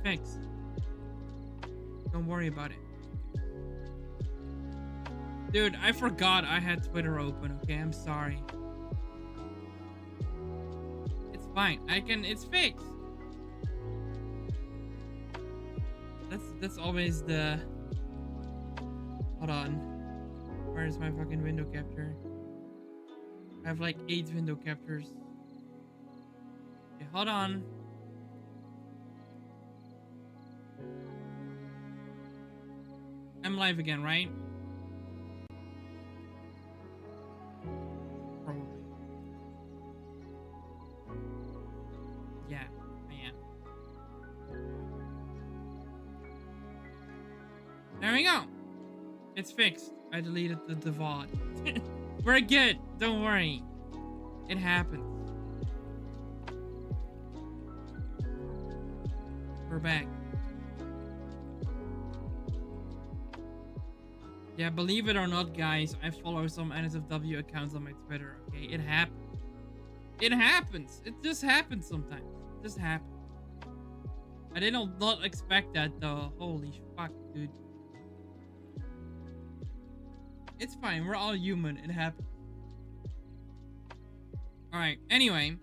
fixed. Don't worry about it. Dude, I forgot I had Twitter open, okay? I'm sorry. It's fine. It's fixed. That's always the... Hold on. Where's my fucking window capture? I have like 8 window captures. Okay, hold on. I'm live again, right? Probably. Yeah, I am. There we go. It's fixed. I deleted the VOD. We're good. Don't worry. It happens. We're back. Yeah, believe it or not, guys, I follow some NSFW accounts on my Twitter, okay? It happens. It happens. It just happens sometimes. It just happens. I did not expect that, though. Holy fuck, dude. It's fine. We're all human. It happens. Alright, anyway.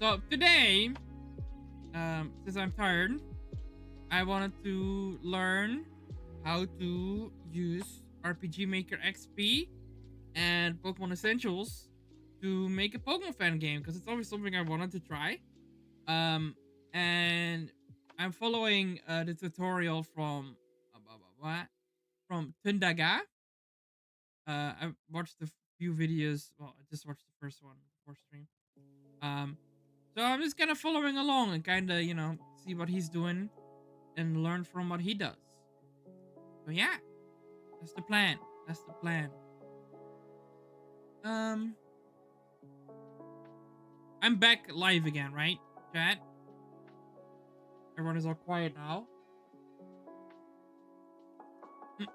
So, today, since I'm tired, I wanted to learn how to use RPG Maker XP and Pokemon Essentials to make a Pokemon fan game, because it's always something I wanted to try. And I'm following the tutorial from Tundaga. I watched a few videos. Well, I just watched the first one before stream. So I'm just kind of following along and kind of, see what he's doing and learn from what he does. So yeah, that's the plan. That's the plan. I'm back live again, right, chat? Everyone is all quiet now. Chat.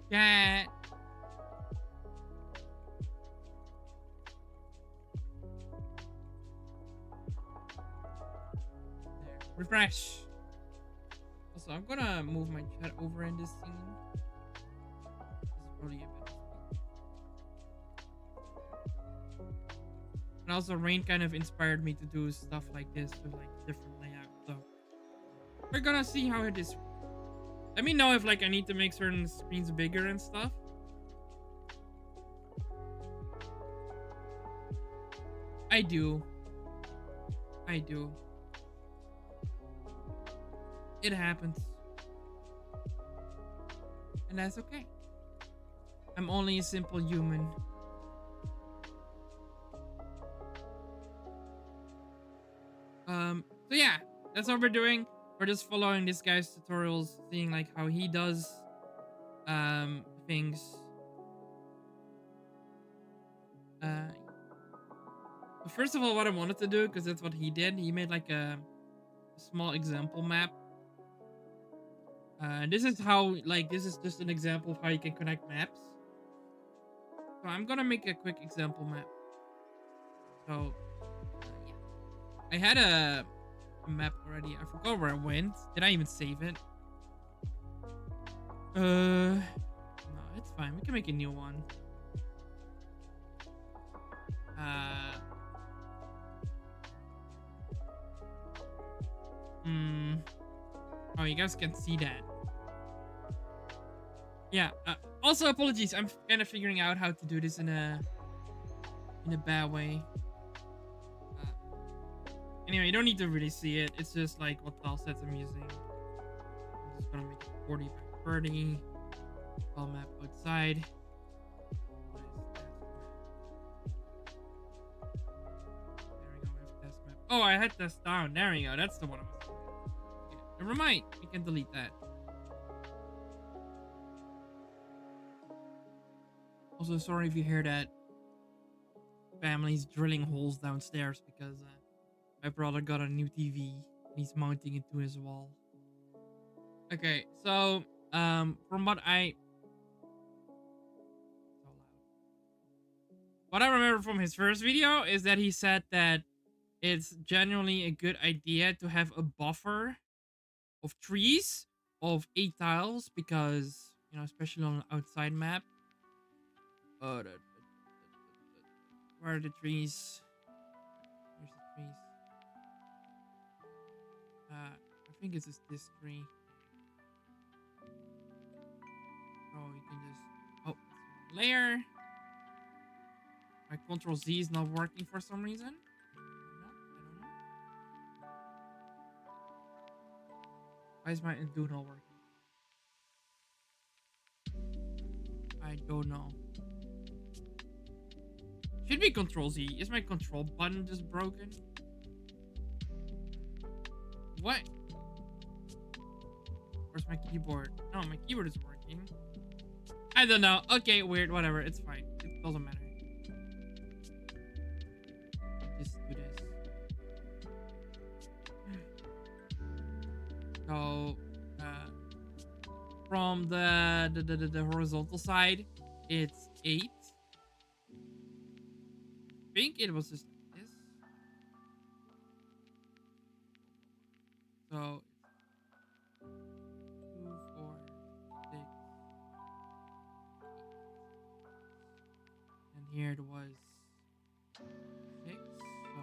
There. Refresh. Also, I'm gonna move my chat over in this scene. This is probably a bit. And also, Rain kind of inspired me to do stuff like this with like different layout. So we're gonna see how it is. Let me know if like I need to make certain screens bigger and stuff. I do. I do. It happens. And that's okay. I'm only a simple human. So yeah, that's what we're doing. We're just following this guy's tutorials, seeing like how he does things. But first of all, what I wanted to do, because that's what he did, he made like a small example map. This is how, like, this is just an example of how you can connect maps. So I'm gonna make a quick example map. So yeah, I had a map already. I forgot where I went. Did I even save it? No, it's fine. We can make a new one. Oh, you guys can see that. Yeah. Also, apologies. I'm kind of figuring out how to do this in a bad way. Anyway, you don't need to really see it. It's just like what tile sets I'm using. I'm just gonna make it 40 by 30. Tile map outside. There we go. We have test map. Oh, I had test down. There we go. That's the one I was doing. Okay, never mind. We can delete that. Also, sorry if you hear that. Family's drilling holes downstairs because my brother got a new TV and he's mounting it to his wall. Okay, so from what what I remember from his first video is that he said that it's genuinely a good idea to have a buffer of trees of 8 tiles because, you know, especially on an outside map. Where are the trees? Where's the trees? I think it's just this tree. Oh, you can just. Oh, layer. My Control Z is not working for some reason. I don't know. Why is my undo not working? I don't know. Should be Control Z. Is my control button just broken? What? Where's my keyboard? No, my keyboard is working. I don't know. Okay, weird. Whatever. It's fine. It doesn't matter. Just do this. So, from the horizontal side, it's 8. I think it was just like this. So, it's 2, 4, 6. And here it was 6. So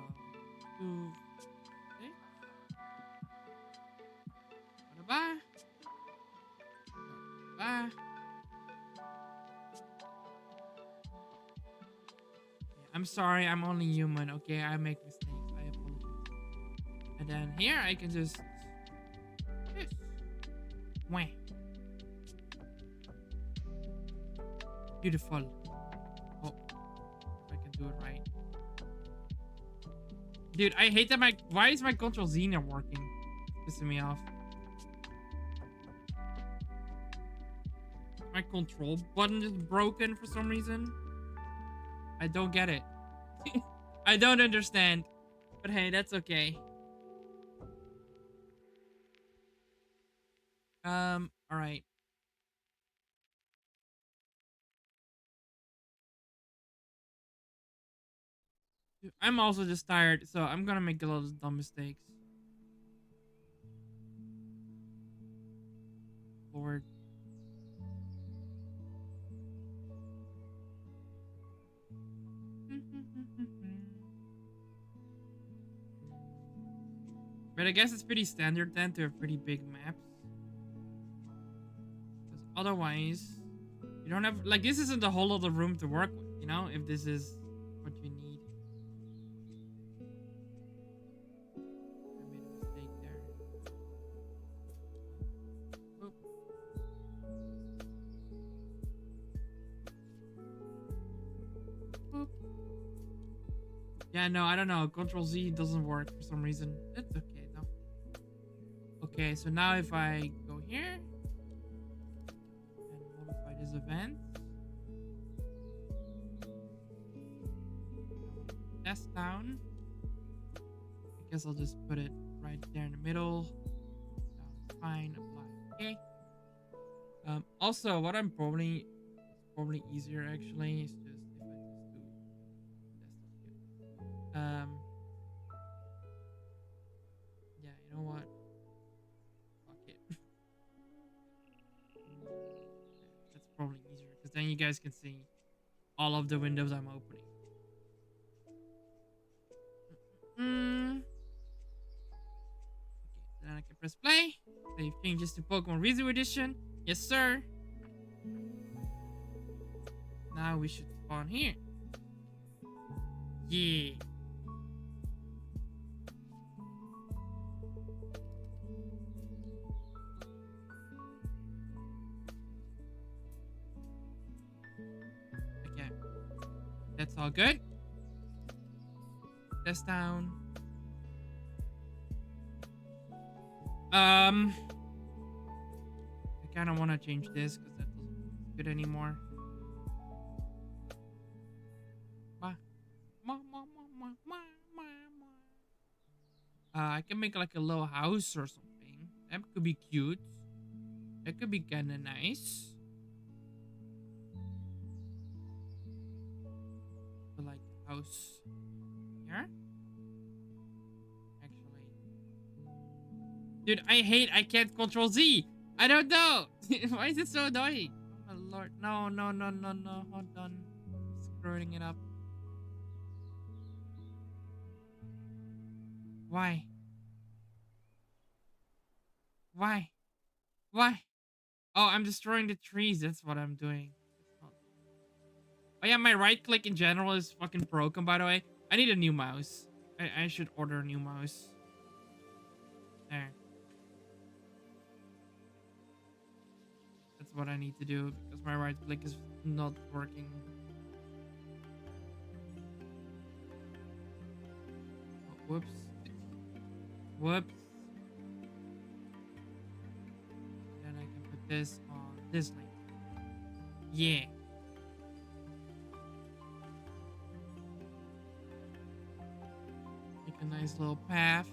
2, 6. Bye. Bye. I'm sorry, I'm only human, okay? I make mistakes. I apologize. And then here I can just this. Wah. Beautiful. Oh, if I can do it right. Dude, I hate that why is my Control Z not working? Pissing me off. My control button is broken for some reason. I don't get it. I don't understand. But hey, that's okay. Alright. I'm also just tired, so I'm gonna make a lot of dumb mistakes. Lord. But I guess it's pretty standard then to have pretty big maps. Because otherwise, you don't have... Like, this isn't a whole lot of room to work with, you know? If this is what you need. I made a mistake there. Boop. Boop. Yeah, no, I don't know. Control Z doesn't work for some reason. It's okay, though. Okay, so now if I go here and modify this event, test down. I guess I'll just put it right there in the middle. Down, fine, apply. Okay. Also, what I'm probably easier actually is just if I just do test. Yeah, you know what? Fuck it. That's probably easier because then you guys can see all of the windows I'm opening. Okay, then I can press play. Save changes to Pokemon Rezo Edition. Yes, sir. Now we should spawn here. Yeah. Okay. That's all good. Test down. I kind of want to change this because that doesn't look good anymore. I can make like a little house or something. That could be cute. That could be kind of nice. But house. Here? Actually. Dude, I can't control Z. I don't know. Why is it so annoying? Oh my lord. No, no, no, no, no. Hold on. Screwing it up. Why? Why? Why? Oh, I'm destroying the trees. That's what I'm doing. It's not... Oh yeah, my right click in general is fucking broken, by the way. I need a new mouse. I should order a new mouse. There. That's what I need to do because my right click is not working. Oh, whoops. Whoops. Then I can put this on this link. Yeah. Make a nice little path.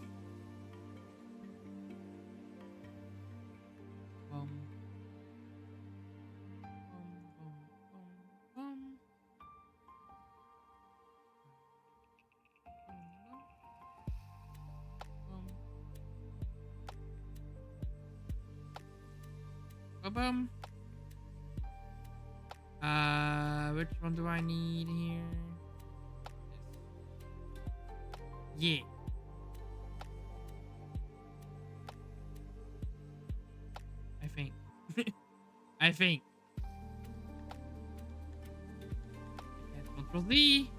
Boom. Which one do I need here? Yeah. I think. I think. Control Z.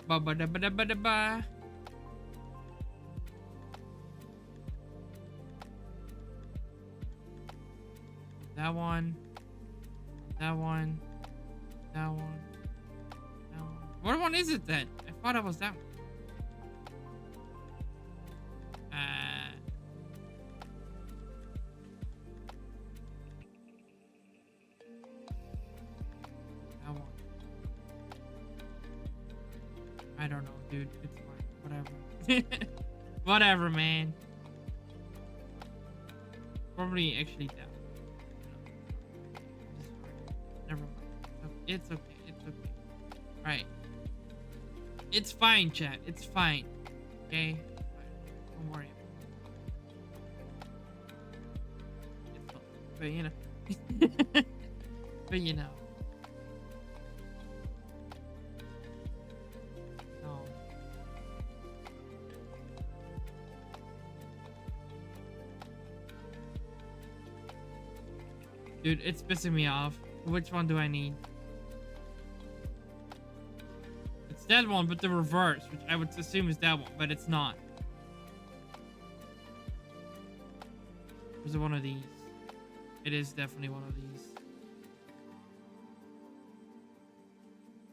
Ba ba da ba da ba da ba. That one. That one. That one. That one. What one is it then? I thought it was that one. That one. I don't know, dude. It's fine. Whatever. Whatever, man. Probably actually that. Never mind. It's okay. It's okay. Alright. It's fine, chat. It's fine. Okay? Don't worry about it. It's fine. But you know. But you know. No. Dude, it's pissing me off. Which one do I need? It's that one, but the reverse, which I would assume is that one, but it's not. Is it one of these? It is definitely one of these.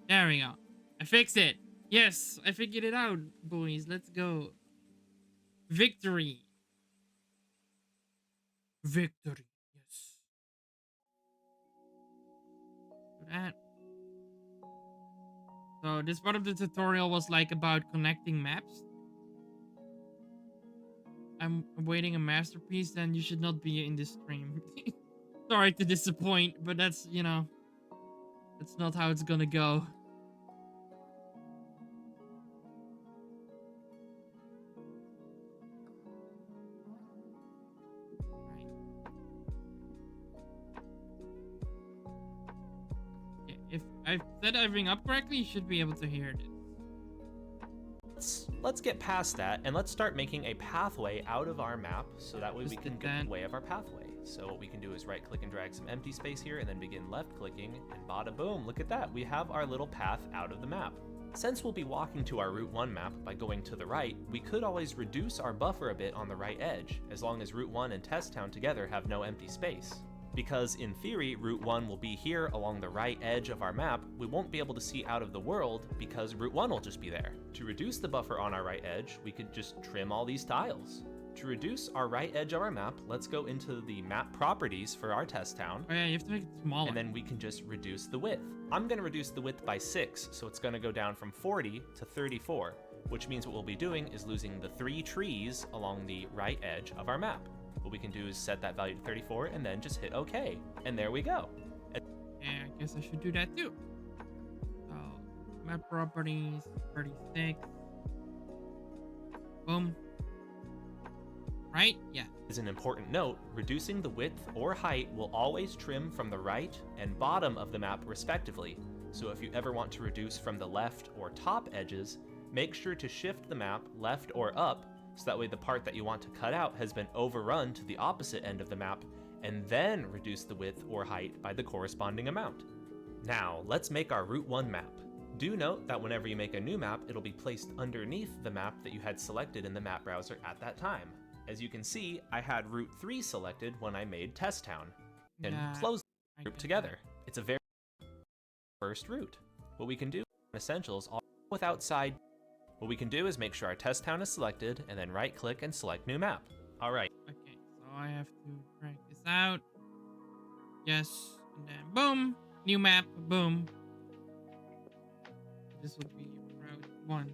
There we go. I fixed it. Yes, I figured it out, boys. Let's go. Victory. Victory. Yes. Do that. So this part of the tutorial was like about connecting maps. I'm awaiting a masterpiece, then you should not be in this stream. Sorry to disappoint, but that's, you know, that's not how it's gonna go. If I've set everything up correctly, you should be able to hear this. Let's get past that and let's start making a pathway out of our map so that way we can get the way of our pathway. So what we can do is right click and drag some empty space here and then begin left clicking and bada boom, look at that. We have our little path out of the map. Since we'll be walking to our Route 1 map by going to the right, we could always reduce our buffer a bit on the right edge, as long as Route 1 and Test Town together have no empty space. Because in theory, Route 1 will be here along the right edge of our map, we won't be able to see out of the world because Route 1 will just be there. To reduce the buffer on our right edge, we could just trim all these tiles. To reduce our right edge of our map, let's go into the map properties for our test town. Oh yeah, you have to make it smaller. And then we can just reduce the width. I'm gonna reduce the width by 6, so it's gonna go down from 40 to 34, which means what we'll be doing is losing the 3 trees along the right edge of our map. What we can do is set that value to 34 and then just hit OK. And there we go. Yeah, I guess I should do that too. So, Map properties, 36. Boom. Right? Yeah. As an important note, reducing the width or height will always trim from the right and bottom of the map respectively. So if you ever want to reduce from the left or top edges, make sure to shift the map left or up so that way the part that you want to cut out has been overrun to the opposite end of the map, and then reduce the width or height by the corresponding amount. Now, let's make our Route 1 map. Do note that whenever you make a new map, it'll be placed underneath the map that you had selected in the map browser at that time. As you can see, I had Route 3 selected when I made Test Town, and closed the group together. It's a very first route. What we can do in Essentials, all with outside, what we can do is make sure our Test Town is selected, and then right click and select New Map. Alright. Okay, so I have to drag this out. Yes, and then boom, new map, boom. This would be Route 1.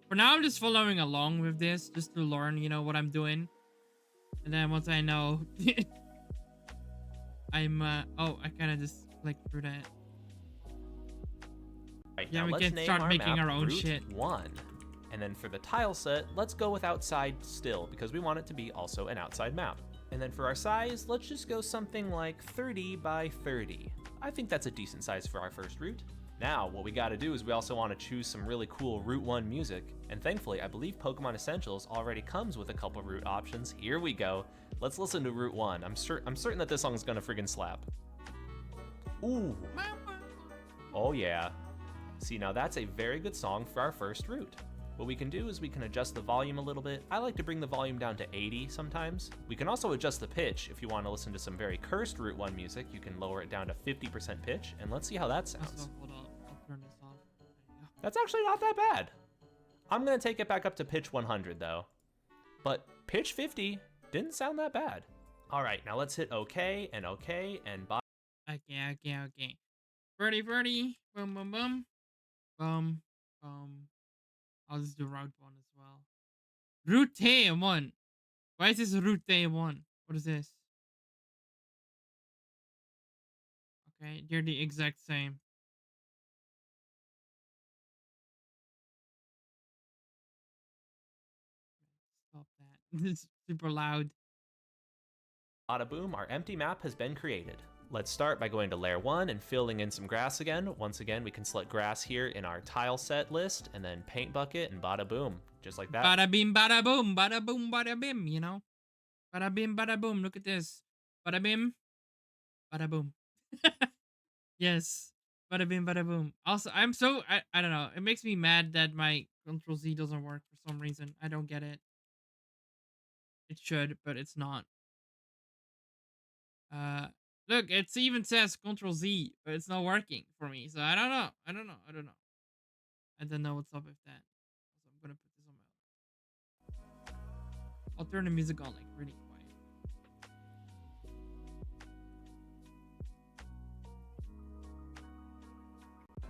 For now, I'm just following along with this just to learn, you know, what I'm doing. And then once I know, oh, I kind of just clicked through that. Right, yeah, now we let's can name start our making map our own Route shit. 1. And then for the tile set, let's go with outside still, because we want it to be also an outside map. And then for our size, let's just go something like 30 by 30. I think that's a decent size for our first route. Now, what we gotta do is we also want to choose some really cool Route 1 music, and thankfully, I believe Pokemon Essentials already comes with a couple route options. Here we go. Let's listen to Route 1. I'm certain that this song is gonna friggin' slap. Ooh. Oh yeah. See, now that's a very good song for our first route. What we can do is we can adjust the volume a little bit. I like to bring the volume down to 80 sometimes. We can also adjust the pitch. If you want to listen to some very cursed Route 1 music, you can lower it down to 50% pitch, and let's see how that sounds. Hold on, I'll turn this off. That's actually not that bad. I'm gonna take it back up to pitch 100 though. But pitch 50 didn't sound that bad. All right, now let's hit OK and bye. Okay. Birdie, boom, boom, boom. Boom, boom. I'll just do Route 1 as well. Route 1. Why is this Route 1? What is this? Okay, they're the exact same. Stop that. It's super loud. Bada boom, our empty map has been created. Let's start by going to layer 1 and filling in some grass again. Once again, we can select grass here in our tile set list, and then paint bucket, and bada boom, just like that. Bada bim, bada boom, bada bim, you know? Bada bim, bada boom, look at this. Bada bim, bada boom. Yes, bada bim, bada boom. Also, I don't know, it makes me mad that my Control Z doesn't work for some reason. I don't get it. It should, but it's not. Look, it even says Control Z, but it's not working for me. So I don't know. I don't know what's up with that. So I'm gonna put this on my. I'll turn the music on like really quiet.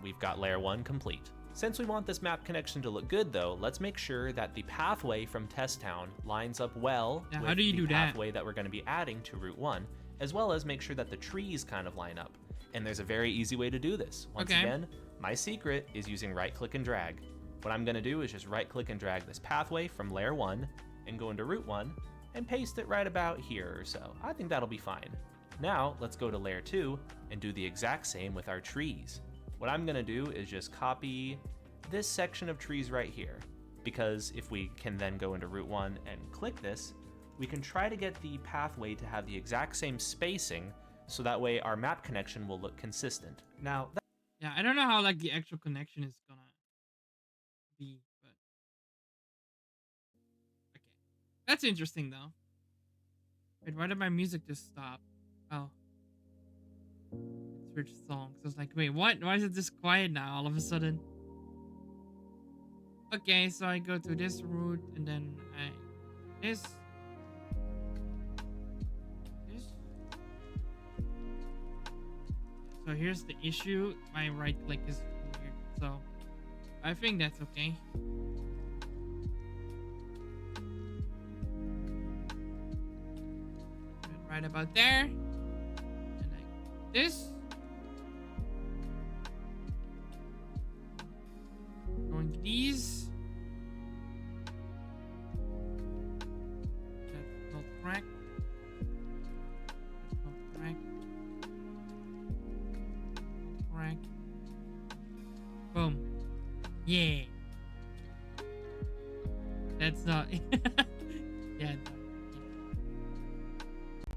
We've got layer 1 complete. Since we want this map connection to look good though, let's make sure that the pathway from Test Town lines up well with the pathway that we're going to be adding to Route 1, as well as make sure that the trees kind of line up. And there's a very easy way to do this. Once again, my secret is using right click and drag. What I'm going to do is just right click and drag this pathway from layer 1 and go into Route 1 and paste it right about here or so. I think that'll be fine. Now let's go to layer 2 and do the exact same with our trees. What I'm gonna do is just copy this section of trees right here, because if we can then go into Route 1 and click this, we can try to get the pathway to have the exact same spacing, so that way our map connection will look consistent. Now, yeah, I don't know how like the actual connection is gonna be, but okay, that's interesting though. Wait, why did my music just stop? Oh. Switch songs. I was like, wait, what? Why is it just quiet now all of a sudden? Okay, so I go to this route and then this. So here's the issue. My right click is weird. So I think that's okay. Right about there. And like this. these. That's not correct. That's not correct. Not correct. Boom. Yeah. That's not. Yeah.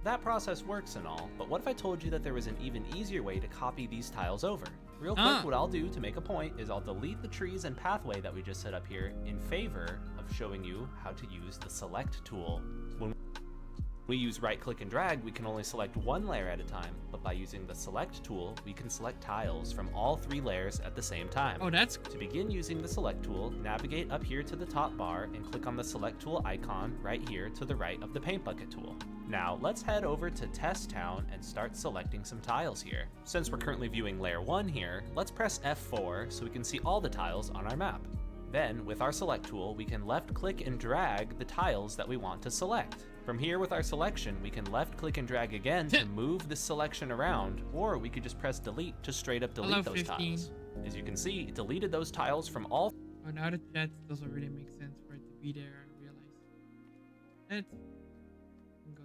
That process works and all, but what if I told you that there was an even easier way to copy these tiles over? Real quick, what I'll do to make a point is I'll delete the trees and pathway that we just set up here in favor of showing you how to use the select tool. When we use right click and drag, we can only select one layer at a time, but by using the select tool, we can select tiles from all 3 layers at the same time. Oh, that's To begin using the select tool, navigate up here to the top bar and click on the select tool icon right here to the right of the paint bucket tool. Now let's head over to Test Town and start selecting some tiles here. Since we're currently viewing layer 1 here, let's press F4 so we can see all the tiles on our map. Then, with our select tool, we can left click and drag the tiles that we want to select. From here with our selection, we can left click and drag again to move the selection around, or we could just press delete to straight up delete those 15. tiles. As you can see, it deleted those tiles from all Oh, now the chat doesn't really make sense for it to be there, I realize. Let's go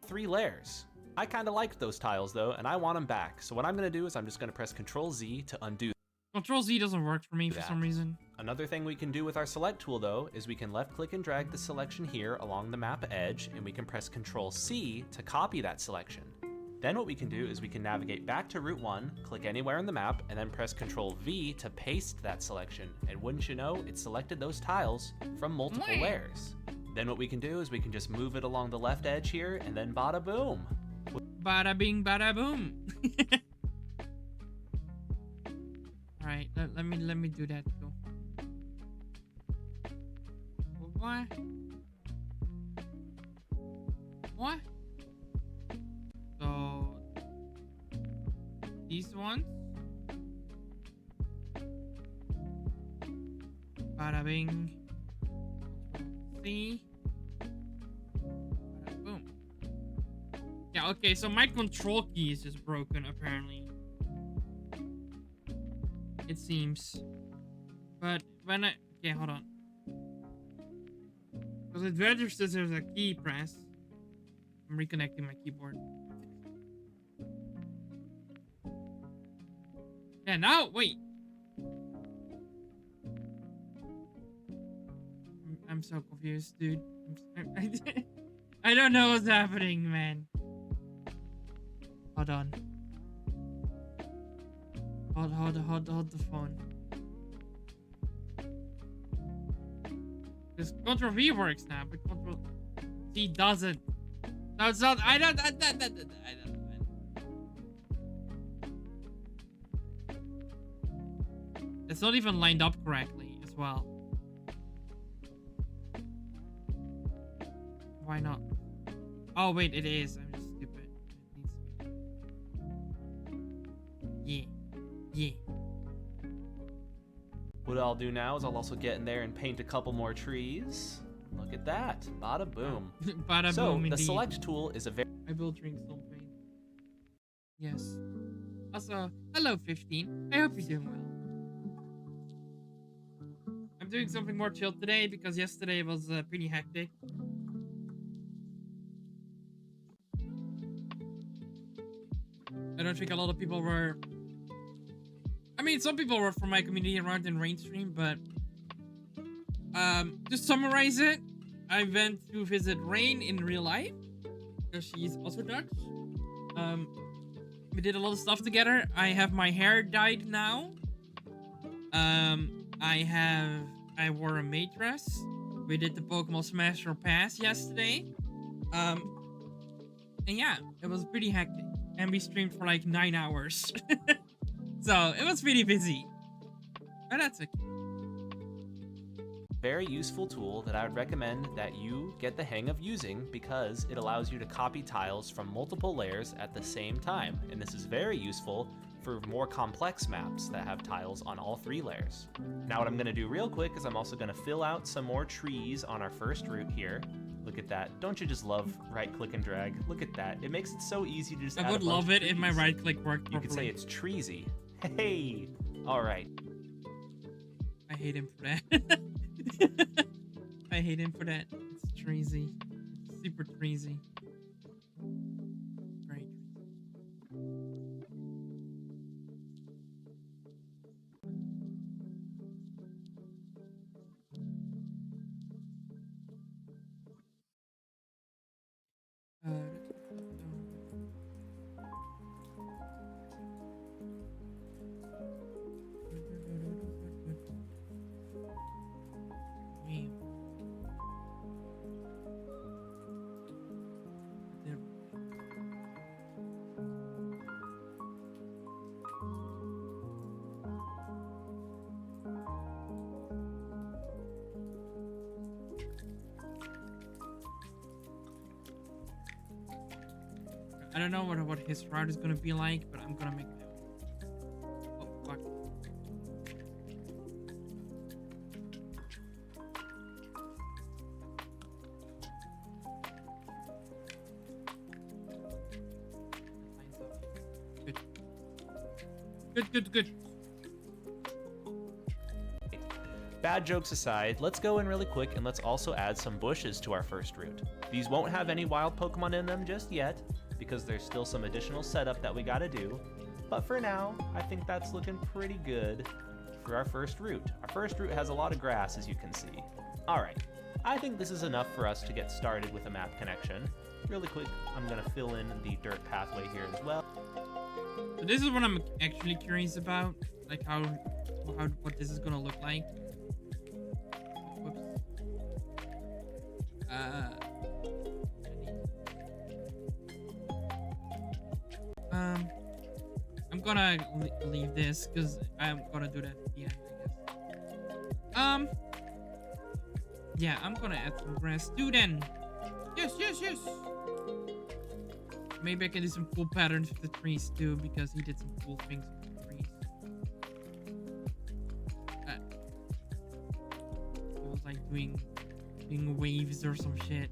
there. 3 layers. I kind of liked those tiles though, and I want them back. So what I'm going to do is I'm just going to press Ctrl Z to undo Control Z doesn't work for me for that. some reason. Another thing we can do with our select tool though is we can left click and drag the selection here along the map edge, and we can press Ctrl C to copy that selection. Then what we can do is we can navigate back to Route 1, click anywhere on the map, and then press Ctrl V to paste that selection. And wouldn't you know, it selected those tiles from multiple layers. Then what we can do is we can just move it along the left edge here, and then bada boom. Bada bing, bada boom. Alright, let me do that too. What? What? So these ones. Bada bing. See. Bada boom. Yeah, okay, so my control key is just broken apparently. It seems. But when I... Okay, hold on. Because it registers there's a key press. I'm reconnecting my keyboard. Yeah, now... Wait. I'm so confused, dude. I don't know what's happening, man. Hold on. Hold the phone. This Ctrl V works now, but Ctrl C doesn't. No, it's not. I don't. It's not even lined up correctly as well. Why not? Oh wait, it is. I'm just stupid. It needs to be. Yeah. What I'll do now is I'll also get in there and paint a couple more trees. Look at that. Bada boom. Bada So boom, the indeed. select tool is a very... I will drink some paint. Yes. Also, hello 15. I hope you're doing well. I'm doing something more chill today because yesterday was pretty hectic. I don't think a lot of people were... I mean, some people were from my community around in Rainstream, but... to summarize it, I went to visit Rain in real life, because she's also Dutch. We did a lot of stuff together. I have my hair dyed now. I wore a maid dress. We did the Pokemon Smash or Pass yesterday. And yeah, it was pretty hectic. And we streamed for like 9 hours. So it was pretty busy. But that's okay. very useful tool that I would recommend that you get the hang of using because it allows you to copy tiles from multiple layers at the same time. And this is very useful for more complex maps that have tiles on all 3 layers. Now what I'm gonna do real quick is I'm also gonna fill out some more trees on our first route here. Look at that. Don't you just love right click and drag? Look at that. It makes it so easy to just add a bunch of trees. I would love it if my right click worked properly. You could say it's treesy. Hey! Alright. I hate him for that. I hate him for that. It's crazy. It's super crazy. Great. I don't know what his route is gonna be like, but I'm gonna make my own. Oh fuck. Good. Good. Bad jokes aside, let's go in really quick and let's also add some bushes to our first route. These won't have any wild Pokemon in them just yet, because there's still some additional setup that we gotta do. But for now, I think that's looking pretty good for our first route. Our first route has a lot of grass, as you can see. Alright, I think this is enough for us to get started with a map connection. Really quick, I'm gonna fill in the dirt pathway here as well. So this is what I'm actually curious about, like what this is gonna look like. Whoops. I'm gonna leave this because I'm gonna do that at the end, I guess. Yeah, I'm gonna add some grass too then. Yes. Maybe I can do some cool patterns with the trees too, because he did some cool things with the trees. It was like doing waves or some shit.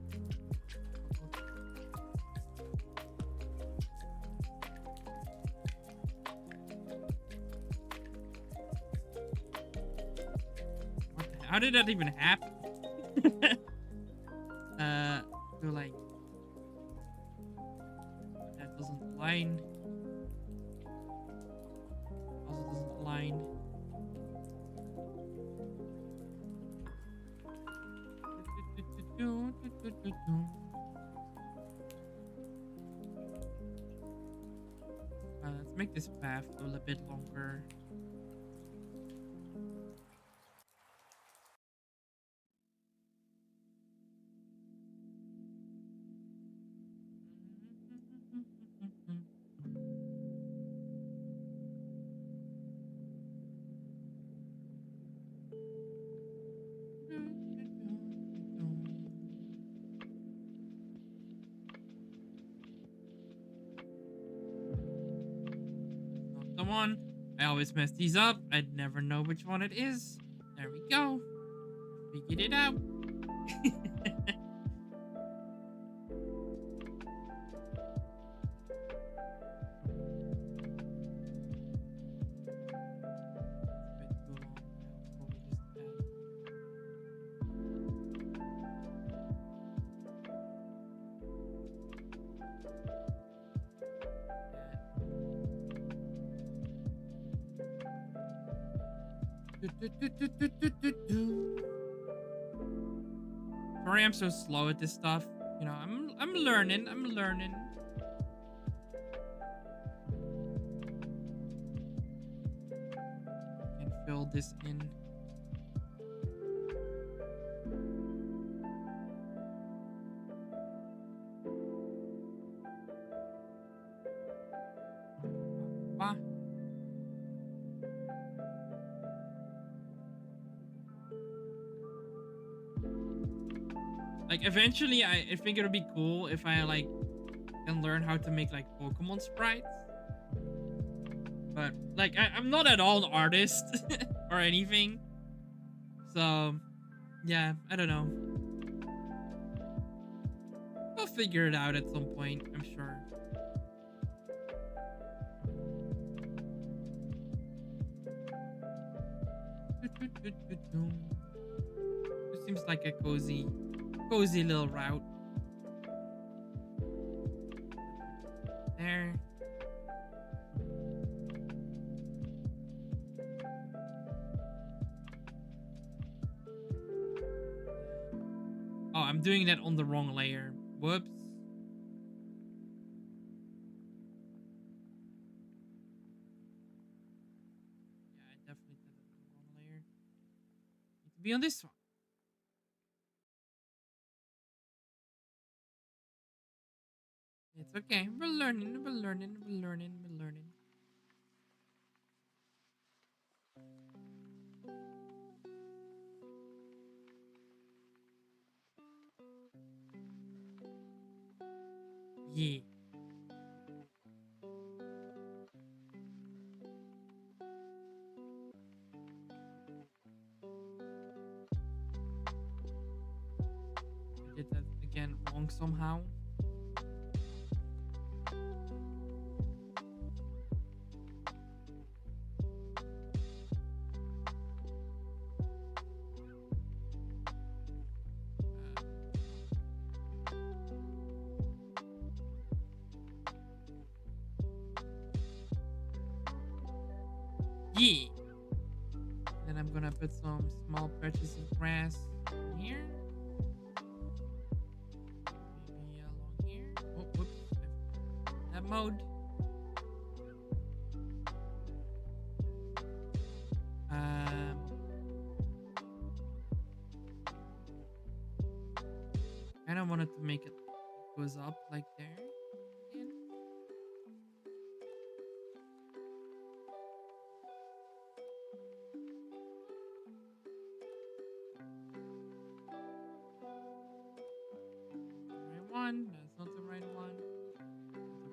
How did that even happen? So like that doesn't align. Also doesn't align. Let's make this path a little bit longer. Not the one. I always mess these up. I'd never know which one it is. There we go. Figured it out. Sorry, I'm so slow at this stuff. You know, I'm learning. And fill this in. Ah. Like eventually I think it would be cool if I like can learn how to make like Pokemon sprites. But like I'm not at all an artist or anything. So yeah, I don't know. I'll figure it out at some point, I'm sure. It seems like a cozy little route. There. Oh, I'm doing that on the wrong layer. Whoops. Yeah, I definitely did it on the wrong layer. Need to be on this one. It's okay. We're learning. We're learning. We're learning. We're learning. Yeah. I did that again wrong somehow. Yeah. Then I'm gonna put some small patches of grass in here. Maybe along here. Oh, whoops. That mode. Um, kind of wanted to make it goes up like there. And the right one. That's not the right one. That's the right one.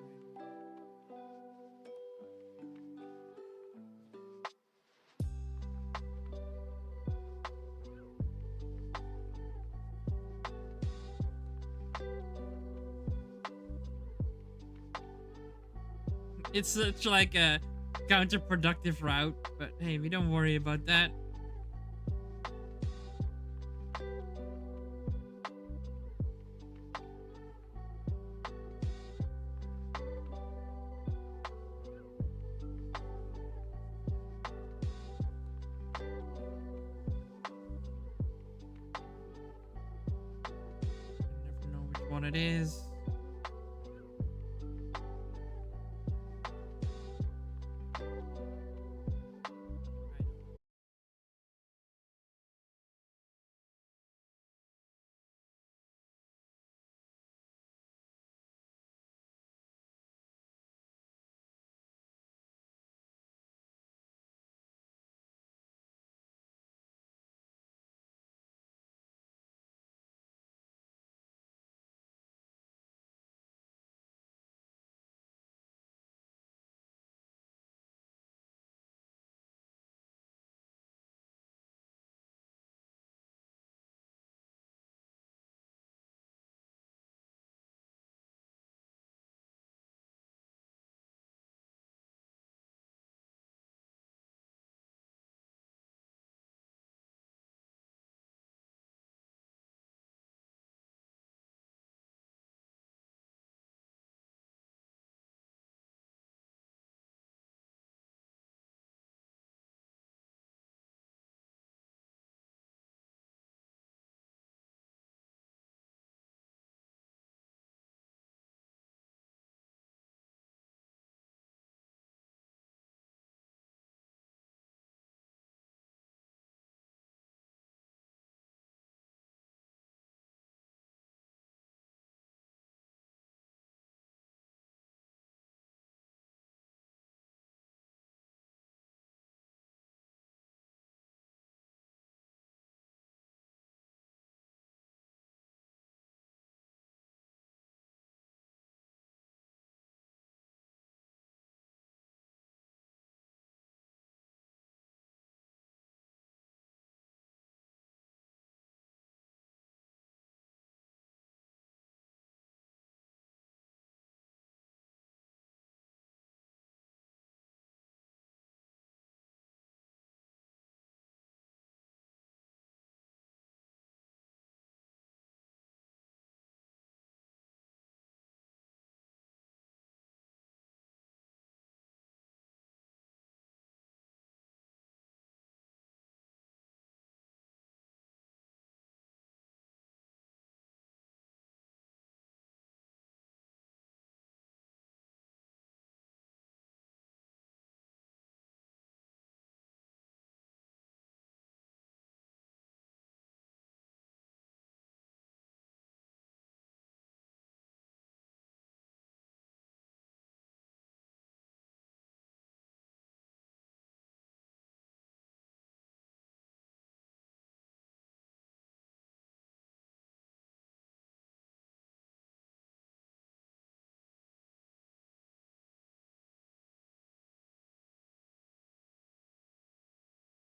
It's such like a counterproductive route, but hey, we don't worry about that. I never know which one it is.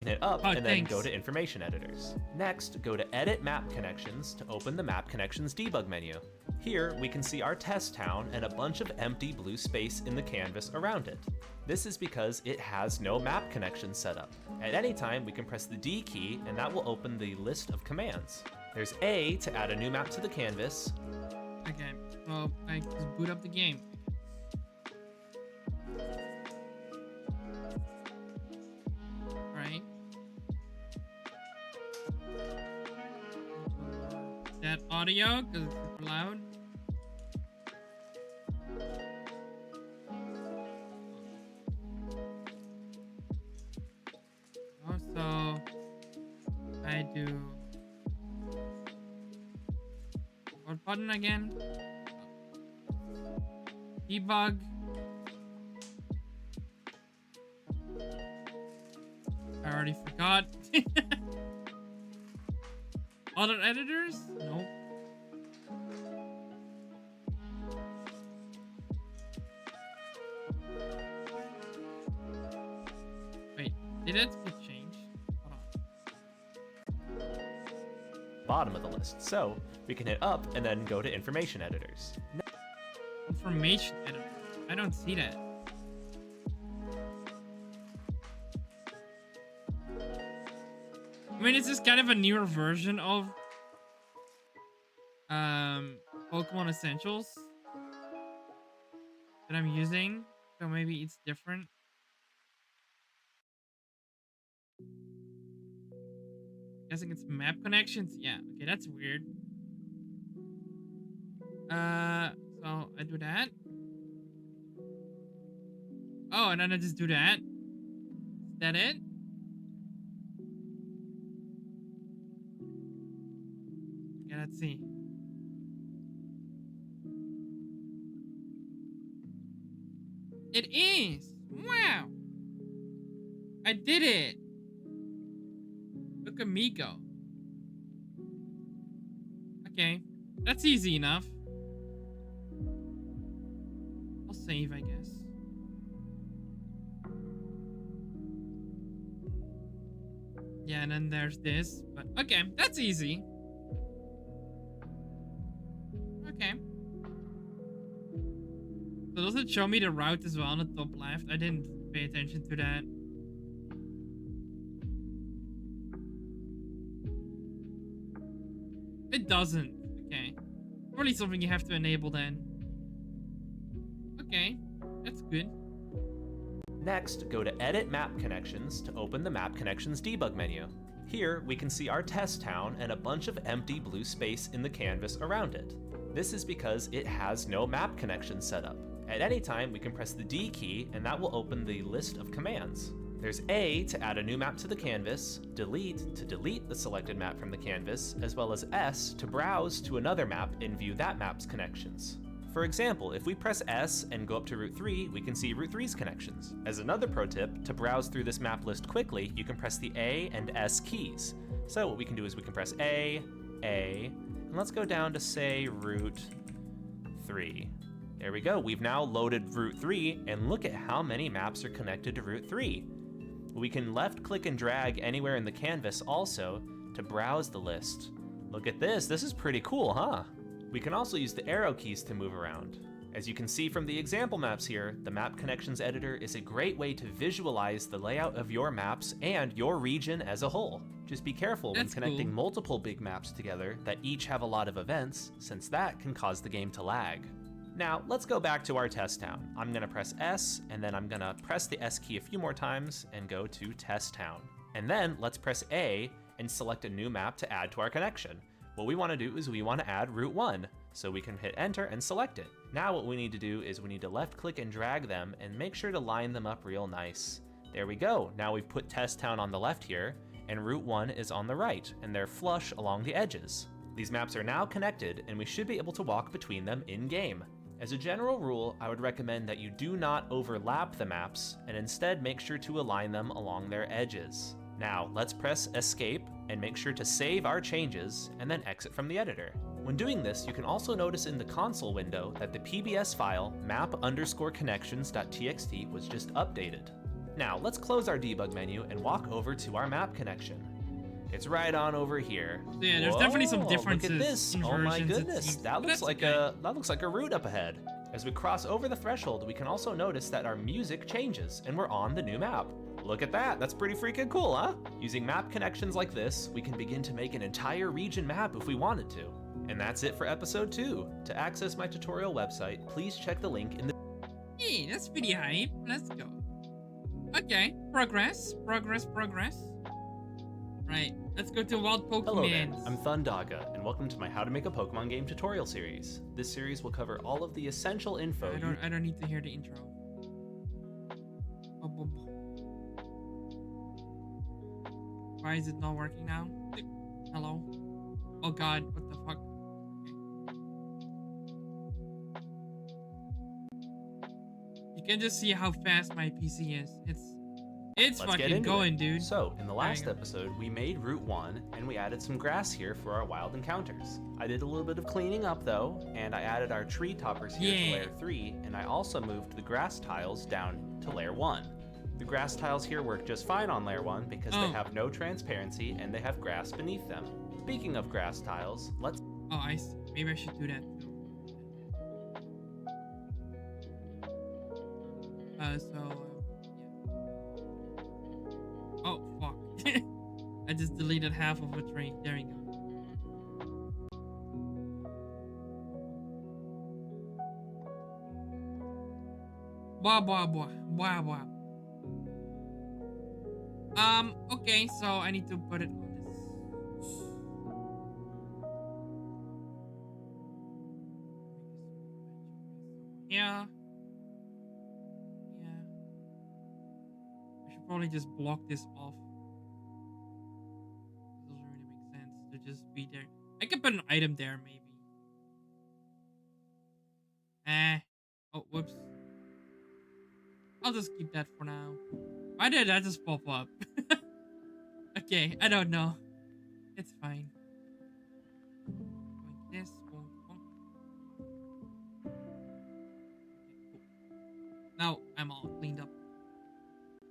Hit up and then thanks. go to information editors. Next, go to edit map connections to open the map connections debug menu. Here, we can see our test town and a bunch of empty blue space in the canvas around it. This is because it has no map connection set up. At any time, we can press the D key and that will open the list of commands. There's A to add a new map to the canvas. Okay, well, I just boot up the game. Alright. That audio, because it's super loud. Also, I do... What button again? Debug. I already forgot. Other editors? Nope. Wait, did it get changed? Hold on. Bottom of the list. So we can hit up and then go to information editors. Information editor. I don't see that. I mean, it's just kind of a newer version of Pokemon Essentials that I'm using, so maybe it's different. Guessing it's map connections. Yeah, okay, that's weird. So I do that. Oh, and then I just do that. Is that it? Okay, let's see. It is! Wow! I did it! Look at me go. Okay, that's easy enough. I'll save, I guess. Yeah, and then there's this. But okay, that's easy. Okay. So does it show me the route as well on the top left? I didn't pay attention to that. It doesn't. Okay. Probably something you have to enable then. Okay. That's good. Next, go to Edit Map Connections to open the Map Connections debug menu. Here, we can see our test town and a bunch of empty blue space in the canvas around it. This is because it has no map connection set up. At any time, we can press the D key and that will open the list of commands. There's A to add a new map to the canvas, delete to delete the selected map from the canvas, as well as S to browse to another map and view that map's connections. For example, if we press S and go up to Route 3, we can see Route 3's connections. As another pro tip, to browse through this map list quickly, you can press the A and S keys. So what we can do is we can press A, and let's go down to say Route 3. There we go, we've now loaded Route 3, and look at how many maps are connected to Route 3. We can left click and drag anywhere in the canvas also to browse the list. Look at this is pretty cool, huh? We can also use the arrow keys to move around. As you can see from the example maps here, the Map Connections editor is a great way to visualize the layout of your maps and your region as a whole. Just be careful when connecting multiple big maps together that each have a lot of events, since that can cause the game to lag. Now, let's go back to our test town. I'm gonna press S, and then I'm gonna press the S key a few more times and go to test town. And then let's press A and select a new map to add to our connection. What we wanna do is we wanna add Route 1, so we can hit enter and select it. Now what we need to do is we need to left click and drag them and make sure to line them up real nice. There we go, now we've put test town on the left here, and Route 1 is on the right, and they're flush along the edges. These maps are now connected, and we should be able to walk between them in-game. As a general rule, I would recommend that you do not overlap the maps, and instead make sure to align them along their edges. Now, let's press escape and make sure to save our changes and then exit from the editor. When doing this, you can also notice in the console window that the PBS file map_connections.txt was just updated. Now, let's close our debug menu and walk over to our map connection. It's right on over here. So yeah, there's definitely some differences. Look at this. In Oh my versions, goodness. That looks like a route up ahead. As we cross over the threshold, we can also notice that our music changes and we're on the new map. Look at that. That's pretty freaking cool, huh? Using map connections like this, we can begin to make an entire region map if we wanted to. And that's it for episode 2. To access my tutorial website, please check the link in the... Hey, that's pretty hype. Let's go. Okay, progress. Right, let's go to Wild Pokemon. Hello there, I'm Thundaga, and welcome to my How to Make a Pokemon Game tutorial series. This series will cover all of the essential info. I don't need to hear the intro. Why is it not working now? Hello? Oh god, what the fuck? Okay. You can just see how fast my PC is. It's fucking going, dude. So, in the last episode, we made Route 1, and we added some grass here for our wild encounters. I did a little bit of cleaning up, though, and I added our tree toppers here to Layer 3, and I also moved the grass tiles down to Layer 1. The grass tiles here work just fine on Layer 1 because they have no transparency and they have grass beneath them. Speaking of grass tiles, let's... Oh, I see. Maybe I should do that too. Oh, fuck. I just deleted half of a tree. There you go. Blah. Okay, so I need to put it on this. Yeah. I should probably just block this off. It doesn't really make sense to just be there. I could put an item there, maybe. Oh, whoops. I'll just keep that for now. Why did that just pop up? Okay, I don't know. It's fine. Like this. Boom. Okay, cool. Now I'm all cleaned up.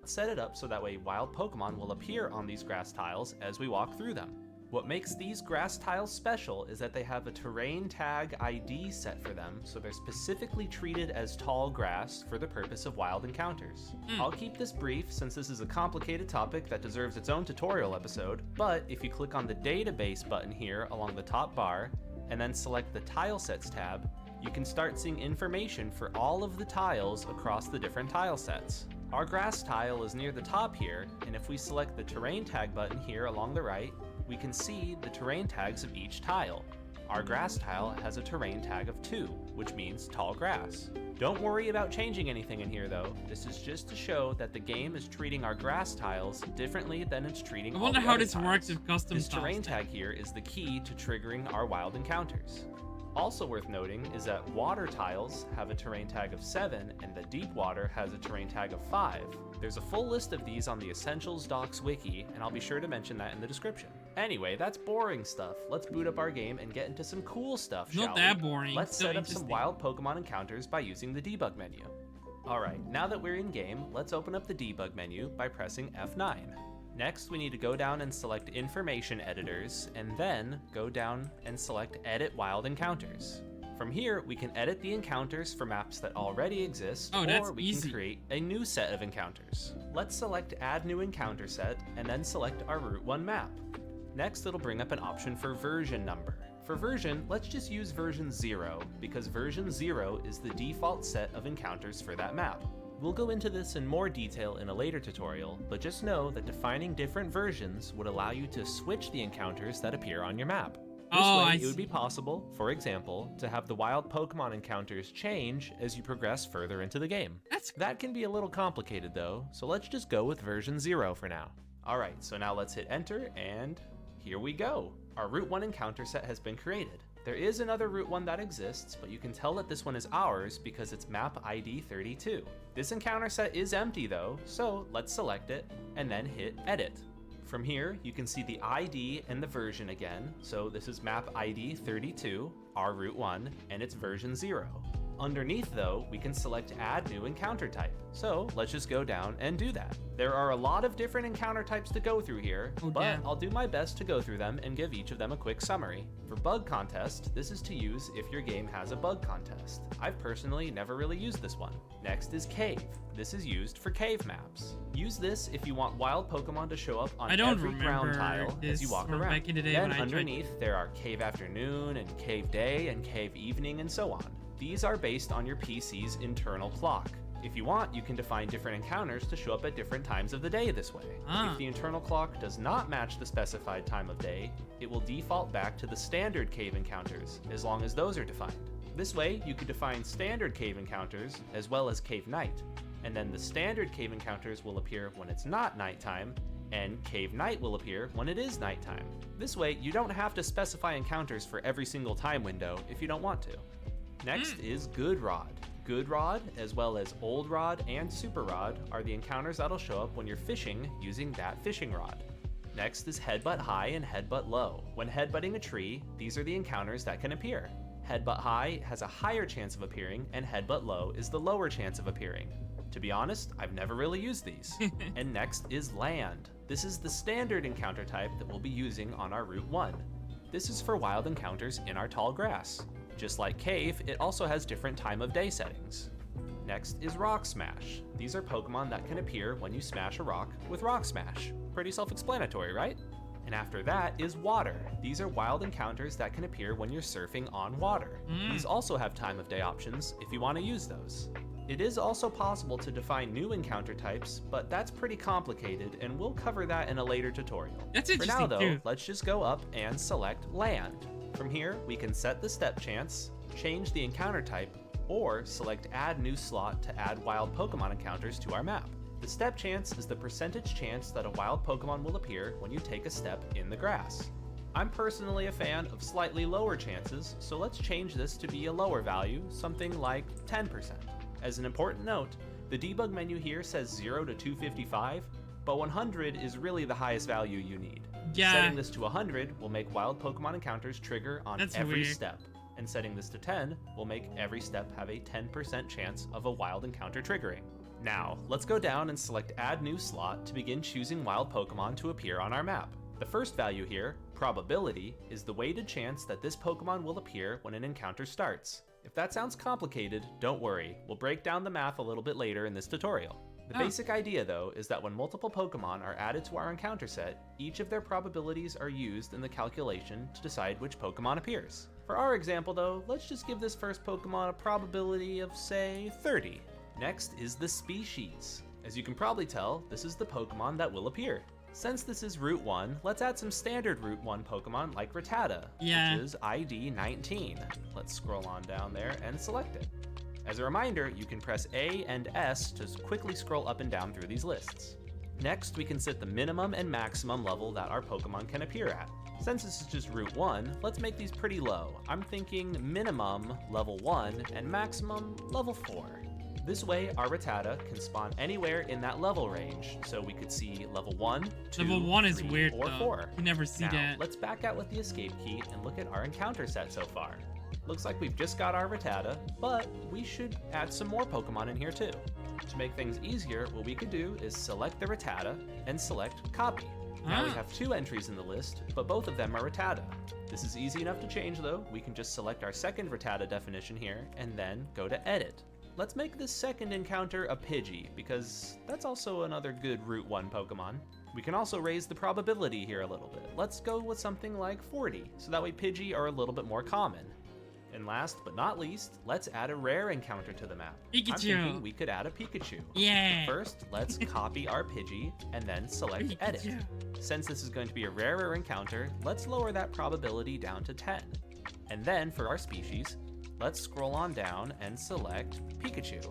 Set it up so that way wild Pokemon will appear on these grass tiles as we walk through them. What makes these grass tiles special is that they have a terrain tag ID set for them, so they're specifically treated as tall grass for the purpose of wild encounters. I'll keep this brief since this is a complicated topic that deserves its own tutorial episode, but if you click on the database button here along the top bar, and then select the tile sets tab, you can start seeing information for all of the tiles across the different tile sets. Our grass tile is near the top here, and if we select the terrain tag button here along the right, we can see the terrain tags of each tile. Our grass tile has a terrain tag of 2, which means tall grass. Don't worry about changing anything in here though. This is just to show that the game is treating our grass tiles differently than it's treating all the other tiles. I wonder how this works with custom This terrain tag here is the key to triggering our wild encounters. Also worth noting is that water tiles have a terrain tag of 7 and the deep water has a terrain tag of 5. There's a full list of these on the Essentials Docs wiki, and I'll be sure to mention that in the description. Anyway, that's boring stuff. Let's boot up our game and get into some cool stuff, shall we? Not that boring. Let's set up some wild Pokemon encounters by using the debug menu. Alright, now that we're in game, let's open up the debug menu by pressing F9. Next, we need to go down and select Information Editors, and then go down and select Edit Wild Encounters. From here, we can edit the encounters for maps that already exist, or we can create a new set of encounters. Let's select Add New Encounter Set, and then select our Route 1 map. Next, it'll bring up an option for version number. For version, let's just use version 0, because version 0 is the default set of encounters for that map. We'll go into this in more detail in a later tutorial, but just know that defining different versions would allow you to switch the encounters that appear on your map. This way, it would be possible, for example, to have the wild Pokemon encounters change as you progress further into the game. That can be a little complicated though, so let's just go with version 0 for now. Alright, so now let's hit enter, and here we go. Our Route 1 encounter set has been created. There is another Route 1 that exists, but you can tell that this one is ours because it's map ID 32. This encounter set is empty though, so let's select it and then hit edit. From here, you can see the ID and the version again. So this is map ID 32, our Route 1, and it's version 0. Underneath though, we can select add new encounter type. So let's just go down and do that. There are a lot of different encounter types to go through here, but I'll do my best to go through them and give each of them a quick summary. For bug contest, this is to use if your game has a bug contest. I've personally never really used this one. Next is cave. This is used for cave maps. Use this if you want wild Pokemon to show up on every ground tile as you walk around. Then underneath there are cave afternoon and cave day and cave evening and so on. These are based on your PC's internal clock. If you want, you can define different encounters to show up at different times of the day this way. If the internal clock does not match the specified time of day, it will default back to the standard cave encounters, as long as those are defined. This way, you could define standard cave encounters as well as cave night, and then the standard cave encounters will appear when it's not nighttime, and cave night will appear when it is nighttime. This way, you don't have to specify encounters for every single time window if you don't want to. Next is Good Rod. Good Rod, as well as Old Rod and Super Rod, are the encounters that'll show up when you're fishing using that fishing rod. Next is Headbutt High and Headbutt Low. When headbutting a tree, these are the encounters that can appear. Headbutt High has a higher chance of appearing, and Headbutt Low is the lower chance of appearing. To be honest, I've never really used these. And next is Land. This is the standard encounter type that we'll be using on our Route 1. This is for wild encounters in our tall grass. Just like Cave, it also has different time of day settings. Next is Rock Smash. These are Pokemon that can appear when you smash a rock with Rock Smash. Pretty self-explanatory, right? And after that is Water. These are wild encounters that can appear when you're surfing on water. These also have time of day options if you want to use those. It is also possible to define new encounter types, but that's pretty complicated and we'll cover that in a later tutorial. That's interesting. For now though, let's just go up and select Land. From here, we can set the step chance, change the encounter type, or select add new slot to add wild Pokemon encounters to our map. The step chance is the percentage chance that a wild Pokemon will appear when you take a step in the grass. I'm personally a fan of slightly lower chances, so let's change this to be a lower value, something like 10%. As an important note, the debug menu here says 0 to 255, but 100 is really the highest value you need. Yeah. Setting this to 100 will make wild Pokemon encounters trigger on every step, and setting this to 10 will make every step have a 10% chance of a wild encounter triggering. Now, let's go down and select Add New Slot to begin choosing wild Pokemon to appear on our map. The first value here, probability, is the weighted chance that this Pokemon will appear when an encounter starts. If that sounds complicated, don't worry, we'll break down the math a little bit later in this tutorial. The basic idea though is that when multiple Pokemon are added to our encounter set, each of their probabilities are used in the calculation to decide which Pokemon appears. For our example though, let's just give this first Pokemon a probability of say 30. Next is the species. As you can probably tell, this is the Pokemon that will appear. Since this is Route 1, let's add some standard Route 1 Pokemon like Rattata, which is ID 19. Let's scroll on down there and select it. As a reminder, you can press A and S to quickly scroll up and down through these lists. Next, we can set the minimum and maximum level that our Pokemon can appear at. Since this is just Route 1, let's make these pretty low. I'm thinking minimum level 1 and maximum level 4. This way, our Rattata can spawn anywhere in that level range, so we could see level 1, 2, level 1 3, is weird, or 4. You never see that. Let's back out with the escape key and look at our encounter set so far. Looks like we've just got our Rattata, but we should add some more Pokemon in here too. To make things easier, what we could do is select the Rattata and select Copy. Now we have 2 entries in the list, but both of them are Rattata. This is easy enough to change though. We can just select our second Rattata definition here and then go to Edit. Let's make this second encounter a Pidgey, because that's also another good Route 1 Pokemon. We can also raise the probability here a little bit. Let's go with something like 40, so that way Pidgey are a little bit more common. And last but not least, let's add a rare encounter to the map. Pikachu. I'm thinking we could add a Pikachu. Yeah. First, let's copy our Pidgey and then select Pikachu. Edit. Since this is going to be a rarer encounter, let's lower that probability down to 10. And then for our species, let's scroll on down and select Pikachu.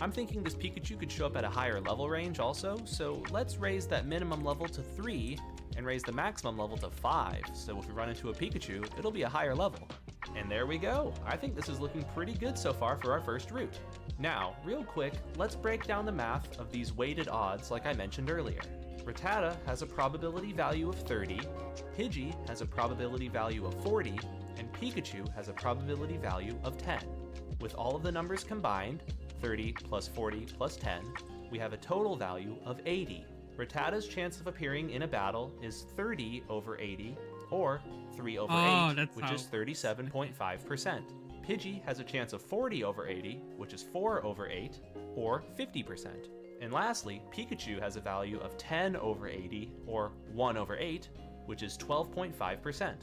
I'm thinking this Pikachu could show up at a higher level range also, so let's raise that minimum level to 3 and raise the maximum level to 5, so if we run into a Pikachu, it'll be a higher level. And there we go. I think this is looking pretty good so far for our first route. Now, real quick, let's break down the math of these weighted odds like I mentioned earlier. Rattata has a probability value of 30, Pidgey has a probability value of 40, and Pikachu has a probability value of 10. With all of the numbers combined, 30 plus 40 plus 10, we have a total value of 80. Rattata's chance of appearing in a battle is 30 over 80, or 3 over 8, which is 37.5%. Pidgey has a chance of 40 over 80, which is 4 over 8, or 50%. And lastly, Pikachu has a value of 10 over 80, or 1 over 8, which is 12.5%.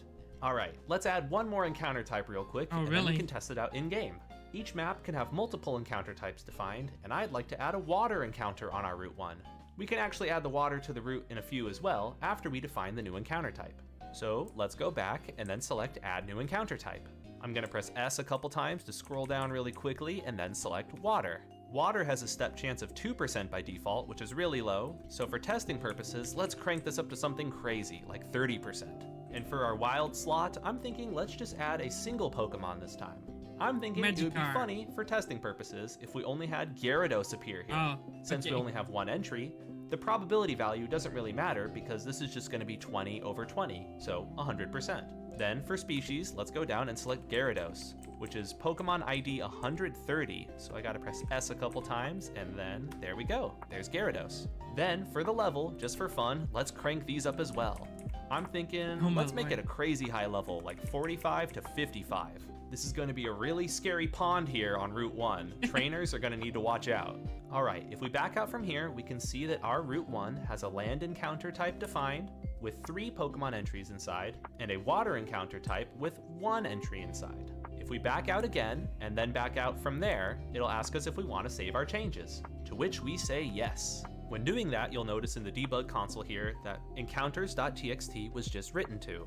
Alright, let's add one more encounter type real quick, and then we can test it out in-game. Each map can have multiple encounter types defined, and I'd like to add a water encounter on our Route 1. We can actually add the water to the route in a few as well after we define the new encounter type. So let's go back and then select Add New Encounter Type. I'm going to press S a couple times to scroll down really quickly and then select Water. Water has a step chance of 2% by default, which is really low, so for testing purposes, let's crank this up to something crazy, like 30%. And for our wild slot, I'm thinking let's just add a single Pokemon this time. I'm thinking it would be funny for testing purposes if we only had Gyarados appear here. Since we only have one entry, the probability value doesn't really matter because this is just going to be 20 over 20, so 100%. Then for species, let's go down and select Gyarados, which is Pokemon ID 130. So I gotta press S a couple times, and then there we go, there's Gyarados. Then for the level, just for fun, let's crank these up as well. I'm thinking, let's make it a crazy high level, like 45 to 55. This is going to be a really scary pond here on Route 1. Trainers are going to need to watch out. Alright, if we back out from here, we can see that our Route 1 has a land encounter type defined, with 3 Pokemon entries inside, and a water encounter type with 1 entry inside. If we back out again, and then back out from there, it'll ask us if we want to save our changes, to which we say yes. When doing that, you'll notice in the debug console here that encounters.txt was just written to.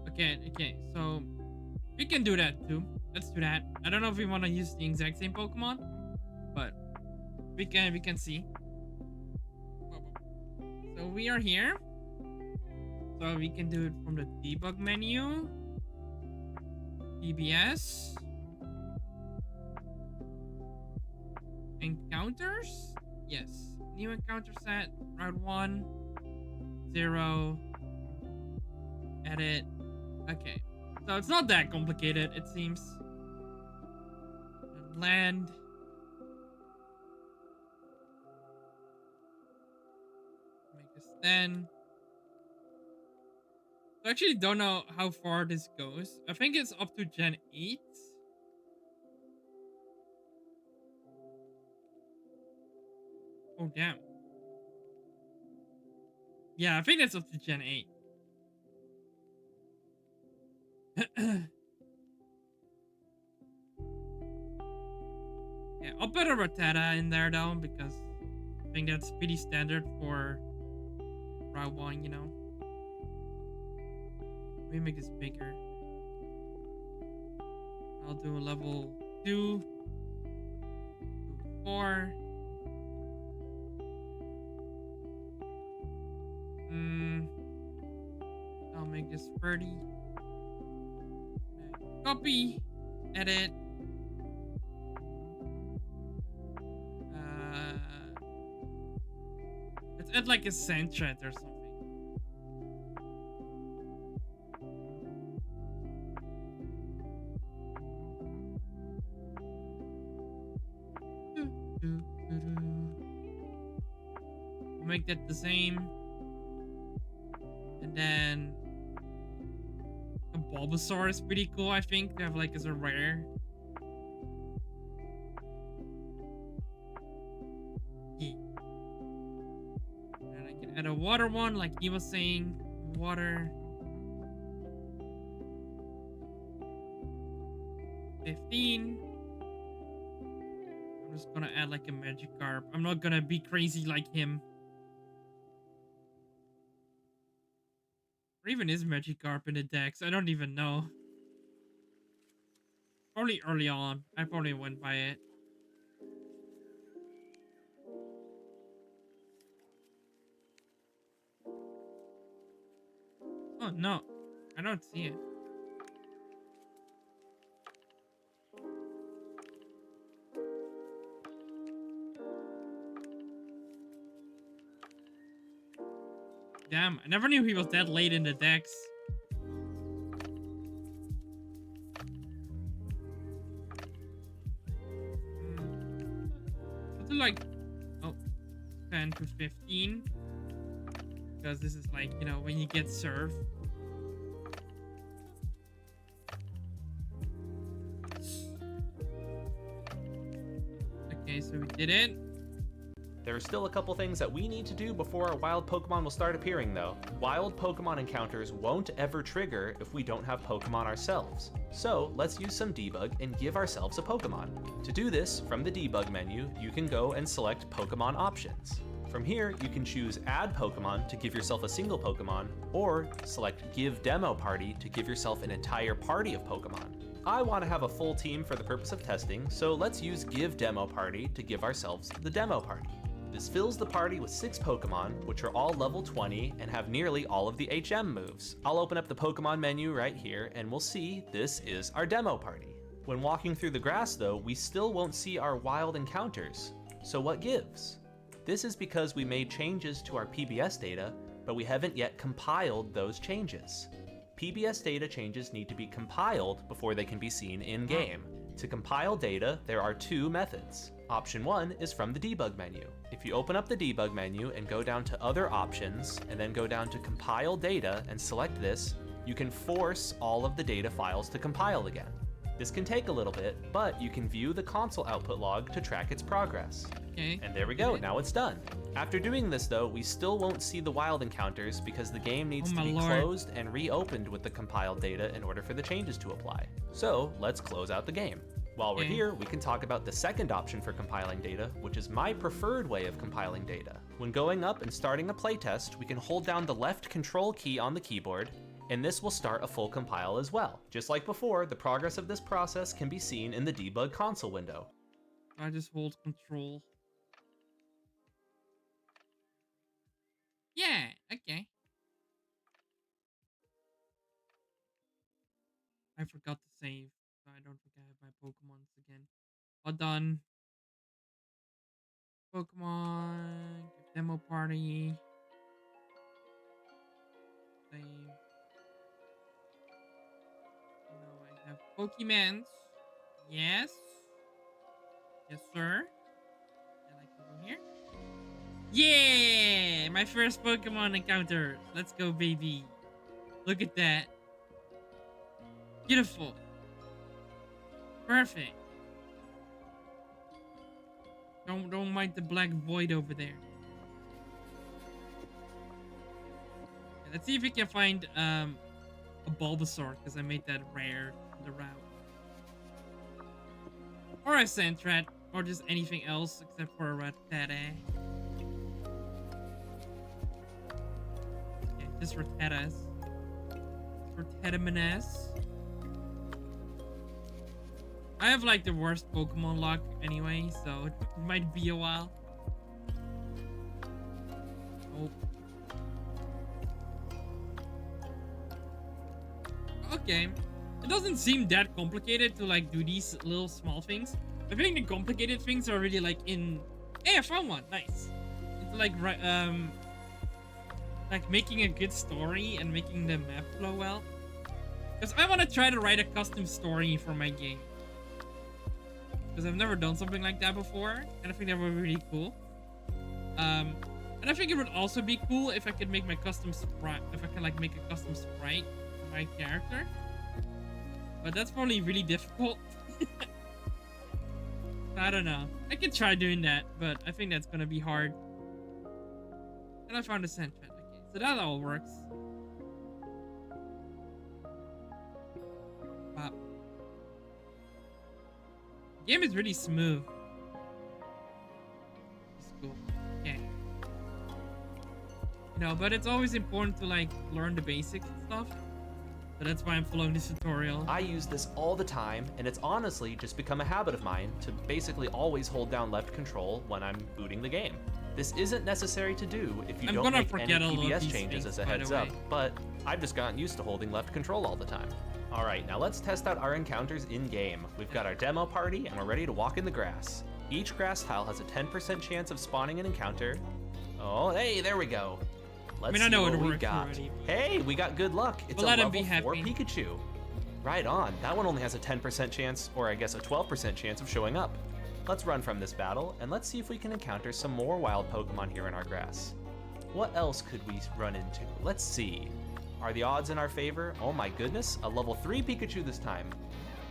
Okay, so we can do that too. Let's do that. I don't know if we want to use the exact same Pokemon, but we can see. So we are here. So we can do it from the debug menu. DBS. Encounters? Yes. New encounter set. Route 1. 0. Edit. Okay. So it's not that complicated, it seems. Land. Make this 10. I actually don't know how far this goes. I think it's up to Gen 8. Oh, damn. Yeah, I think that's up to Gen 8. Yeah, I'll put a Rattata in there though, because I think that's pretty standard for Route 1, you know. Let me make this bigger. I'll do a level 2, 4. I'll make this 30. Copy. Edit. Let's add like a Sandshred or something. Make that the same. And then a Bulbasaur is pretty cool, I think, to have like as a rare. Yeah. And I can add a water one, like he was saying. Water. 15. I'm just gonna add like a Magikarp. I'm not gonna be crazy like him. Or even is Magikarp in the decks? I don't even know. Probably early on. I probably went by it. Oh no, I don't see it. Damn, I never knew he was that late in the decks. do like, oh, 10 to 15. Because this is like, you know, when you get served. Okay, so we did it. There are still a couple things that we need to do before our wild Pokemon will start appearing though. Wild Pokemon encounters won't ever trigger if we don't have Pokemon ourselves. So let's use some debug and give ourselves a Pokemon. To do this, from the debug menu, you can go and select Pokemon options. From here, you can choose Add Pokemon to give yourself a single Pokemon, or select Give Demo Party to give yourself an entire party of Pokemon. I want to have a full team for the purpose of testing, so let's use Give Demo Party to give ourselves the demo party. This fills the party with 6 Pokemon, which are all level 20 and have nearly all of the HM moves. I'll open up the Pokemon menu right here and we'll see this is our demo party. When walking through the grass though, we still won't see our wild encounters. So what gives? This is because we made changes to our PBS data, but we haven't yet compiled those changes. PBS data changes need to be compiled before they can be seen in-game. To compile data, there are 2 methods. Option 1 is from the debug menu. If you open up the debug menu and go down to other options, and then go down to compile data and select this, you can force all of the data files to compile again. This can take a little bit, but you can view the console output log to track its progress. Okay. And there we go, now it's done. After doing this though, we still won't see the wild encounters because the game needs to be closed and reopened with the compiled data in order for the changes to apply. So let's close out the game. While we're here, we can talk about the second option for compiling data, which is my preferred way of compiling data. When going up and starting a playtest, we can hold down the left control key on the keyboard, and this will start a full compile as well. Just like before, the progress of this process can be seen in the debug console window. I just hold control. Yeah, okay. I forgot to save, so I don't forget my Pokemons again. All done. Pokemon, give demo party. Save. Now I have Pokemons. Yes. Yes, sir. And I can go here. Yeah! My first Pokemon encounter. Let's go, baby. Look at that. Beautiful. Perfect. Don't mind the black void over there. Okay, let's see if we can find a Bulbasaur, because I made that rare on the route. Or a Sandrat, or just anything else except for a Rattata. Okay, just Rattatas. Rattata-manas. I have like the worst Pokemon luck anyway, so it might be a while. Oh. Okay. It doesn't seem that complicated to like do these little small things. I think the complicated things are really like in... Hey, I found one. Nice. It's like making a good story and making the map flow well. Because I want to try to write a custom story for my game. Because I've never done something like that before, and I think that would be really cool. And I think it would also be cool if I could make my custom sprite, if I can like make a custom sprite for my character. But that's probably really difficult. I don't know. I could try doing that, but I think that's gonna be hard. And I found a Sandrat. Okay, so that all works. Wow. The game is really smooth. It's cool. Okay. You know, but it's always important to like learn the basics and stuff. So that's why I'm following this tutorial. I use this all the time, and it's honestly just become a habit of mine to basically always hold down left control when I'm booting the game. This isn't necessary to do if you don't make any PBS changes as a heads up, but I've just gotten used to holding left control all the time. All right, now let's test out our encounters in-game. We've got our demo party, and we're ready to walk in the grass. Each grass tile has a 10% chance of spawning an encounter. Oh, hey, there we go. Let's see what we got. Already. Hey, we got good luck. It's a level 4 Pikachu. Right on. That one only has a 10% chance, or I guess a 12% chance of showing up. let's run from this battle, and let's see if we can encounter some more wild Pokemon here in our grass. What else could we run into? Let's see. Are the odds in our favor? Oh my goodness, a level 3 Pikachu this time.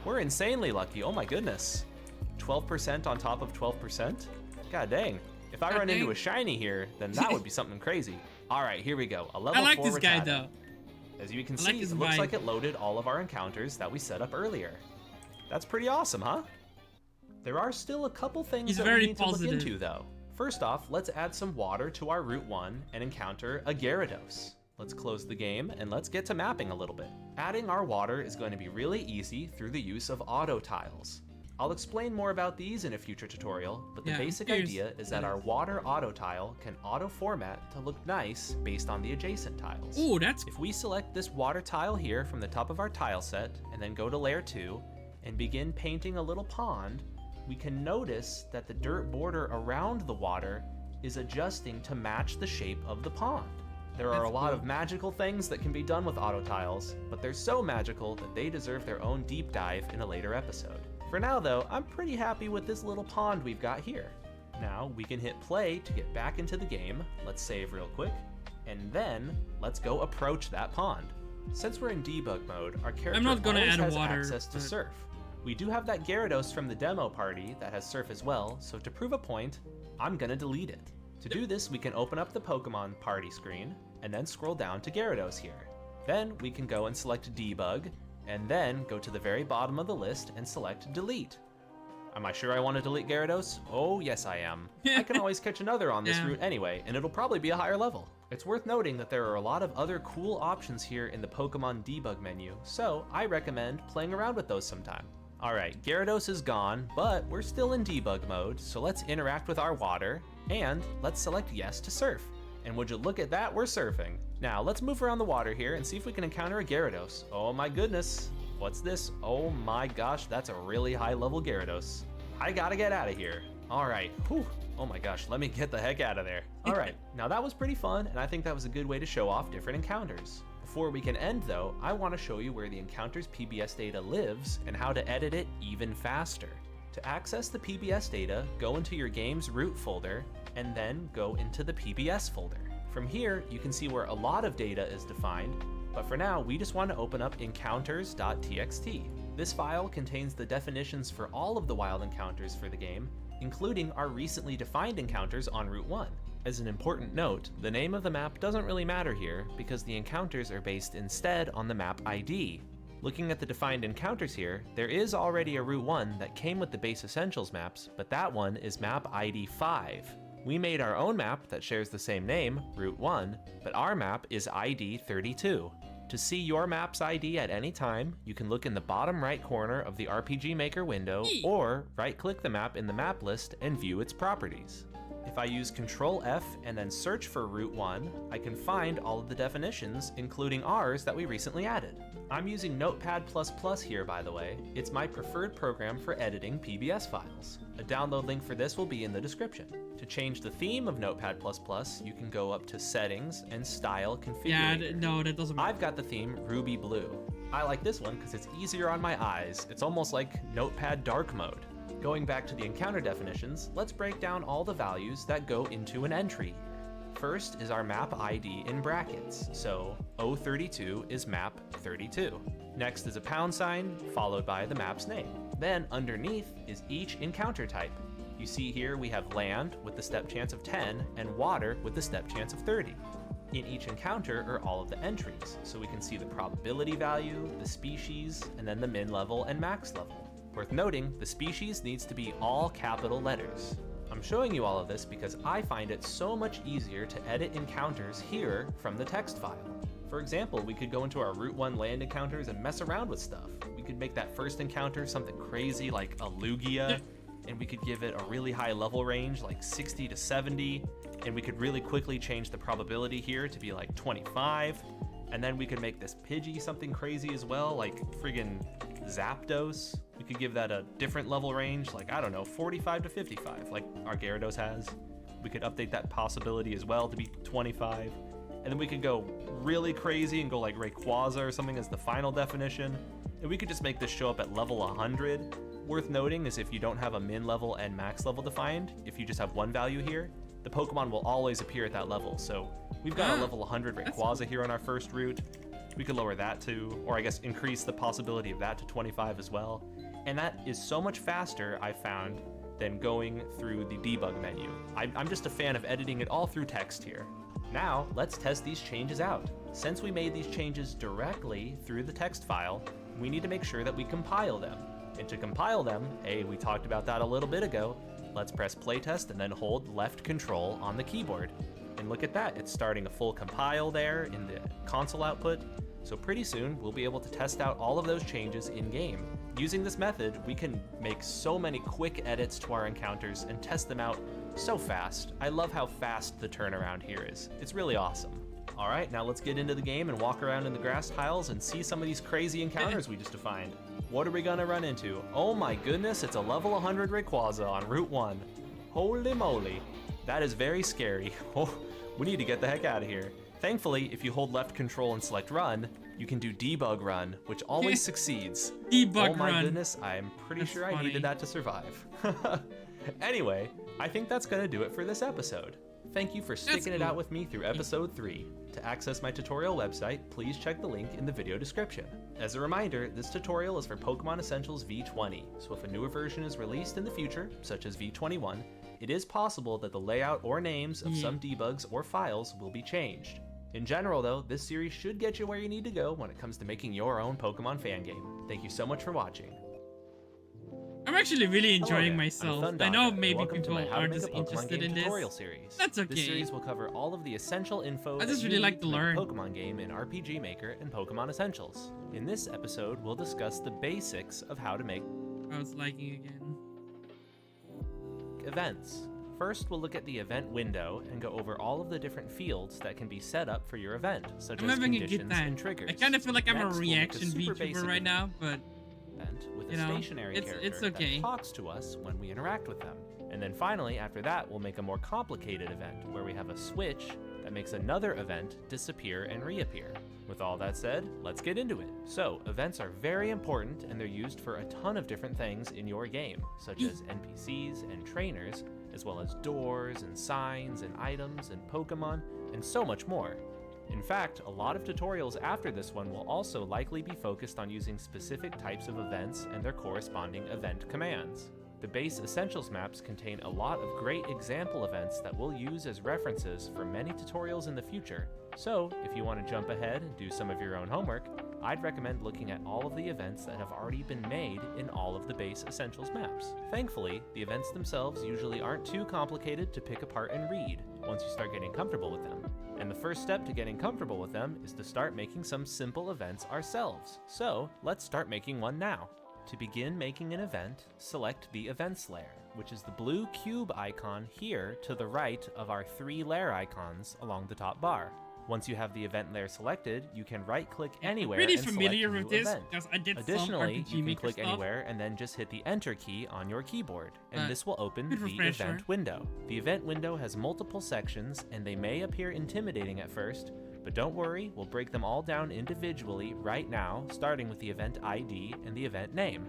We're insanely lucky, oh my goodness. 12% on top of 12%? God dang. If I run into a shiny here, then that would be something crazy. All right, here we go. A level 4 I like this guy Rattata. though. As you can see, it looks like it loaded all of our encounters that we set up earlier. That's pretty awesome, huh? There are still a couple things that we need to look into though. First off, let's add some water to our Route 1 and encounter a Gyarados. Let's close the game and let's get to mapping a little bit. Adding our water is going to be really easy through the use of auto tiles. I'll explain more about these in a future tutorial, but the basic idea is that our water auto tile can auto format to look nice based on the adjacent tiles. Ooh, that's... If we select this water tile here from the top of our tile set and then go to layer 2 and begin painting a little pond, we can notice that the dirt border around the water is adjusting to match the shape of the pond. There are a lot of magical things that can be done with auto tiles, but they're so magical that they deserve their own deep dive in a later episode. For now though, I'm pretty happy with this little pond we've got here. Now we can hit play to get back into the game. Let's save real quick, and then let's go approach that pond. Since we're in debug mode, our character always has access to surf. We do have that Gyarados from the demo party that has surf as well, so to prove a point, I'm gonna delete it. To do this, we can open up the Pokemon party screen, and then scroll down to Gyarados here. Then we can go and select debug, and then go to the very bottom of the list and select delete. Am I sure I want to delete Gyarados? Oh yes I am. I can always catch another on this route anyway, and it'll probably be a higher level. It's worth noting that there are a lot of other cool options here in the Pokemon debug menu, so I recommend playing around with those sometime. Alright, Gyarados is gone, but we're still in debug mode, so let's interact with our water, and let's select yes to surf. And would you look at that, we're surfing. Now, let's move around the water here and see if we can encounter a Gyarados. Oh my goodness, what's this? Oh my gosh, that's a really high level Gyarados. I gotta get out of here. All right, whew. Oh my gosh, let me get the heck out of there. All right, now that was pretty fun, and I think that was a good way to show off different encounters. Before we can end though, I wanna show you where the encounter's PBS data lives and how to edit it even faster. To access the PBS data, go into your game's root folder, and then go into the PBS folder. From here, you can see where a lot of data is defined, but for now, we just want to open up encounters.txt. This file contains the definitions for all of the wild encounters for the game, including our recently defined encounters on Route 1. As an important note, the name of the map doesn't really matter here because the encounters are based instead on the map ID. Looking at the defined encounters here, there is already a Route 1 that came with the base essentials maps, but that one is map ID 5. We made our own map that shares the same name, Route 1, but our map is ID 32. To see your map's ID at any time, you can look in the bottom right corner of the RPG Maker window, or right-click the map in the map list and view its properties. If I use Control F and then search for Route 1, I can find all of the definitions, including ours that we recently added. I'm using Notepad++ here, by the way. It's my preferred program for editing PBS files. A download link for this will be in the description. To change the theme of Notepad++, you can go up to Settings and Style Configurator. Yeah, no, that doesn't matter. I've got the theme Ruby Blue. I like this one because it's easier on my eyes. It's almost like Notepad Dark Mode. Going back to the encounter definitions, let's break down all the values that go into an entry. First is our map ID in brackets, so 032 is map 32. Next is a pound sign, followed by the map's name. Then underneath is each encounter type. You see here we have land with the step chance of 10 and water with the step chance of 30. In each encounter are all of the entries, so we can see the probability value, the species, and then the min level and max level. Worth noting, the species needs to be all capital letters. I'm showing you all of this because I find it so much easier to edit encounters here from the text file. For example, we could go into our Route 1 land encounters and mess around with stuff. We could make that first encounter something crazy like a Lugia, and we could give it a really high level range like 60 to 70, and we could really quickly change the probability here to be like 25, and then we could make this Pidgey something crazy as well, like friggin' Zapdos. We could give that a different level range, like, I don't know, 45 to 55, like our Gyarados has. We could update that possibility as well to be 25. And then we could go really crazy and go like Rayquaza or something as the final definition. And we could just make this show up at level 100. worth noting is if you don't have a min level and max level defined, if you just have one value here, the Pokemon will always appear at that level. So we've got a level 100 Rayquaza here on our first route. We could lower that to, or I guess increase the possibility of that to 25 as well. And that is so much faster, I found, than going through the debug menu. I'm just a fan of editing it all through text here. Now, let's test these changes out. Since we made these changes directly through the text file, we need to make sure that we compile them. And to compile them, hey, we talked about that a little bit ago, let's press playtest and then hold left control on the keyboard. And look at that, it's starting a full compile there in the console output. So pretty soon, we'll be able to test out all of those changes in-game. Using this method, we can make so many quick edits to our encounters and test them out so fast. I love how fast the turnaround here is. It's really awesome. All right, now let's get into the game and walk around in the grass tiles and see some of these crazy encounters we just defined. What are we gonna run into? Oh my goodness, it's a level 100 Rayquaza on Route 1. Holy moly, that is very scary. Oh, we need to get the heck out of here. Thankfully, if you hold left control and select run, you can do debug run, which always succeeds. Debug run. Oh my goodness, I'm pretty sure I needed that to survive. Anyway, I think that's gonna do it for this episode. Thank you for sticking it out with me through episode 3. To access my tutorial website, please check the link in the video description. As a reminder, this tutorial is for Pokemon Essentials V20, so if a newer version is released in the future, such as V21, it is possible that the layout or names of some debugs or files will be changed. In general though, this series should get you where you need to go when it comes to making your own Pokemon fan game. Thank you so much for watching. I'm actually really enjoying Hello myself. I know maybe people aren't as interested in this. Series. That's okay. This series will cover all of the essential info I just that really you like need to make learn. a Pokemon game in RPG Maker and Pokemon Essentials. In this episode, we'll discuss the basics of how to make I was lagging again. events. First, we'll look at the event window and go over all of the different fields that can be set up for your event, such I'm as having a conditions good time. and triggers. I kind of feel like I'm a Next, we'll make reaction super VTuber basic right now, but event with you a know, stationary character it's okay. that talks to us when we interact with them. And then finally, after that, we'll make a more complicated event where we have a switch that makes another event disappear and reappear. With all that said, let's get into it. So, events are very important and they're used for a ton of different things in your game, such as NPCs and trainers, as well as doors and signs and items and Pokemon, and so much more. In fact, a lot of tutorials after this one will also likely be focused on using specific types of events and their corresponding event commands. The base Essentials maps contain a lot of great example events that we'll use as references for many tutorials in the future, so if you want to jump ahead and do some of your own homework, I'd recommend looking at all of the events that have already been made in all of the base Essentials maps. Thankfully, the events themselves usually aren't too complicated to pick apart and read once you start getting comfortable with them. And the first step to getting comfortable with them is to start making some simple events ourselves. So let's start making one now. To begin making an event, select the Events layer, which is the blue cube icon here to the right of our 3 layer icons along the top bar. Once you have the event layer selected, you can right-click anywhere pretty and familiar select with New this Event. because I did Additionally, some RPG you can Maker click stuff. anywhere and then just hit the Enter key on your keyboard, and this will open good the refresher. event window. The event window has multiple sections, and they may appear intimidating at first, but don't worry, we'll break them all down individually right now, starting with the event ID and the event name.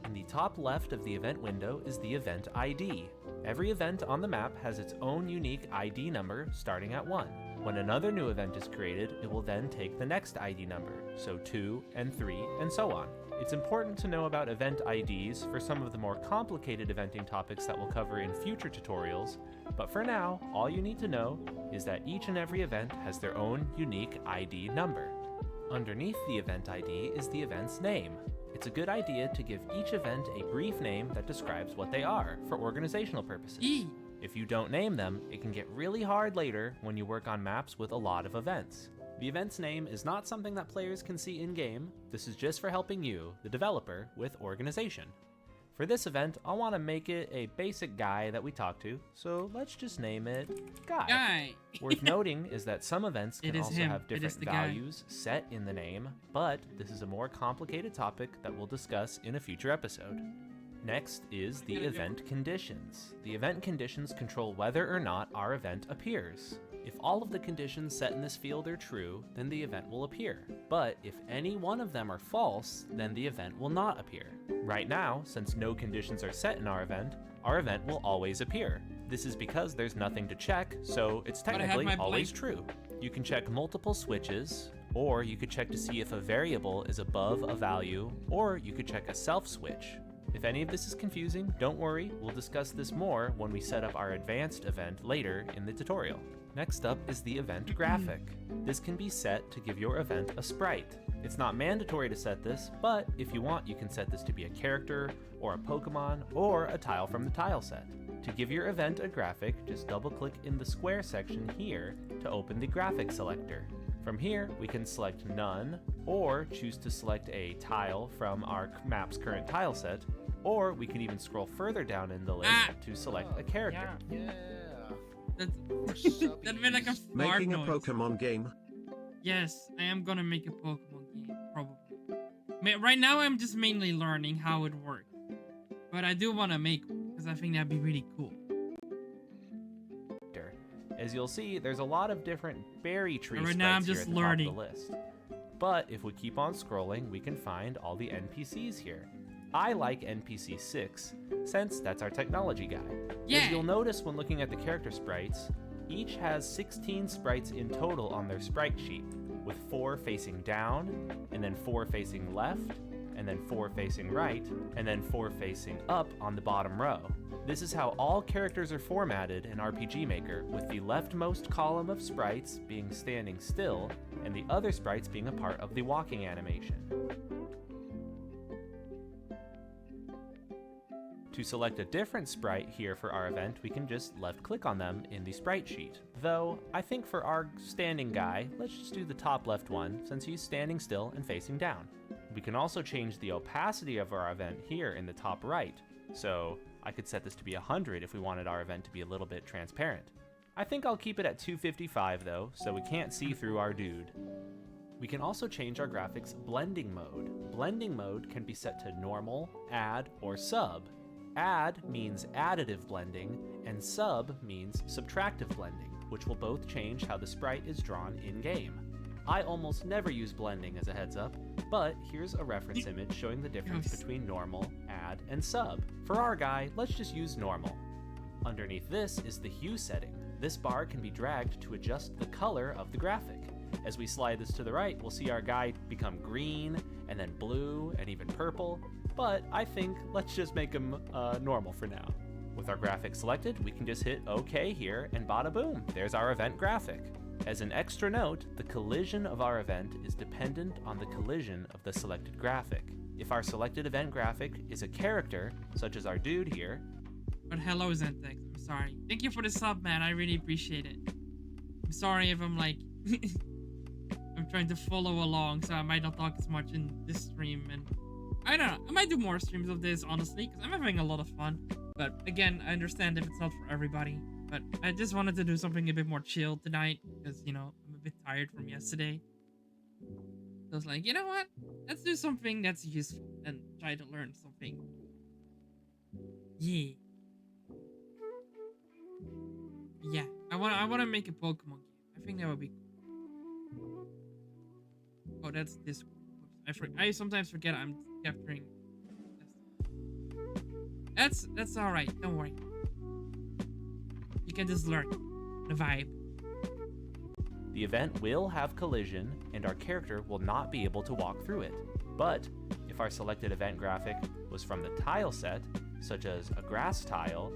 In the top left of the event window is the event ID. Every event on the map has its own unique ID number starting at 1. When another new event is created, it will then take the next ID number, so 2 and 3 and so on. It's important to know about event IDs for some of the more complicated eventing topics that we'll cover in future tutorials, but for now, all you need to know is that each and every event has their own unique ID number. Underneath the event ID is the event's name. It's a good idea to give each event a brief name that describes what they are for organizational purposes. If you don't name them, it can get really hard later when you work on maps with a lot of events. The event's name is not something that players can see in-game. This is just for helping you, the developer, with organization. For this event, I want to make it a basic guy that we talk to, so let's just name it Guy. Worth noting is that some events can also have different values set in the name, but this is a more complicated topic that we'll discuss in a future episode. Next is the event conditions. The event conditions control whether or not our event appears. If all of the conditions set in this field are true, then the event will appear. But if any one of them are false, then the event will not appear. Right now, since no conditions are set in our event will always appear. This is because there's nothing to check, so it's technically always true. You can check multiple switches, or you could check to see if a variable is above a value, or you could check a self switch. If any of this is confusing, don't worry, we'll discuss this more when we set up our advanced event later in the tutorial. Next up is the event graphic. This can be set to give your event a sprite. It's not mandatory to set this, but if you want, you can set this to be a character, or a Pokémon, or a tile from the tile set. To give your event a graphic, just double-click in the square section here to open the graphic selector. From here, we can select none, or choose to select a tile from our map's current tile set, or we can even scroll further down in the list to select a character. Yeah. That made like a fart Making a noise. Pokemon game. Yes, I am gonna make a Pokemon game, probably. Right now, I'm just mainly learning how it works. But I do want to make one, because I think that'd be really cool. As you'll see, there's a lot of different berry tree Right sprites now, I'm here just at the learning. top of the list. But if we keep on scrolling, we can find all the NPCs here. I like NPC 6, since that's our technology guy. Yeah. As you'll notice when looking at the character sprites, each has 16 sprites in total on their sprite sheet, with 4 facing down, and then 4 facing left, and then 4 facing right, and then 4 facing up on the bottom row. This is how all characters are formatted in RPG Maker, with the leftmost column of sprites being standing still, and the other sprites being a part of the walking animation. To select a different sprite here for our event, we can just left-click on them in the sprite sheet. Though, I think for our standing guy, let's just do the top left one, since he's standing still and facing down. We can also change the opacity of our event here in the top right, so I could set this to be 100 if we wanted our event to be a little bit transparent. I think I'll keep it at 255 though, so we can't see through our dude. We can also change our graphics blending mode. Blending mode can be set to normal, add, or sub. Add means additive blending, and sub means subtractive blending, which will both change how the sprite is drawn in-game. I almost never use blending as a heads up, but here's a reference image showing the difference between normal, add, and sub. For our guy, let's just use normal. Underneath this is the hue setting. This bar can be dragged to adjust the color of the graphic. As we slide this to the right, we'll see our guy become green, and then blue, and even purple, but I think let's just make him normal for now. With our graphic selected, we can just hit OK here, and bada boom, there's our event graphic. As an extra note, the collision of our event is dependent on the collision of the selected graphic. If our selected event graphic is a character, such as our dude here. But hello, Zentex. I'm sorry. Thank you for the sub, man. I really appreciate it. I'm sorry if I'm like... I'm trying to follow along, so I might not talk as much in this stream. And I don't know. I might do more streams of this, honestly, because I'm having a lot of fun. But again, I understand if it's not for everybody. But I just wanted to do something a bit more chill tonight because, you know, I'm a bit tired from yesterday. So I was like, you know what? Let's do something that's useful and try to learn something. Yeah. Yeah. I want to make a Pokemon game. I think that would be cool. Oh, that's Discord. I sometimes forget I'm capturing. That's all right. Don't worry. You can just learn the vibe. The event will have collision, and our character will not be able to walk through it. But if our selected event graphic was from the tile set, such as a grass tile,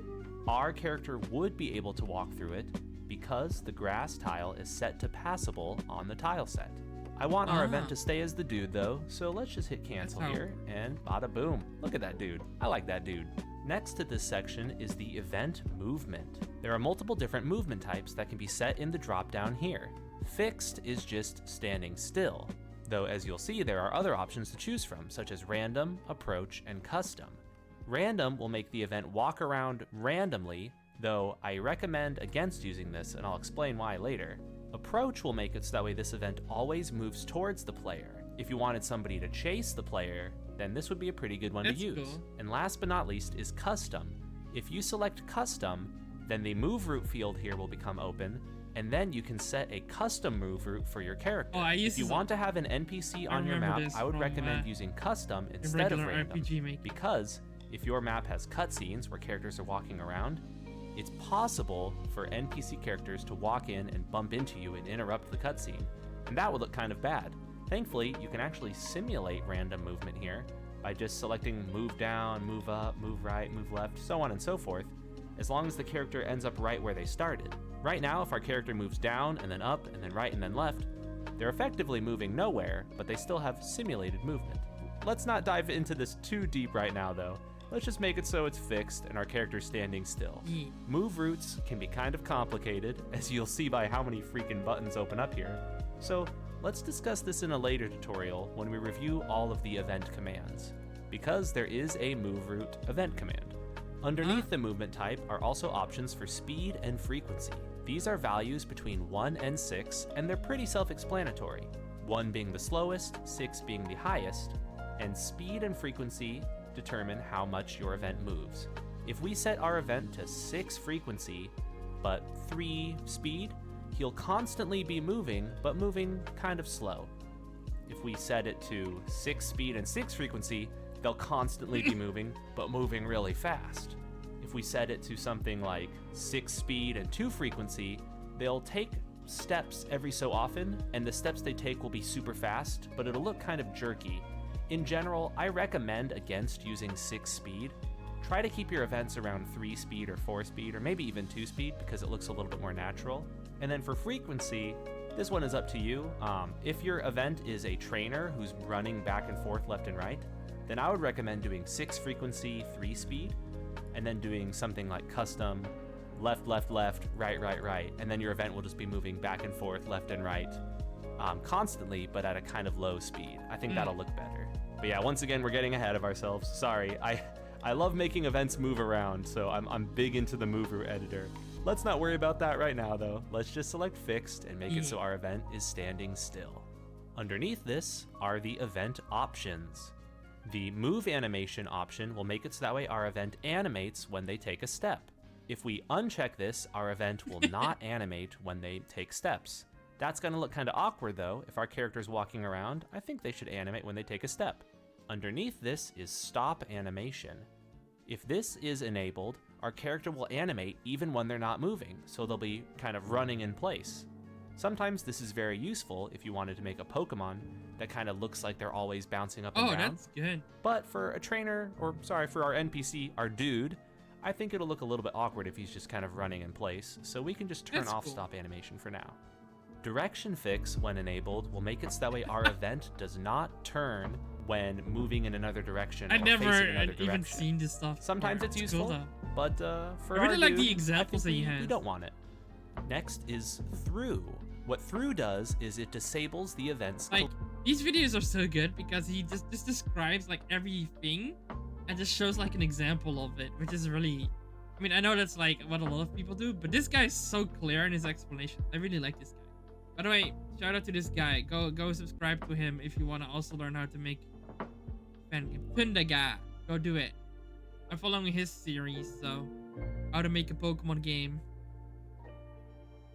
our character would be able to walk through it because the grass tile is set to passable on the tile set. I want our event to stay as the dude though, so let's just hit cancel here, and bada boom. Look at that dude. I like that dude. Next to this section is the event movement. There are multiple different movement types that can be set in the drop down here. Fixed is just standing still, though as you'll see there are other options to choose from, such as random, approach, and custom. Random will make the event walk around randomly, though I recommend against using this, and I'll explain why later. Approach will make it so that way this event always moves towards the player. If you wanted somebody to chase the player, then this would be a pretty good one to use. Cool. And last but not least is custom. If you select custom, then the move route field here will become open, And then you can set a custom move route for your character. Oh, if you want to have an NPC on your map, I would recommend using custom instead of random. RPG Maker. Because if your map has cutscenes where characters are walking around, it's possible for NPC characters to walk in and bump into you and interrupt the cutscene. And that would look kind of bad. Thankfully, you can actually simulate random movement here by just selecting move down, move up, move right, move left, so on and so forth, as long as the character ends up right where they started. Right now, if our character moves down and then up and then right and then left, they're effectively moving nowhere, but they still have simulated movement. Let's not dive into this too deep right now though. Let's just make it so it's fixed and our character's standing still. Move routes can be kind of complicated, as you'll see by how many freaking buttons open up here. So let's discuss this in a later tutorial when we review all of the event commands, because there is a move route event command. Underneath the movement type are also options for speed and frequency. These are values between 1 and 6, and they're pretty self-explanatory. 1 being the slowest, 6 being the highest, and speed and frequency determine how much your event moves. If we set our event to 6 frequency, but 3 speed, he'll constantly be moving, but moving kind of slow. If we set it to 6 speed and 6 frequency, they'll constantly be moving, but moving really fast. If we set it to something like 6 speed and 2 frequency, they'll take steps every so often, and the steps they take will be super fast, but it'll look kind of jerky. In general, I recommend against using 6 speed. Try to keep your events around 3 speed or 4 speed, or maybe even 2 speed, because it looks a little bit more natural. And then for frequency, this one is up to you. If your event is a trainer who's running back and forth left and right, then I would recommend doing 6 frequency, 3 speed, and then doing something like custom, left, left, left, right, right, right, and then your event will just be moving back and forth, left and right, constantly, but at a kind of low speed. I think that'll look better. But yeah, once again, we're getting ahead of ourselves. Sorry, I love making events move around, so I'm big into the move route editor. Let's not worry about that right now, though. Let's just select fixed and make it so our event is standing still. Underneath this are the event options. The move animation option will make it so that way our event animates when they take a step. If we uncheck this, our event will not animate when they take steps. That's going to look kind of awkward though. If our character's walking around, I think they should animate when they take a step. Underneath this is stop animation. If this is enabled, our character will animate even when they're not moving, so they'll be kind of running in place. Sometimes this is very useful if you wanted to make a Pokemon that kind of looks like they're always bouncing up and down. Oh, that's good. But for a trainer, or sorry, for our NPC, our dude, I think it'll look a little bit awkward if he's just kind of running in place, so we can just turn off stop animation for now. Direction fix, when enabled, will make it so that way our event does not turn when moving in another direction. I've never even seen this stuff. Sometimes it's useful, cool but for I really like dude, the examples that you have. We don't want it. Next is through. What through does is it disables the events. Like, these videos are so good because he just describes like everything and just shows like an example of it, which is really, I mean, I know that's like what a lot of people do, but this guy is so clear in his explanation. I really like this guy. By the way, shout out to this guy. Go subscribe to him if you want to also learn how to make fan game. Tundaga. Go do it. I'm following his series, so how to make a Pokemon game.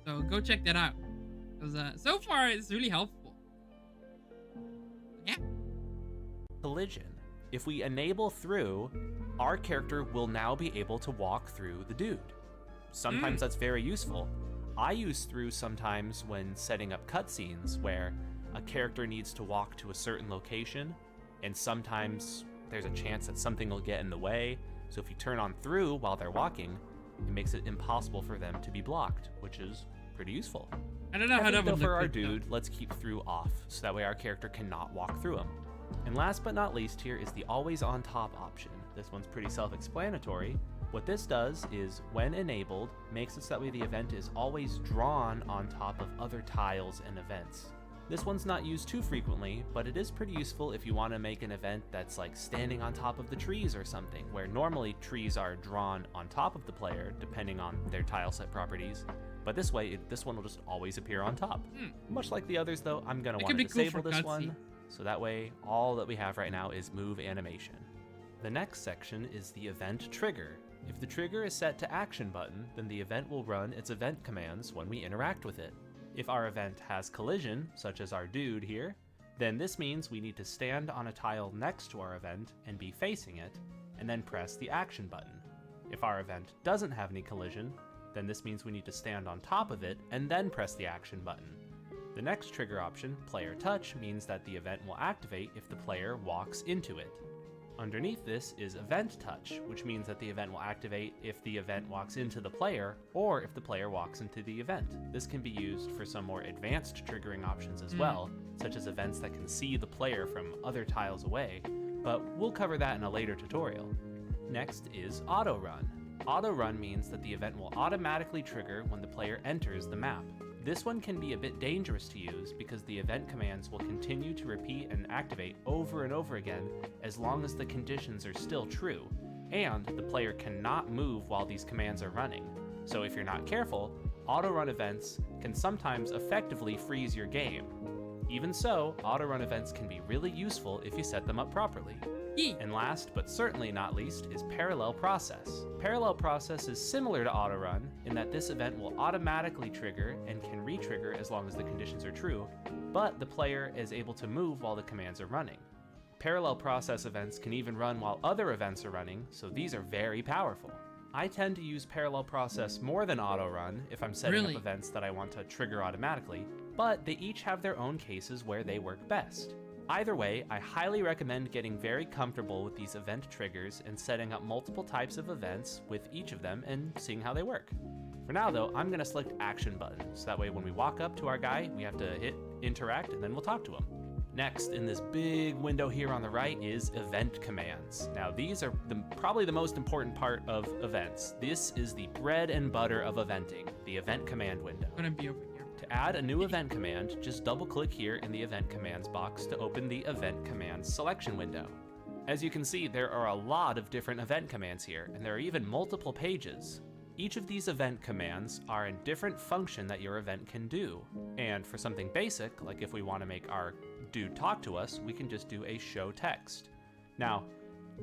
So go check that out. Because so far it's really helpful. Yeah. Collision. If we enable through, our character will now be able to walk through the dude. Sometimes that's very useful. I use through sometimes when setting up cutscenes where a character needs to walk to a certain location, and sometimes there's a chance that something will get in the way. So if you turn on through while they're walking, it makes it impossible for them to be blocked, which is pretty useful. I don't know how that would look for our dude, let's keep through off, so that way our character cannot walk through them. And last but not least here is the always on top option. This one's pretty self-explanatory. What this does is, when enabled, makes it so that way the event is always drawn on top of other tiles and events. This one's not used too frequently, but it is pretty useful if you want to make an event that's like standing on top of the trees or something, where normally trees are drawn on top of the player, depending on their tile set properties. But this way, this one will just always appear on top. Much like the others though, I'm going to want to disable this one, so that way all that we have right now is move animation. The next section is the event trigger. If the trigger is set to action button, then the event will run its event commands when we interact with it. If our event has collision, such as our dude here, then this means we need to stand on a tile next to our event and be facing it, and then press the action button. If our event doesn't have any collision, then this means we need to stand on top of it and then press the action button. The next trigger option, player touch, means that the event will activate if the player walks into it. Underneath this is event touch, which means that the event will activate if the event walks into the player or if the player walks into the event. This can be used for some more advanced triggering options as well, such as events that can see the player from other tiles away, but we'll cover that in a later tutorial. Next is auto run. Auto run means that the event will automatically trigger when the player enters the map. This one can be a bit dangerous to use because the event commands will continue to repeat and activate over and over again as long as the conditions are still true, and the player cannot move while these commands are running. So if you're not careful, auto-run events can sometimes effectively freeze your game. Even so, auto-run events can be really useful if you set them up properly. And last, but certainly not least, is parallel process. Parallel process is similar to auto-run in that this event will automatically trigger and can re-trigger as long as the conditions are true, but the player is able to move while the commands are running. Parallel process events can even run while other events are running, so these are very powerful. I tend to use parallel process more than auto-run if I'm setting up events that I want to trigger automatically, but they each have their own cases where they work best. Either way, I highly recommend getting very comfortable with these event triggers and setting up multiple types of events with each of them and seeing how they work. For now though, I'm going to select action button, so that way when we walk up to our guy, we have to hit interact and then we'll talk to him. Next, in this big window here on the right is event commands. Now these are probably the most important part of events. This is the bread and butter of eventing, the event command window. I'm gonna be over here. To add a new event command, just double click here in the event commands box to open the event commands selection window. As you can see, there are a lot of different event commands here, and there are even multiple pages. Each of these event commands are a different function that your event can do. And for something basic, like if we want to make our dude talk to us, we can just do a show text. Now,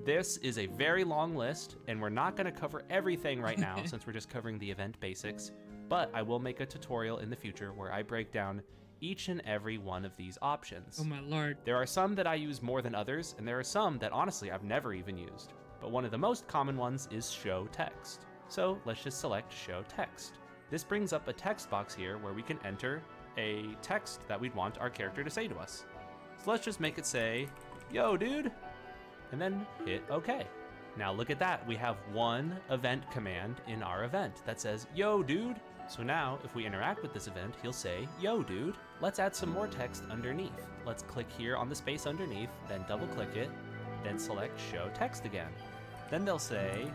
this is a very long list, and we're not going to cover everything right now since we're just covering the event basics, but I will make a tutorial in the future where I break down each and every one of these options. Oh my lord. There are some that I use more than others, and there are some that honestly I've never even used. But one of the most common ones is show text. So let's just select show text. This brings up a text box here where we can enter a text that we'd want our character to say to us. So let's just make it say, "Yo, dude," and then hit OK. Now look at that, we have one event command in our event that says, "Yo, dude." So now, if we interact with this event, he'll say, "Yo, dude." Let's add some more text underneath. Let's click here on the space underneath, then double click it, then select show text again. Then they'll say,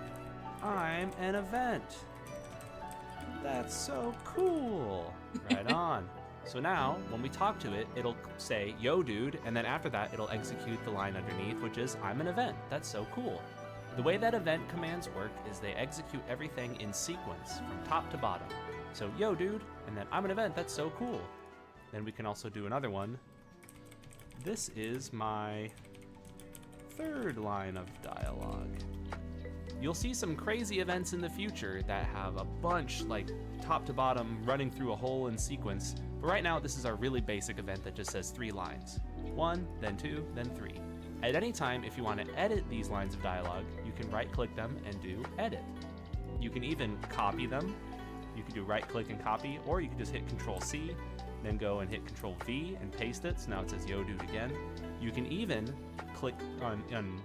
"I'm an event." That's so cool. Right on. So now, when we talk to it, it'll say, "Yo, dude," and then after that, it'll execute the line underneath, which is, "I'm an event." That's so cool. The way that event commands work is they execute everything in sequence from top to bottom. So, "Yo, dude," and then "I'm an event." That's so cool. Then we can also do another one. This is my third line of dialogue. You'll see some crazy events in the future that have a bunch, like top to bottom, running through a whole in sequence. But right now, this is our really basic event that just says 3 lines. 1, then 2, then 3. At any time, if you want to edit these lines of dialogue, you can right-click them and do edit. You can even copy them. You can do right-click and copy, or you can just hit Control-C, then go and hit Control-V and paste it, so now it says "Yo, dude" again. You can even click on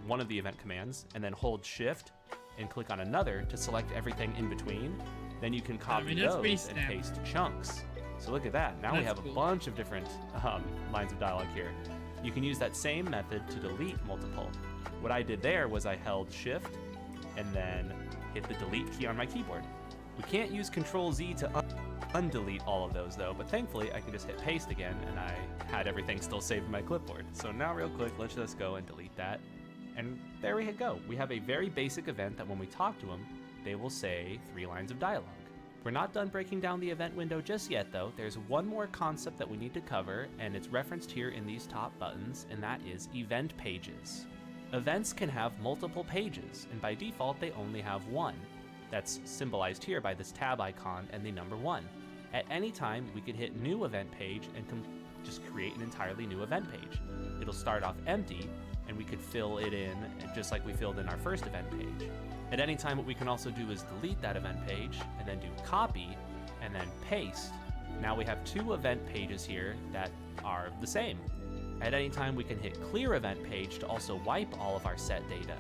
one of the event commands and then hold Shift and click on another to select everything in between. Then you can copy those and paste chunks. So look at that. Now we have a bunch of different lines of dialogue here. You can use that same method to delete multiple. What I did there was I held Shift and then hit the delete key on my keyboard. We can't use Control-Z to undelete all of those though, but thankfully I can just hit paste again and I had everything still saved in my clipboard. So now real quick, let's just go and delete that. And there we go. We have a very basic event that when we talk to them, they will say 3 lines of dialogue. We're not done breaking down the event window just yet though. There's one more concept that we need to cover, and it's referenced here in these top buttons, and that is event pages. Events can have multiple pages, and by default they only have one. That's symbolized here by this tab icon and the number 1. At any time, we could hit new event page and just create an entirely new event page. It'll start off empty, and we could fill it in just like we filled in our first event page. At any time, what we can also do is delete that event page, and then do copy, and then paste. Now we have 2 event pages here that are the same. At any time, we can hit clear event page to also wipe all of our set data.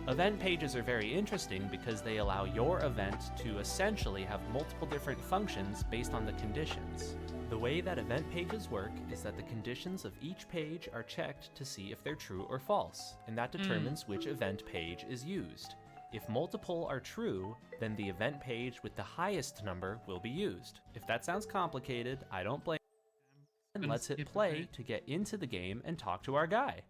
Event pages are very interesting because they allow your event to essentially have multiple different functions based on the conditions. The way that event pages work is that the conditions of each page are checked to see if they're true or false, and that determines which event page is used. If multiple are true, then the event page with the highest number will be used. If that sounds complicated, I don't blame you. And let's hit play to get into the game and talk to our guy.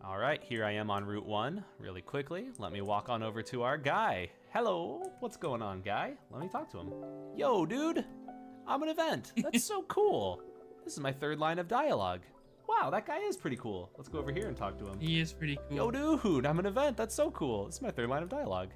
All right, here I am on Route 1. Really quickly, let me walk on over to our guy. Hello, what's going on, guy? Let me talk to him. Yo, dude, I'm an event. That's so cool. This is my 3rd line of dialogue. Wow, that guy is pretty cool. Let's go over here and talk to him. He is pretty cool. Yo, dude, I'm an event. That's so cool. This is my 3rd line of dialogue.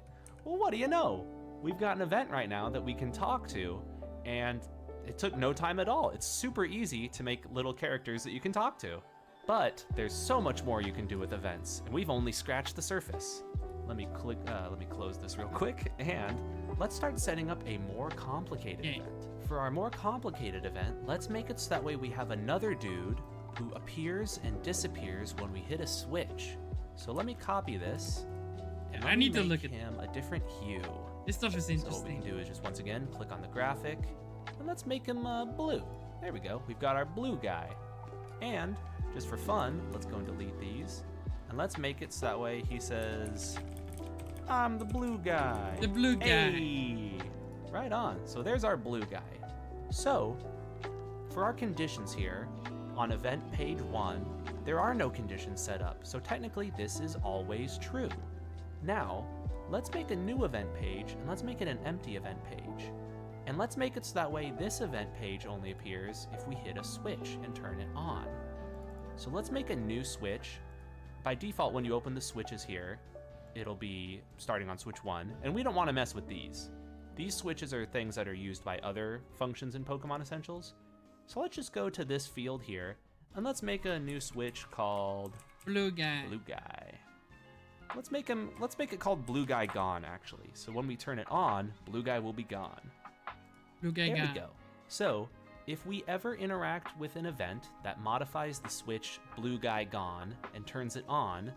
Well, what do you know? We've got an event right now that we can talk to, and it took no time at all. It's super easy to make little characters that you can talk to. But there's so much more you can do with events, and we've only scratched the surface. Let me close this real quick, and let's start setting up a more complicated event. For our more complicated event, let's make it so that way we have another dude who appears and disappears when we hit a switch. So let me copy this, and I need to look at him a different hue. This stuff is interesting. So what we can do is just once again click on the graphic, and let's make him blue. There we go. We've got our blue guy, and just for fun, let's go and delete these. And let's make it so that way he says, I'm the blue guy. The blue guy. Hey! Right on. So there's our blue guy. So, for our conditions here, on event page 1, there are no conditions set up. So technically, this is always true. Now, let's make a new event page, and let's make it an empty event page. And let's make it so that way this event page only appears if we hit a switch and turn it on. So let's make a new switch. By default, when you open the switches here, it'll be starting on switch 1, and we don't want to mess with these. These switches are things that are used by other functions in Pokemon Essentials. So let's just go to this field here, and let's make a new switch called Blue guy. Blue guy. Let's make it called Blue Guy Gone, actually. So when we turn it on, Blue Guy will be gone. Blue guy There gone. we go. So if we ever interact with an event that modifies the switch Blue Guy Gone and turns it on,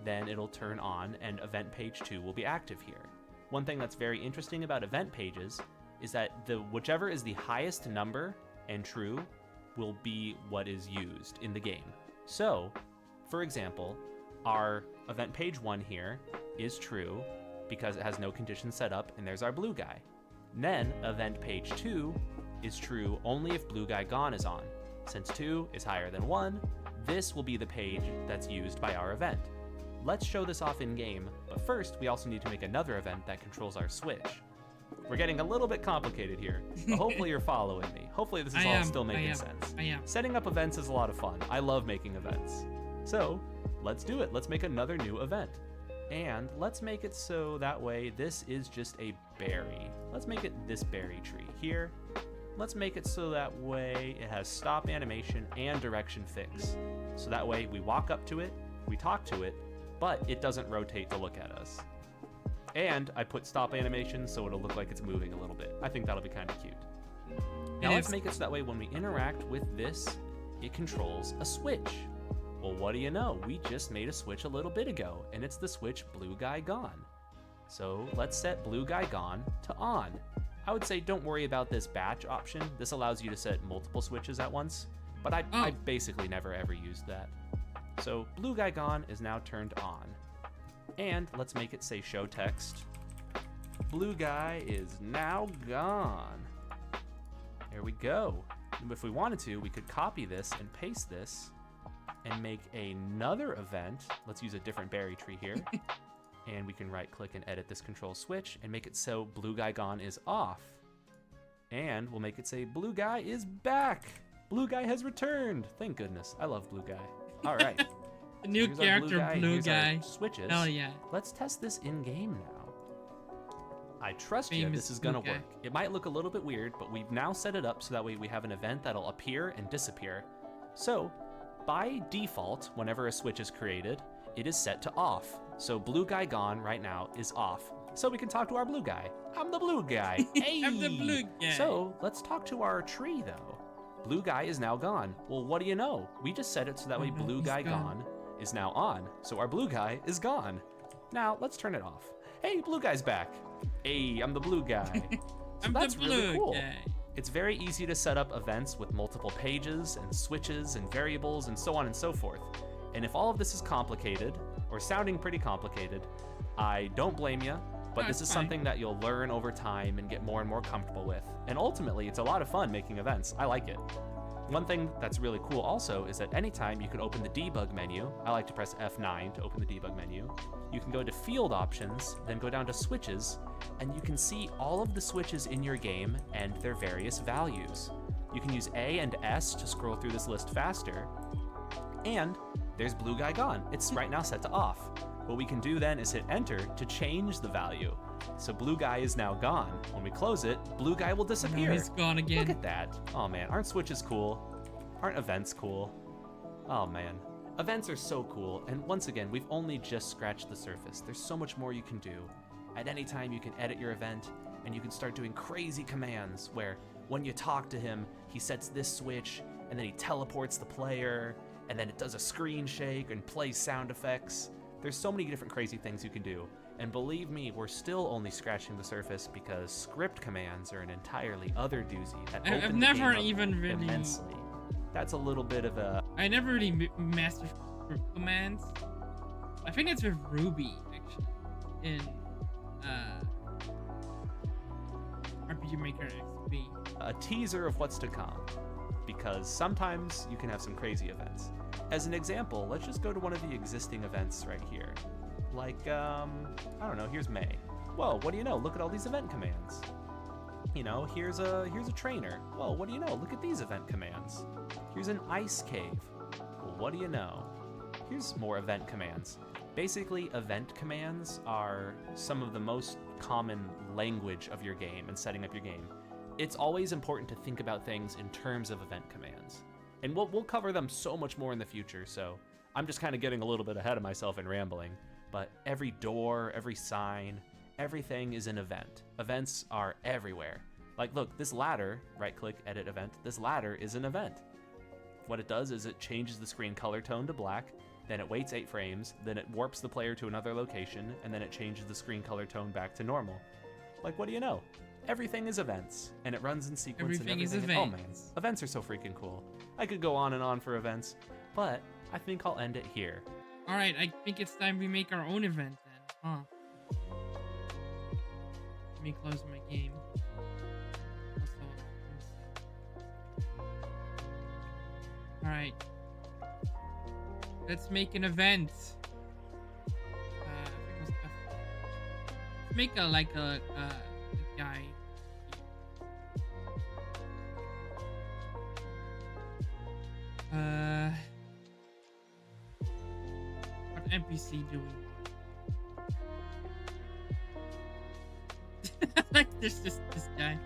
then it'll turn on and event page 2 will be active here. One thing that's very interesting about event pages is that whichever is the highest number and true will be what is used in the game. So, for example, our event page 1 here is true because it has no conditions set up, and there's our blue guy. Then event page 2 is true only if Blue Guy Gone is on. Since 2 is higher than 1, this will be the page that's used by our event. Let's show this off in game, but first we also need to make another event that controls our switch. We're getting a little bit complicated here, but hopefully you're following me. Hopefully this is all still making sense. I am. Setting up events is a lot of fun. I love making events. So let's do it. Let's make another new event. And let's make it so that way this is just a berry. Let's make it this berry tree here. Let's make it so that way it has stop animation and direction fix. So that way we walk up to it, we talk to it, but it doesn't rotate to look at us. And I put stop animation so it'll look like it's moving a little bit. I think that'll be kind of cute. Now let's make it so that way when we interact with this, it controls a switch. Well, what do you know? We just made a switch a little bit ago, and it's the switch Blue Guy Gone. So let's set Blue Guy Gone to on. I would say don't worry about this batch option. This allows you to set multiple switches at once, but I basically never ever used that. So Blue Guy Gone is now turned on. And let's make it say show text. Blue Guy is now gone. There we go. And if we wanted to, we could copy this and paste this and make another event. Let's use a different berry tree here. And we can right click and edit this control switch and make it so Blue Guy Gone is off. And we'll make it say Blue Guy is back. Blue Guy has returned. Thank goodness. I love Blue Guy. All right. The new Here's our character, blue here's guy. our switches. Hell yeah. Let's test this in game now. I trust you, Famous this is gonna blue guy. work. It might look a little bit weird, but we've now set it up so that way we have an event that'll appear and disappear. So, by default, whenever a switch is created, it is set to off. So blue guy gone right now is off. So we can talk to our blue guy. I'm the blue guy. Hey! I'm the blue guy. So let's talk to our tree though. Blue guy is now gone. Well, what do you know? We just set it so that way blue he's guy gone. gone is now on. So our blue guy is gone. Now let's turn it off. Hey, blue guy's back. Hey, I'm the blue guy. So I'm that's the blue really cool. guy. It's very easy to set up events with multiple pages and switches and variables and so on and so forth. And if all of this is complicated, or sounding pretty complicated, I don't blame you, but No, this it's is fine. something that you'll learn over time and get more and more comfortable with. And ultimately, it's a lot of fun making events. I like it. One thing that's really cool also is that anytime you can open the debug menu, I like to press F9 to open the debug menu, you can go to field options, then go down to switches, and you can see all of the switches in your game and their various values. You can use A and S to scroll through this list faster, and there's blue guy gone. It's right now set to off. What we can do then is hit enter to change the value. So blue guy is now gone. When we close it, blue guy will disappear. Now he's gone again. Look at that. Oh man, aren't switches cool? Aren't events cool? Oh man. Events are so cool, and once again, we've only just scratched the surface. There's so much more you can do. At any time, you can edit your event, and you can start doing crazy commands where when you talk to him, he sets this switch, and then he teleports the player, and then it does a screen shake and plays sound effects. There's so many different crazy things you can do. And believe me, we're still only scratching the surface because script commands are an entirely other doozy that I've open the never game up even really- immensely. That's a little bit of a... I never really mastered script commands. I think it's with Ruby, actually, in RPG Maker XP. a teaser of what's to come, because sometimes you can have some crazy events. As an example, let's just go to one of the existing events right here. Like, I don't know, here's May. Whoa, what do you know? Look at all these event commands. You know, here's a trainer. Whoa, what do you know? Look at these event commands. Here's an ice cave. Well, what do you know? Here's more event commands. Basically, event commands are some of the most common language of your game and setting up your game. It's always important to think about things in terms of event commands. And we'll cover them so much more in the future, so I'm just kind of getting a little bit ahead of myself and rambling. But every door, every sign, everything is an event. Events are everywhere. Like, look, this ladder, right-click, edit event, this ladder is an event. What it does is it changes the screen color tone to black, then it waits 8 frames, then it warps the player to another location, and then it changes the screen color tone back to normal. Like, what do you know? Everything is events, and it runs in sequence Everything and is everything. Oh man, events. events are so freaking cool. I could go on and on for events, but I think I'll end it here. Alright, I think it's time we make our own event then, huh? Let me close my game. Alright. Let's make an event. I think it was F. Let's make a guy. What NPC do we want? Like there's this guy.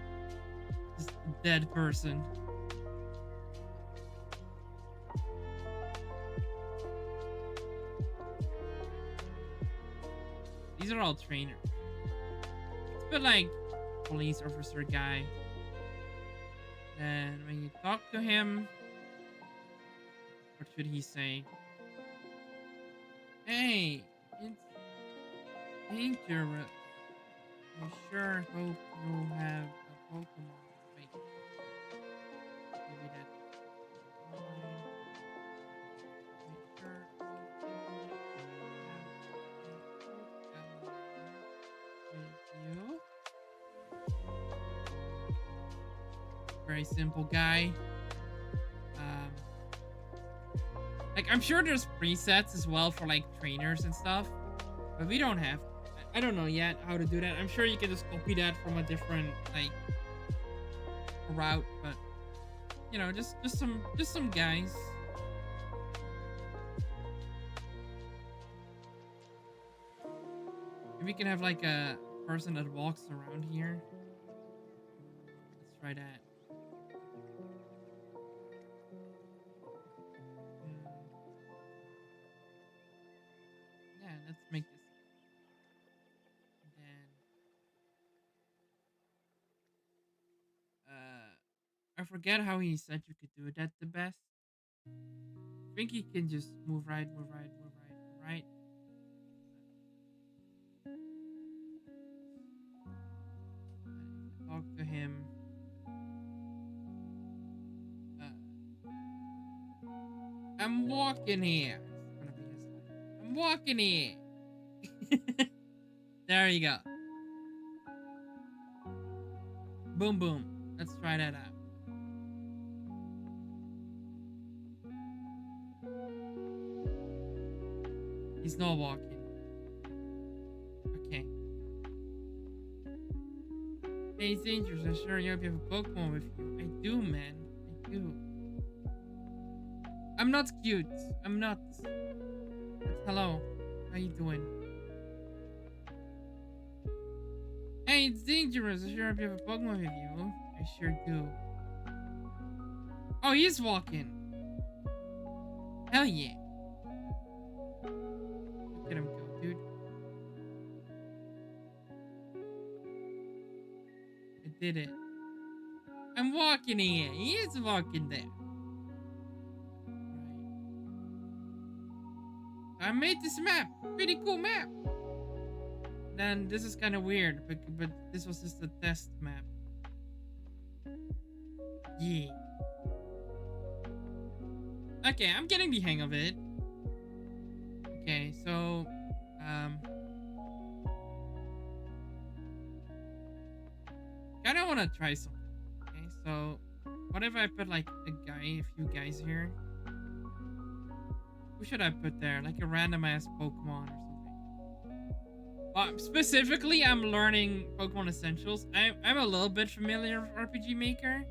This dead person. These are all trainers. It's a bit like police officer guy. And when you talk to him, what should he say? Hey, it's dangerous. I sure hope you have a Pokemon. Wait. Maybe that's fine. I sure hope you have a Pokemon with you. Very simple guy. Like, I'm sure there's presets as well for, like, trainers and stuff. But we don't have... I don't know yet how to do that. I'm sure you can just copy that from a different, like, route. But, you know, just some guys. we can have like a person that walks around here. Let's try that. Yeah, let's make this. And then I forget how he said you could do that the best. I think he can just move right, move right, move right, move right. If I talk to him, uh, I'm walking here. It's gonna be his line. I'm walking here. There you go. Boom, boom. Let's try that out. He's not walking. Okay. Hey, it's dangerous. I sure hope you have a Pokemon with you. I do, man. I do. I'm not cute. I'm not. But hello. How you doing? Hey, it's dangerous. I sure hope you have a Pokemon with you. I sure do. Oh, he's walking. Hell yeah. Look at him go, dude. I did it. I'm walking here. He is walking there. Right. I made this map. Pretty cool map. Then this is kind of weird, but this was just a test map. Yeah. Okay, I'm getting the hang of it. Okay, so kind of want to try something. Okay, so what if I put like a few guys here? Who should I put there? Like a random ass Pokemon or something. Specifically, I'm learning Pokemon Essentials. I'm a little bit familiar with RPG Maker,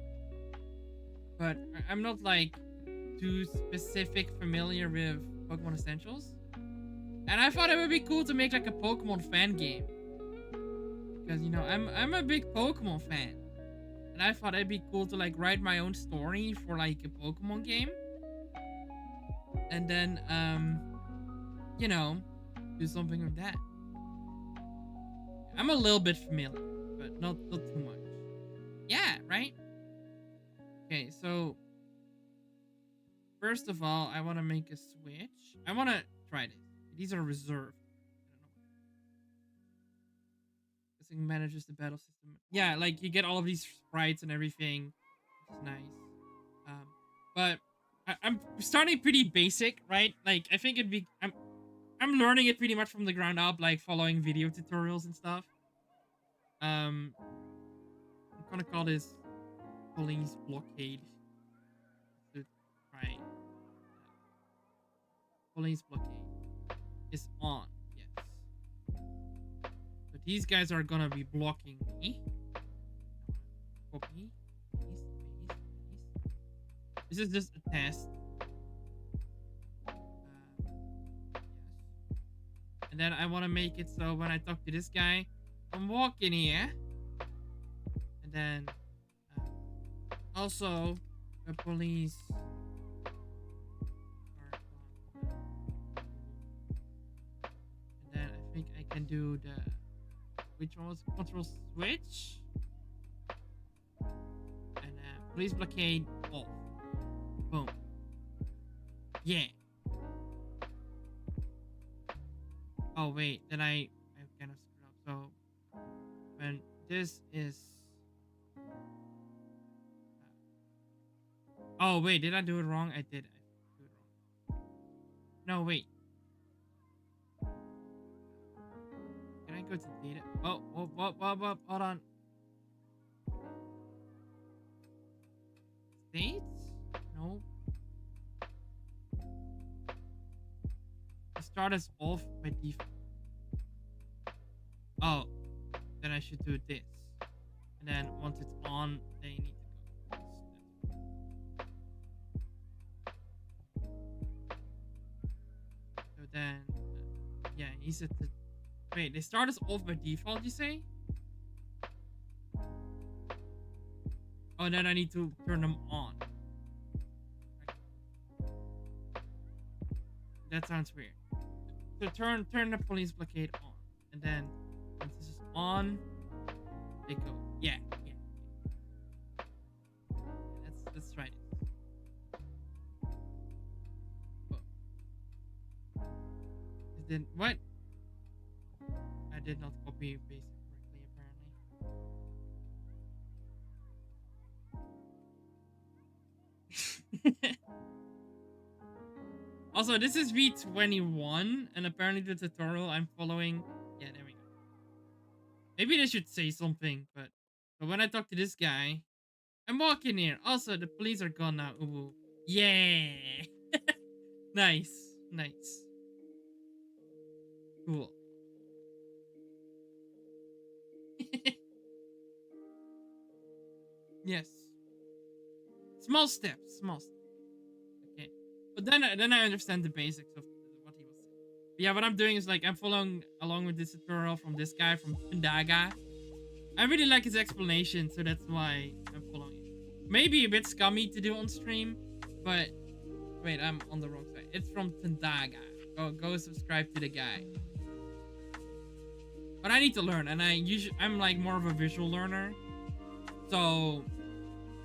but I'm not like too specific familiar with Pokemon Essentials. And I thought it would be cool to make like a Pokemon fan game. Because you know, I'm a big Pokemon fan. And I thought it'd be cool to like write my own story for like a Pokemon game. And then you know, do something with that. I'm a little bit familiar, but not too much. Yeah, right? Okay, so first of all, I want to make a switch. I want to try this. These are reserved. This thing manages the battle system. Yeah, like you get all of these sprites and everything. It's nice. But I'm starting pretty basic, right? Like I think it'd be I'm learning it pretty much from the ground up, like following video tutorials and stuff. I'm gonna call this police blockade. Right. Police blockade is on. Yes. So these guys are gonna be blocking me. Copy. Paste. This is just a test. Yes. And then I want to make it so when I talk to this guy, I'm walking here. And then also the police are on. And then I think I can do the which one was control switch. And police blockade off. Boom. Yeah. Oh wait, then I kind of screwed up. So when this is oh wait, did I do it wrong? I did. I do it wrong. No wait. Can I go to data? Oh, hold on. States? No. Start as off by default. Oh, then I should do this. And then once it's on, they need to go. So then, yeah, he said to Wait, they start us off by default, you say? Oh, then I need to turn them on. That sounds weird. So turn the police blockade on, and then once this is on, they go. Yeah. Let's try this. Oh. It didn't. What? I did not copy paste it correctly, apparently. Also, this is V21, and apparently the tutorial I'm following. Yeah, there we go. Maybe they should say something, but when I talk to this guy, I'm walking here. Also, the police are gone now. Ooh. Yeah. Nice. Cool. Yes. Small steps. Okay. But then I understand the basics of what he was saying. But yeah, what I'm doing is like I'm following along with this tutorial from this guy from Pendaga. I really like his explanation, so that's why I'm following it. Maybe a bit scummy to do on stream, but wait, I'm on the wrong side. It's from Tendaga. Go subscribe to the guy. But I need to learn, and I'm like more of a visual learner, so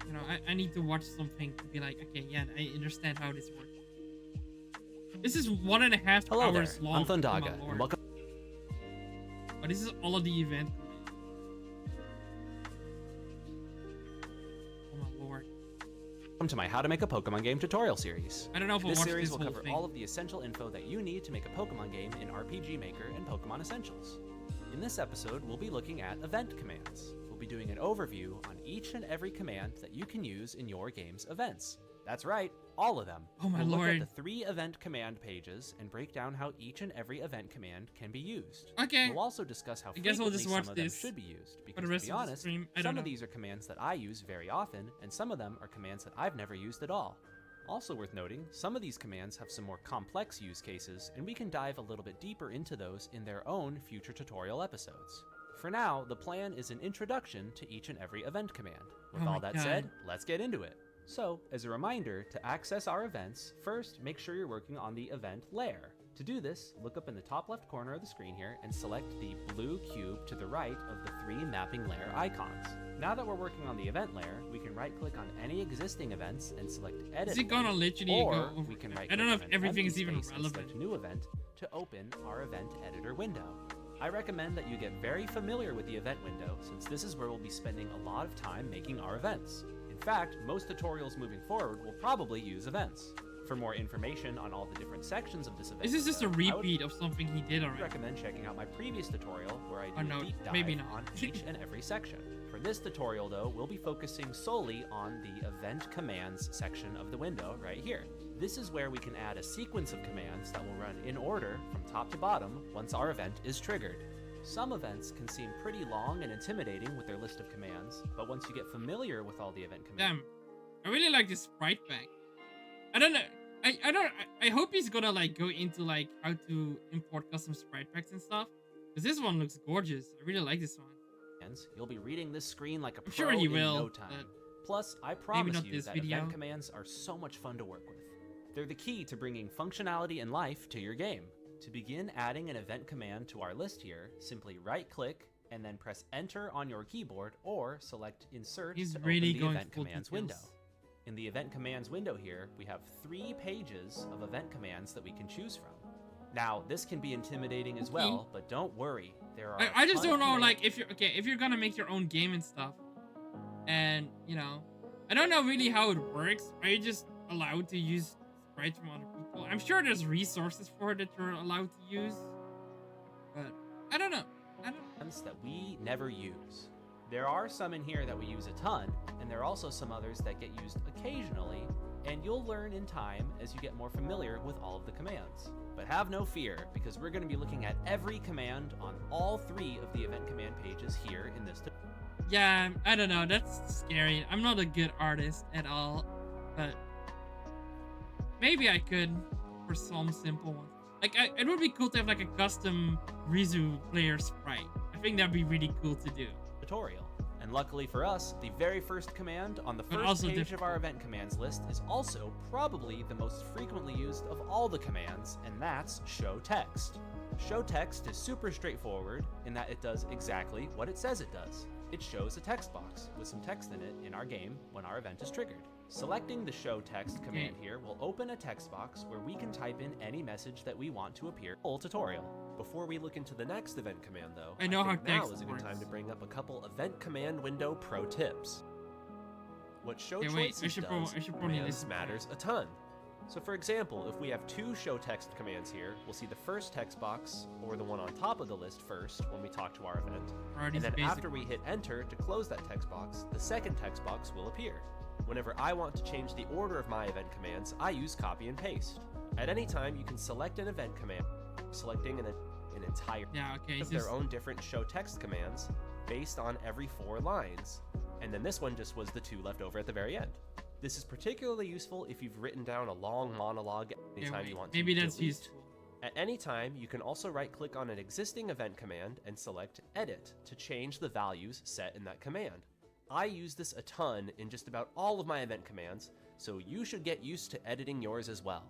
you know I need to watch something to be like, okay, yeah, I understand how this works. This is 1.5 hours long. I'm Thundaga, and welcome. Oh, this is all of the event. Oh my lord. Welcome to my How to Make a Pokemon Game tutorial series. I don't know if this series this will cover thing. all of the essential info that you need to make a Pokemon game in RPG Maker and Pokemon Essentials. In this episode, we'll be looking at event commands. We'll be doing an overview on each and every command that you can use in your game's events. That's right, all of them. Oh my we'll lord. Look at the 3 event command pages and break down how each and every event command can be used. Okay. We'll also discuss how I guess frequently we'll just watch some of them this should be used. for Because the rest to be of the honest, stream. some of these are commands that I use very often, and some of them are commands that I've never used at all. Also worth noting, some of these commands have some more complex use cases, and we can dive a little bit deeper into those in their own future tutorial episodes. For now, the plan is an introduction to each and every event command. With all that said, let's get into it. So, as a reminder, to access our events, first make sure you're working on the event layer. To do this, look up in the top left corner of the screen here and select the blue cube to the right of the 3 mapping layer icons. Now that we're working on the event layer, we can right-click on any existing events and select Edit. Is it gonna literally or go over? we can right-click I don't know on if an everything empty is even space and relevant. select New Event to open our event editor window. I recommend that you get very familiar with the event window, since this is where we'll be spending a lot of time making our events. In fact, most tutorials moving forward will probably use events. For more information on all the different sections of this event, This is just a repeat of something he did I already. recommend checking out my previous tutorial where I do no, a deep dive maybe not. on each and every section. For this tutorial though, we'll be focusing solely on the event commands section of the window right here. This is where we can add a sequence of commands that will run in order from top to bottom once our event is triggered. Some events can seem pretty long and intimidating with their list of commands, but once you get familiar with all the event commands... Damn, I really like this sprite pack. I don't know. I hope he's gonna like go into like how to import custom sprite packs and stuff, because this one looks gorgeous. I really like this one. You'll be reading this screen like a pro sure he in will, no time. Plus, I promise you that video. event commands are so much fun to work with. They're the key to bringing functionality and life to your game. To begin adding an event command to our list here, simply right-click and then press Enter on your keyboard or select Insert to open the Event Commands window. In the Event Commands window here, we have 3 pages of event commands that we can choose from. Now, this can be intimidating as well, but don't worry. There are I just don't know, like, if you're gonna make your own game and stuff, and you know, I don't know really how it works. Are you just allowed to use sprites from other people? I'm sure there's resources for it that you're allowed to use, but I don't know. That we never use. There are some in here that we use a ton, and there are also some others that get used occasionally, and you'll learn in time as you get more familiar with all of the commands. But have no fear, because we're going to be looking at every command on all 3 of the event command pages here in this tutorial. Yeah, I don't know, that's scary. I'm not a good artist at all, but maybe I could for some simple ones. Like, it would be cool to have like a custom Rizu player sprite. I think that'd be really cool to do. Tutorial. And luckily for us, the very first command on the But first also page difficult. of our event commands list is also probably the most frequently used of all the commands, and that's show text. Show text is super straightforward in that it does exactly what it says it does. It shows a text box with some text in it in our game when our event is triggered. Selecting the show text command here will open a text box where we can type in any message that we want to appear. Full tutorial. Before we look into the next event command though, I know how think now text is a good works. time to bring up a couple event command window pro tips. What show Okay, wait, choices does I should probably commands listen. matters a ton. So for example, if we have two show text commands here, we'll see the first text box or the one on top of the list first when we talk to our event. Alright, And then basic. after we hit enter to close that text box, the second text box will appear. Whenever I want to change the order of my event commands, I use copy and paste. At any time, you can select an event command, selecting an entire of their own different show text commands based on every 4 lines. And then this one just was the 2 left over at the very end. This is particularly useful if you've written down a long monologue anytime you want to. Maybe that's delete. useful. At any time, you can also right-click on an existing event command and select Edit to change the values set in that command. I use this a ton in just about all of my event commands, so you should get used to editing yours as well.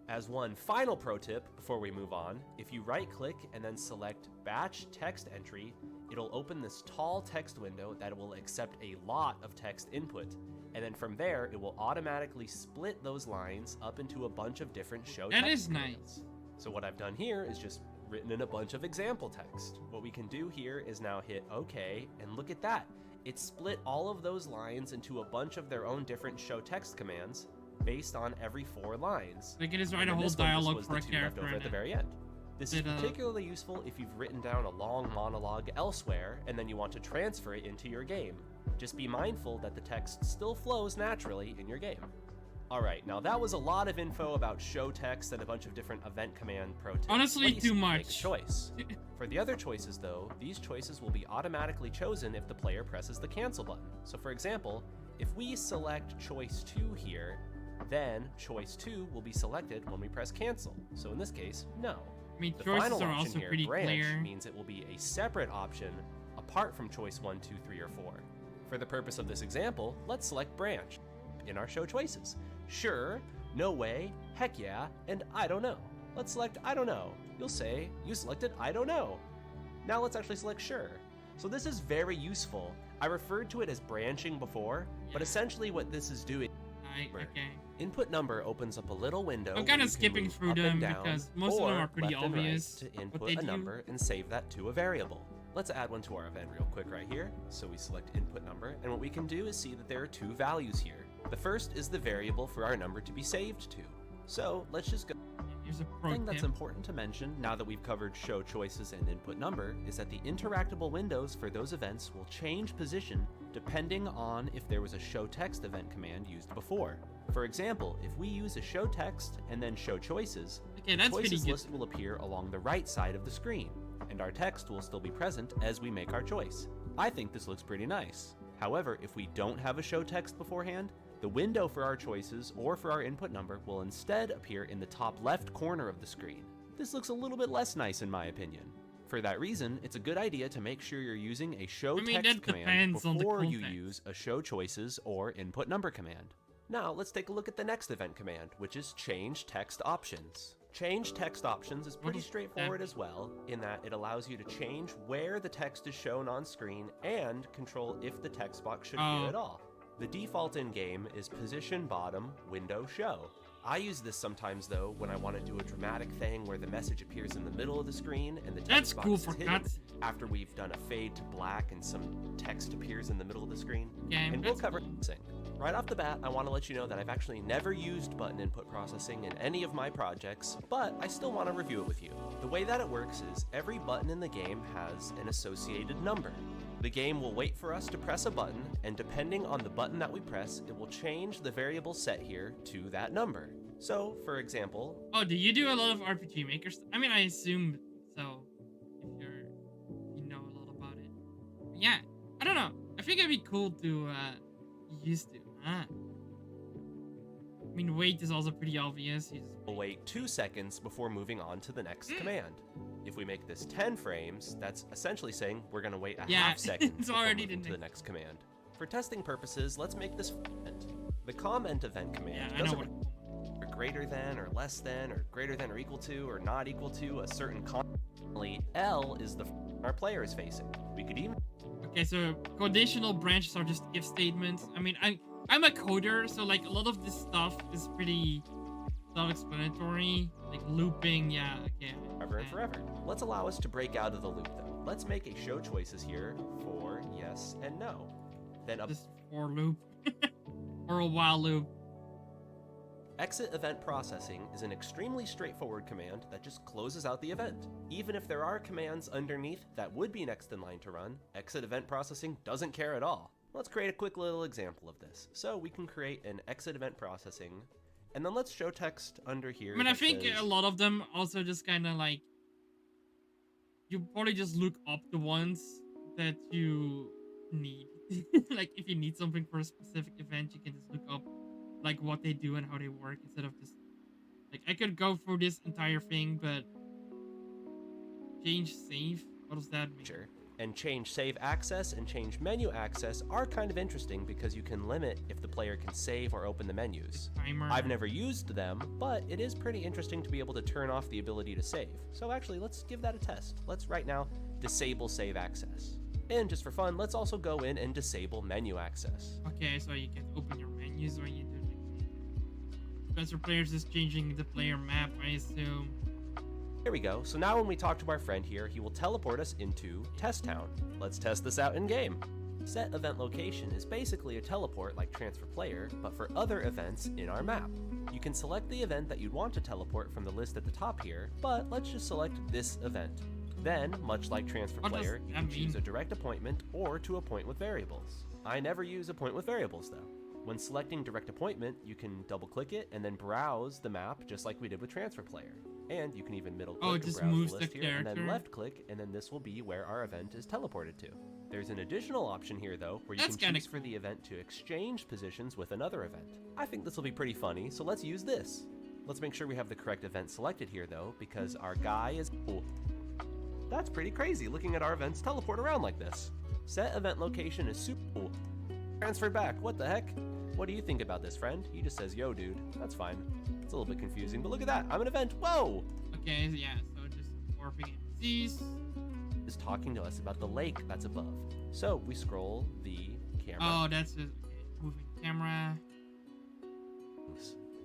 As one final pro tip before we move on, if you right-click and then select Batch Text Entry, it'll open this tall text window that will accept a lot of text input. And then from there, it will automatically split those lines up into a bunch of different show text. That is commands. nice. So what I've done here is just written in a bunch of example text. What we can do here is now hit OK, and look at that. It split all of those lines into a bunch of their own different show text commands based on every 4 lines. Like, it is write a And whole this one just dialogue was for the a 2 character left over in at the it. very end. This is Did, particularly useful if you've written down a long monologue elsewhere and then you want to transfer it into your game. Just be mindful that the text still flows naturally in your game. Alright, now that was a lot of info about show text and a bunch of different event command pro tips. Honestly, What do you too say? much. Make a choice. For the other choices though, these choices will be automatically chosen if the player presses the cancel button. So for example, if we select choice 2 here, then choice 2 will be selected when we press cancel. So in this case, no. I mean, The choices final are option also here, pretty branch, clear. means it will be a separate option apart from choice 1, 2, 3, or 4. For the purpose of this example, let's select branch in our show choices. Sure, no way, heck yeah, and I don't know. Let's select I don't know. You'll say, you selected I don't know. Now let's actually select sure. So this is very useful. I referred to it as branching before, but Yeah. essentially what this is doing, Okay. input number opens up a little window. I'm where kinda you can skipping move through up and them down, because most of them or are pretty left and right obvious to what input they a do. number and save that to a variable. Let's add one to our event real quick right here. So we select input number, and what we can do is see that there are 2 values here. The first is the variable for our number to be saved to. So let's just go. Here's a The pro thing that's tip. important to mention now that we've covered show choices and input number is that the interactable windows for those events will change position depending on if there was a show text event command used before. For example, if we use a show text and then show choices, Okay, the that's pretty choices good. list will appear along the right side of the screen, and our text will still be present as we make our choice. I think this looks pretty nice. However, if we don't have a show text beforehand, the window for our choices or for our input number will instead appear in the top left corner of the screen. This looks a little bit less nice in my opinion. For that reason, it's a good idea to make sure you're using a show I mean, text that command depends on the before you context. use a show choices or input number command. Now let's take a look at the next event command, which is change text options. Change text options is pretty does that straightforward mean? as well, in that it allows you to change where the text is shown on screen and control if the text box should appear Oh. at all. The default in-game is position bottom window show. I use this sometimes though when I want to do a dramatic thing where the message appears in the middle of the screen and the text That's box cool is for hidden cuts. after we've done a fade to black and some text appears in the middle of the screen. Game, And we'll that's cover cool. processing. Right off the bat, I want to let you know that I've actually never used button input processing in any of my projects, but I still want to review it with you. The way that it works is every button in the game has an associated number. The game will wait for us to press a button, and depending on the button that we press, it will change the variable set here to that number. So, for example, Oh, do you do a lot of RPG Maker stuff? I mean, I assume so. If you know a lot about it. But yeah, I don't know. I think it'd be cool to used to. mean, wait is also pretty obvious. We'll wait 2 seconds before moving on to the next command. If we make this 10 frames, that's essentially saying we're going to wait a half second it's before already moving to the next command. For testing purposes, let's make this event. The comment event command doesn't require greater than or less than or greater than or equal to or not equal to a certain comment. L is the our player is facing. We could even... Okay, so conditional branches are just if statements. I mean, I'm a coder, so like a lot of this stuff is pretty self-explanatory. Like looping, yeah, okay. Forever and forever. Let's allow us to break out of the loop though. Let's make a show choices here for yes and no. Then up just for loop. Or a while loop. Exit event processing is an extremely straightforward command that just closes out the event. Even if there are commands underneath that would be next in line to run, exit event processing doesn't care at all. Let's create a quick little example of this. So we can create an exit event processing, and then let's show text under here. I mean, I think a lot of them also just kind of like, you probably just look up the ones that you need. Like if you need something for a specific event, you can just look up like what they do and how they work instead of just like I could go through this entire thing, but change save, what does that mean? Sure. And change save access and change menu access are kind of interesting because you can limit if the player can save or open the menus. Timer. I've never used them, but it is pretty interesting to be able to turn off the ability to save. So actually, let's give that a test. Let's right now disable save access. And just for fun, let's also go in and disable menu access. Okay, so you can open your menus or you do like Spencer players is changing the player map, I assume. There we go. So now when we talk to our friend here, he will teleport us into Test Town. Let's test this out in game. Set event location is basically a teleport like transfer player, but for other events in our map. You can select the event that you'd want to teleport from the list at the top here, but let's just select this event. Then, much like transfer player, you can choose a direct appointment or to appoint with variables. I never use appoint with variables though. When selecting direct appointment, you can double click it and then browse the map just like we did with transfer player. And you can even middle click and browse the list here, and then left click, and then this will be where our event is teleported to. There's an additional option here though, where you can choose for the event to exchange positions with another event. I think this will be pretty funny, so let's use this. Let's make sure we have the correct event selected here though, because our guy is cool. That's pretty crazy, looking at our events teleport around like this. Set event location is super cool. Transfer back, what the heck? What do you think about this, friend? He just says, yo, dude. That's fine. It's a little bit confusing, but look at that. I'm an event. Whoa! Okay, yeah, so just warping NPCs. Is talking to us about the lake that's above. So we scroll the camera. Oh, that's a moving camera.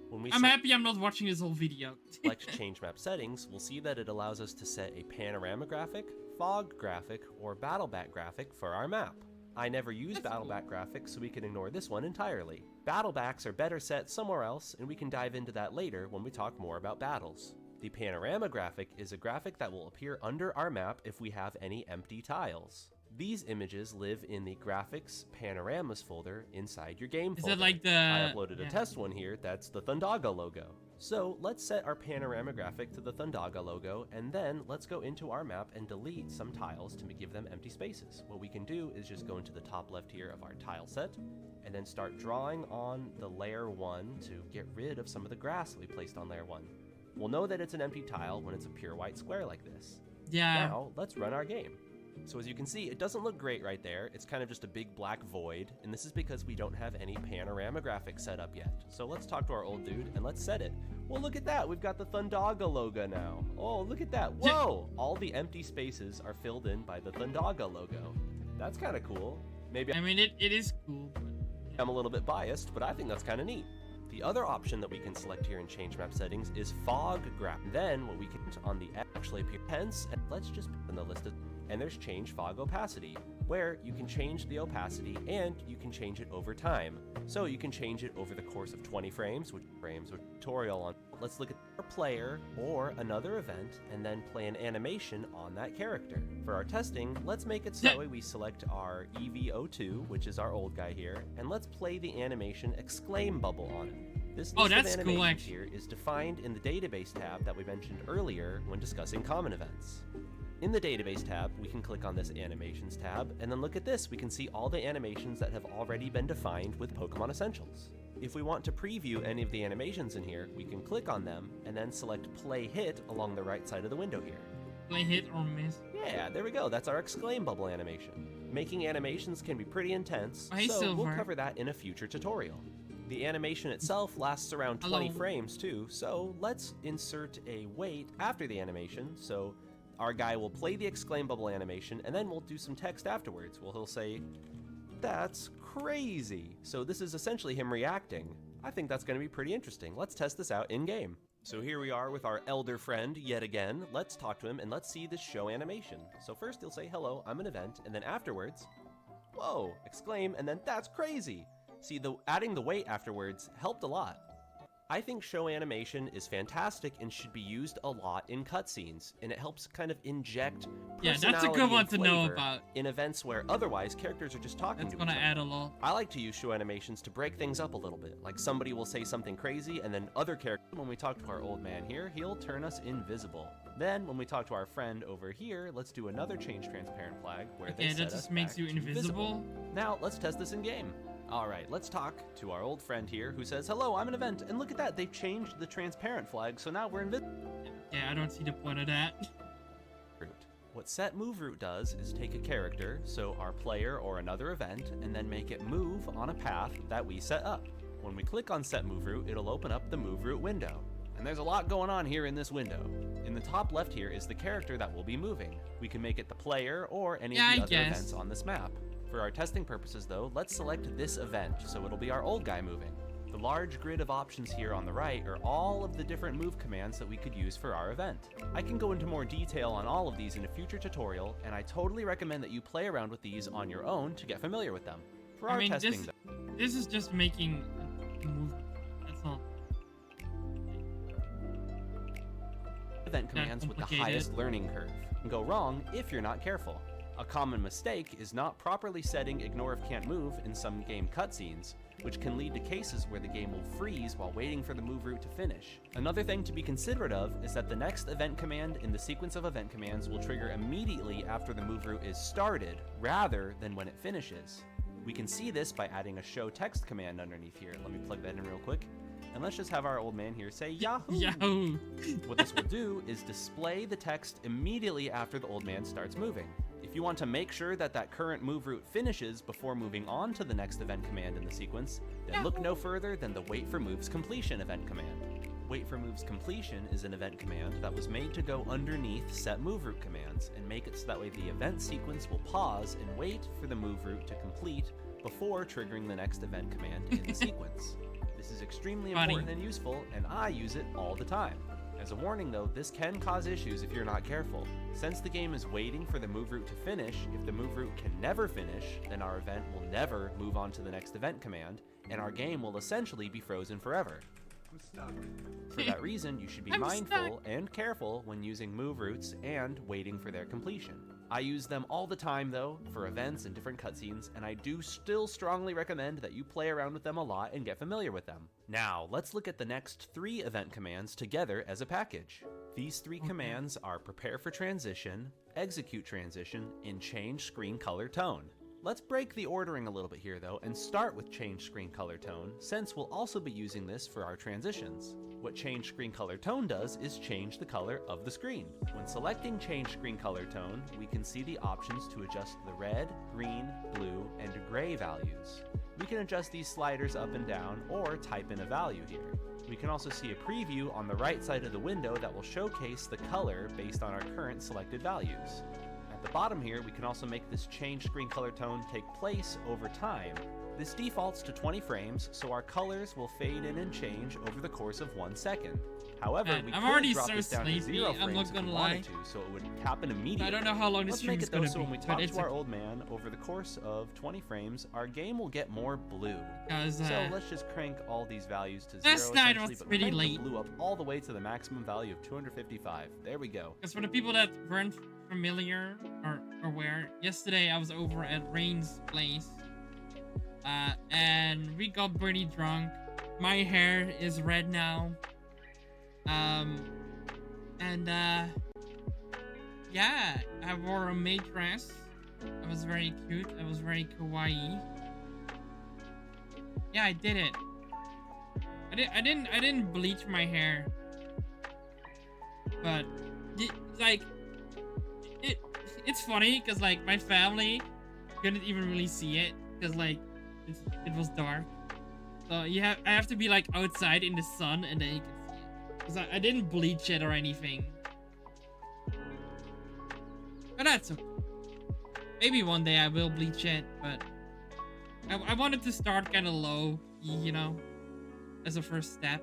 When we I'm happy I'm not watching this whole video. Select change map settings, we'll see that it allows us to set a panorama graphic, fog graphic, or battle back graphic for our map. I never use battle back graphics, so we can ignore this one entirely. Battle backs are better set somewhere else, and we can dive into that later when we talk more about battles. The panorama graphic is a graphic that will appear under our map if we have any empty tiles. These images live in the graphics panoramas folder inside your game folder. Is it like the... I uploaded a test one here, that's the Thundaga logo. So let's set our panorama graphic to the Thundaga logo, and then let's go into our map and delete some tiles to give them empty spaces. What we can do is just go into the top left here of our tile set, and then start drawing on the layer 1 to get rid of some of the grass that we placed on layer 1. We'll know that it's an empty tile when it's a pure white square like this. Yeah. Now, let's run our game. So as you can see, it doesn't look great right there. It's kind of just a big black void, and this is because we don't have any panorama graphics set up yet. So let's talk to our old dude and let's set it. Well, look at that. We've got the Thundaga logo now. Oh, look at that. Whoa! All the empty spaces are filled in by the Thundaga logo. That's kind of cool. Maybe I mean, it is cool, but... I'm a little bit biased, but I think that's kind of neat. The other option that we can select here in change map settings is fog graph. Then what we can on the actually appear hence, and let's just put in the list of, and there's change fog opacity, where you can change the opacity and you can change it over time. So you can change it over the course of 20 frames, which tutorial on. Let's look at our player or another event and then play an animation on that character. For our testing, let's make it so that way we select our EV02, which is our old guy here, and let's play the animation exclaim bubble on it. This list of animations here is defined in the database tab that we mentioned earlier when discussing common events. In the database tab, we can click on this animations tab, and then look at this, we can see all the animations that have already been defined with Pokemon Essentials. If we want to preview any of the animations in here, we can click on them and then select play hit along the right side of the window here. Play hit or miss. Yeah, there we go. That's our exclaim bubble animation. Making animations can be pretty intense, so we'll cover that in a future tutorial. The animation itself lasts around 20 frames too, so let's insert a wait after the animation. So our guy will play the exclaim bubble animation and then we'll do some text afterwards. Well, he'll say, "That's crazy." So this is essentially him reacting. I think that's going to be pretty interesting. Let's test this out in game. So here we are with our elder friend yet again. Let's talk to him and let's see this show animation. So first he'll say, "Hello, I'm an event," and then afterwards, whoa, exclaim, and then "That's crazy." See, adding the wait afterwards helped a lot. I think show animation is fantastic and should be used a lot in cutscenes, and it helps kind of inject personality that's a good one to know flavor about. In events where otherwise characters are just talking That's to gonna each add other. a lot. I like to use show animations to break things up a little bit. Like somebody will say something crazy, and then other characters, when we talk to our old man here, he'll turn us invisible. Then when we talk to our friend over here, let's do another change transparent flag where they set that us just makes back you to invisible. Now let's test this in game. All right, let's talk to our old friend here who says, "Hello, I'm an event," and look at that, they've changed the transparent flag, so now we're invisible. Yeah, I don't see the point of that. What set move route does is take a character, so our player or another event, and then make it move on a path that we set up. When we click on set move route, it'll open up the move route window. And there's a lot going on here in this window. In the top left here is the character that will be moving. We can make it the player or any of the other events on this map. For our testing purposes though, let's select this event, so it'll be our old guy moving. The large grid of options here on the right are all of the different move commands that we could use for our event. I can go into more detail on all of these in a future tutorial, and I totally recommend that you play around with these on your own to get familiar with them. For our testing this is just making a move. That's not event commands with the highest learning curve can go wrong if you're not careful. A common mistake is not properly setting ignore if can't move in some game cutscenes, which can lead to cases where the game will freeze while waiting for the move route to finish. Another thing to be considerate of is that the next event command in the sequence of event commands will trigger immediately after the move route is started, rather than when it finishes. We can see this by adding a show text command underneath here. Let me plug that in real quick. And let's just have our old man here say Yahoo! Yahoo! What this will do is display the text immediately after the old man starts moving. If you want to make sure that that current move route finishes before moving on to the next event command in the sequence, then look no further than the wait for moves completion event command. Wait for moves completion is an event command that was made to go underneath set move route commands and make it so that way the event sequence will pause and wait for the move route to complete before triggering the next event command in the sequence. This is extremely important and useful, and I use it all the time. As a warning though, this can cause issues if you're not careful. Since the game is waiting for the move route to finish, if the move route can never finish, then our event will never move on to the next event command, and our game will essentially be frozen forever. For that reason, you should be mindful and careful when using move routes and waiting for their completion. I use them all the time though, for events and different cutscenes, and I do still strongly recommend that you play around with them a lot and get familiar with them. Now, let's look at the next 3 event commands together as a package. These 3 commands are prepare for transition, execute transition, and change screen color tone. Let's break the ordering a little bit here though and start with change screen color tone, since we'll also be using this for our transitions. What change screen color tone does is change the color of the screen. When selecting change screen color tone, we can see the options to adjust the red, green, blue, and gray values. We can adjust these sliders up and down or type in a value here. We can also see a preview on the right side of the window that will showcase the color based on our current selected values. At the bottom here, we can also make this change screen color tone take place over time. This defaults to 20 frames, so our colors will fade in and change over the course of 1 second. However, we could drop this down to 0 frames if we wanted to, so it would happen immediately. I don't know how long this stream is going to be. So when we talk to our old man over the course of 20 frames, our game will get more blue. So let's just crank all these values to 0 essentially, but crank the blue up all the way to the maximum value of 255. There we go. Because for the people that weren't familiar or aware, yesterday I was over at Rain's place. And we got pretty drunk. My hair is red now. Yeah, I wore a maid dress. I was very cute. I was very kawaii. Yeah, I did it. I didn't bleach my hair, but like it it's funny because like my family couldn't even really see it because like it was dark. So I have to be like outside in the sun and then you can see it. Because I didn't bleach it or anything. But that's okay. Maybe one day I will bleach it, but I wanted to start kind of low, you know, as a first step.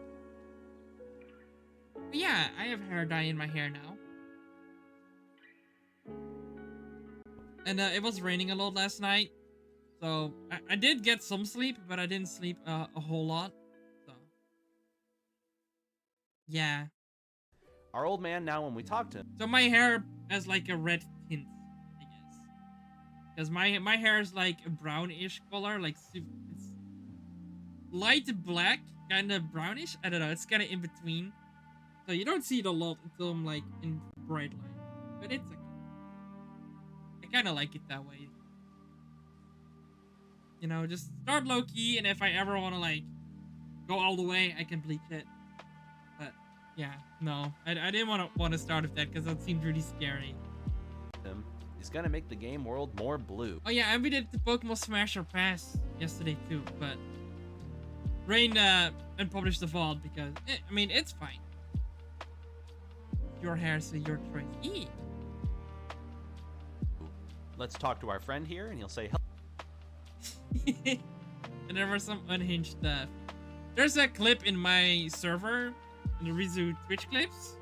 But yeah, I have hair dye in my hair now. And it was raining a lot last night. So I did get some sleep, but I didn't sleep a whole lot. So yeah. Our old man now, when we talk to him. So my hair has like a red tint, I guess. Because my hair is like a brownish color, like it's light black, kind of brownish. I don't know. It's kind of in between. So you don't see it a lot until I'm like in bright light. But it's okay. I kind of like it that way. You know, just start low key, and if I ever want to like go all the way, I can bleach it. But yeah, no, I didn't want to start with that because that seemed really scary. Is gonna make the game world more blue. Oh yeah, and we did the Pokemon Smasher Pass yesterday too, but Rain unpublished the VOD because I mean it's fine. Your hair, so your choice. Eee. Let's talk to our friend here, and he'll say hello. And there was some unhinged stuff. There's a clip in my server, in the Rizu Twitch clips,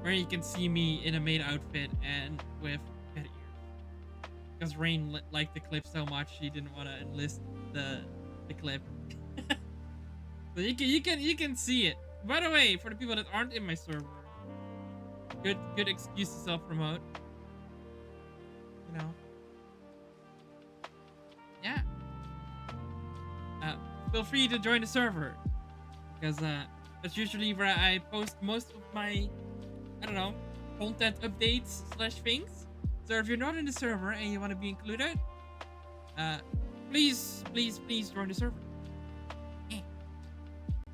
where you can see me in a maid outfit and with pet ears. Because Rain liked the clip so much, she didn't want to enlist the clip. So you can see it. By the way, for the people that aren't in my server, good excuse to self-promote. You know. Yeah. Feel free to join the server because that's usually where I post most of my, I don't know, content updates / things. So if you're not in the server and you want to be included, please join the server.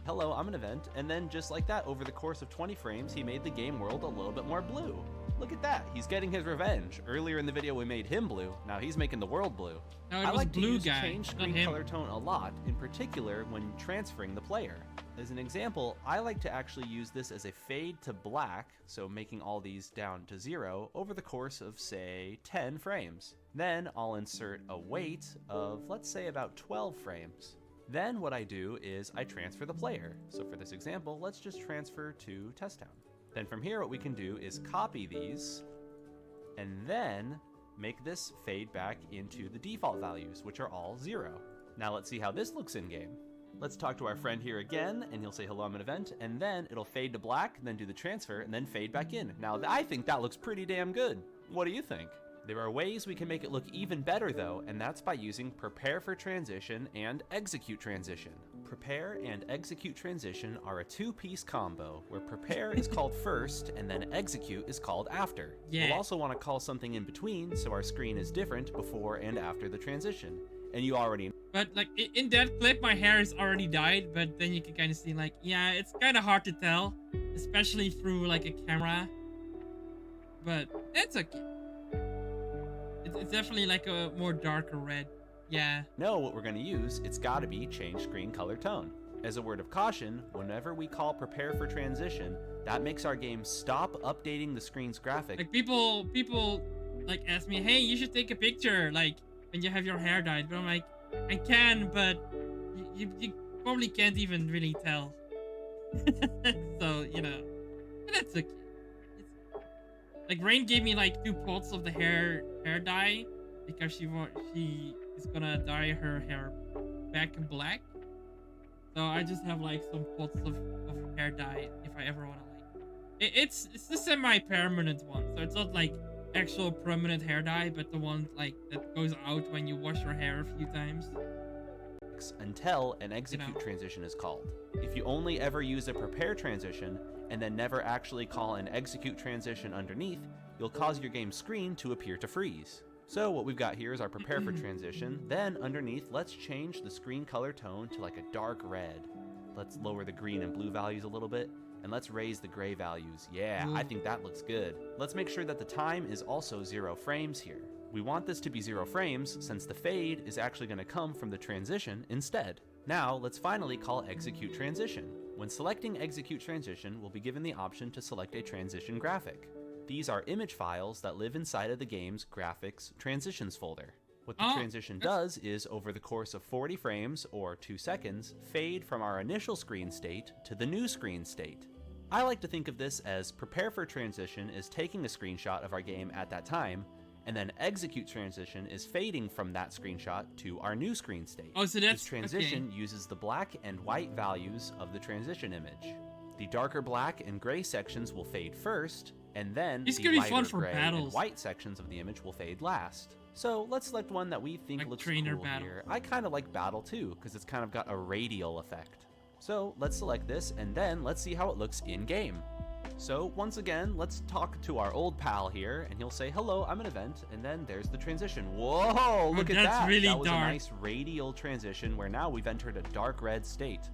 Hello, I'm an event, and then just like that, over the course of 20 frames, he made the game world a little bit more blue. Look at that, he's getting his revenge. Earlier in the video we made him blue, now he's making the world blue. No, I like blue to use guy, change screen color tone a lot, in particular when transferring the player. As an example, I like to actually use this as a fade to black, so making all these down to 0, over the course of, say, 10 frames. Then I'll insert a wait of, let's say, about 12 frames. Then what I do is I transfer the player. So for this example, let's just transfer to Test Town. Then from here, what we can do is copy these, and then make this fade back into the default values, which are all 0. Now let's see how this looks in game. Let's talk to our friend here again, and he'll say hello, I'm an event, and then it'll fade to black, then do the transfer, and then fade back in. Now I think that looks pretty damn good. What do you think? There are ways we can make it look even better though, and that's by using prepare for transition and execute transition. Prepare and execute transition are a two-piece combo, where prepare is called first and then execute is called after. Yeah. We'll also want to call something in between so our screen is different before and after the transition. And you already know. But like in that clip, my hair is already dyed, but then you can kind of see like, yeah, it's kind of hard to tell, especially through like a camera. But it's okay. It's definitely like a more darker red. Yeah. Know what we're going to use, it's got to be change screen color tone. As a word of caution, whenever we call prepare for transition, that makes our game stop updating the screen's graphic. Like people like ask me, hey, you should take a picture like when you have your hair dyed. But I'm like, I can, but you probably can't even really tell. So, you know, that's okay. Like Rain gave me like 2 pots of the hair dye because she is gonna dye her hair back black. So I just have like some pots of hair dye if I ever wanna like. It's the semi-permanent one, so it's not like actual permanent hair dye, but the one like that goes out when you wash your hair a few times. Until an execute transition is called. If you only ever use a prepare transition and then never actually call an execute transition underneath, you'll cause your game screen to appear to freeze. So what we've got here is our prepare for transition, then underneath let's change the screen color tone to like a dark red. Let's lower the green and blue values a little bit. And let's raise the gray values. Yeah, I think that looks good. Let's make sure that the time is also 0 frames here. We want this to be 0 frames since the fade is actually going to come from the transition instead. Now, let's finally call execute transition. When selecting execute transition, we'll be given the option to select a transition graphic. These are image files that live inside of the game's graphics transitions folder. What the transition does is, over the course of 40 frames, or 2 seconds, fade from our initial screen state to the new screen state. I like to think of this as prepare for transition is taking a screenshot of our game at that time, and then execute transition is fading from that screenshot to our new screen state. Oh, so that's this transition uses the black and white values of the transition image. The darker black and gray sections will fade first, and then the lighter gray and white sections of the image will fade last. So let's select one that we think looks cool here. I kind of like battle too, because it's kind of got a radial effect. So let's select this, and then let's see how it looks in game. So once again, let's talk to our old pal here, and he'll say, hello, I'm an event, and then there's the transition. Whoa, look at that. Really that was dark. A nice radial transition where now we've entered a dark red state.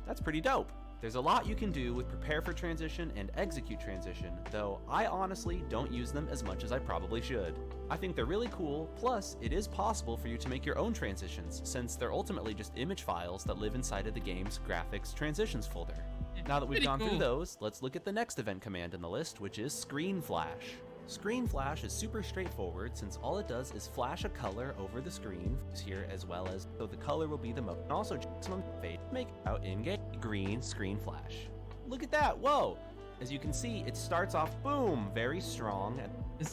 That's pretty dope. There's a lot you can do with prepare for transition and execute transition, though I honestly don't use them as much as I probably should. I think they're really cool, plus it is possible for you to make your own transitions, since they're ultimately just image files that live inside of the game's graphics transitions folder. Now that we've gone through those, let's look at the next event command in the list, which is screen flash. Screen flash is super straightforward since all it does is flash a color over the screen here, as well as so the color will be the mode, and also maximum fade to make it out in game. Green screen flash. Look at that, whoa! As you can see, it starts off boom, very strong.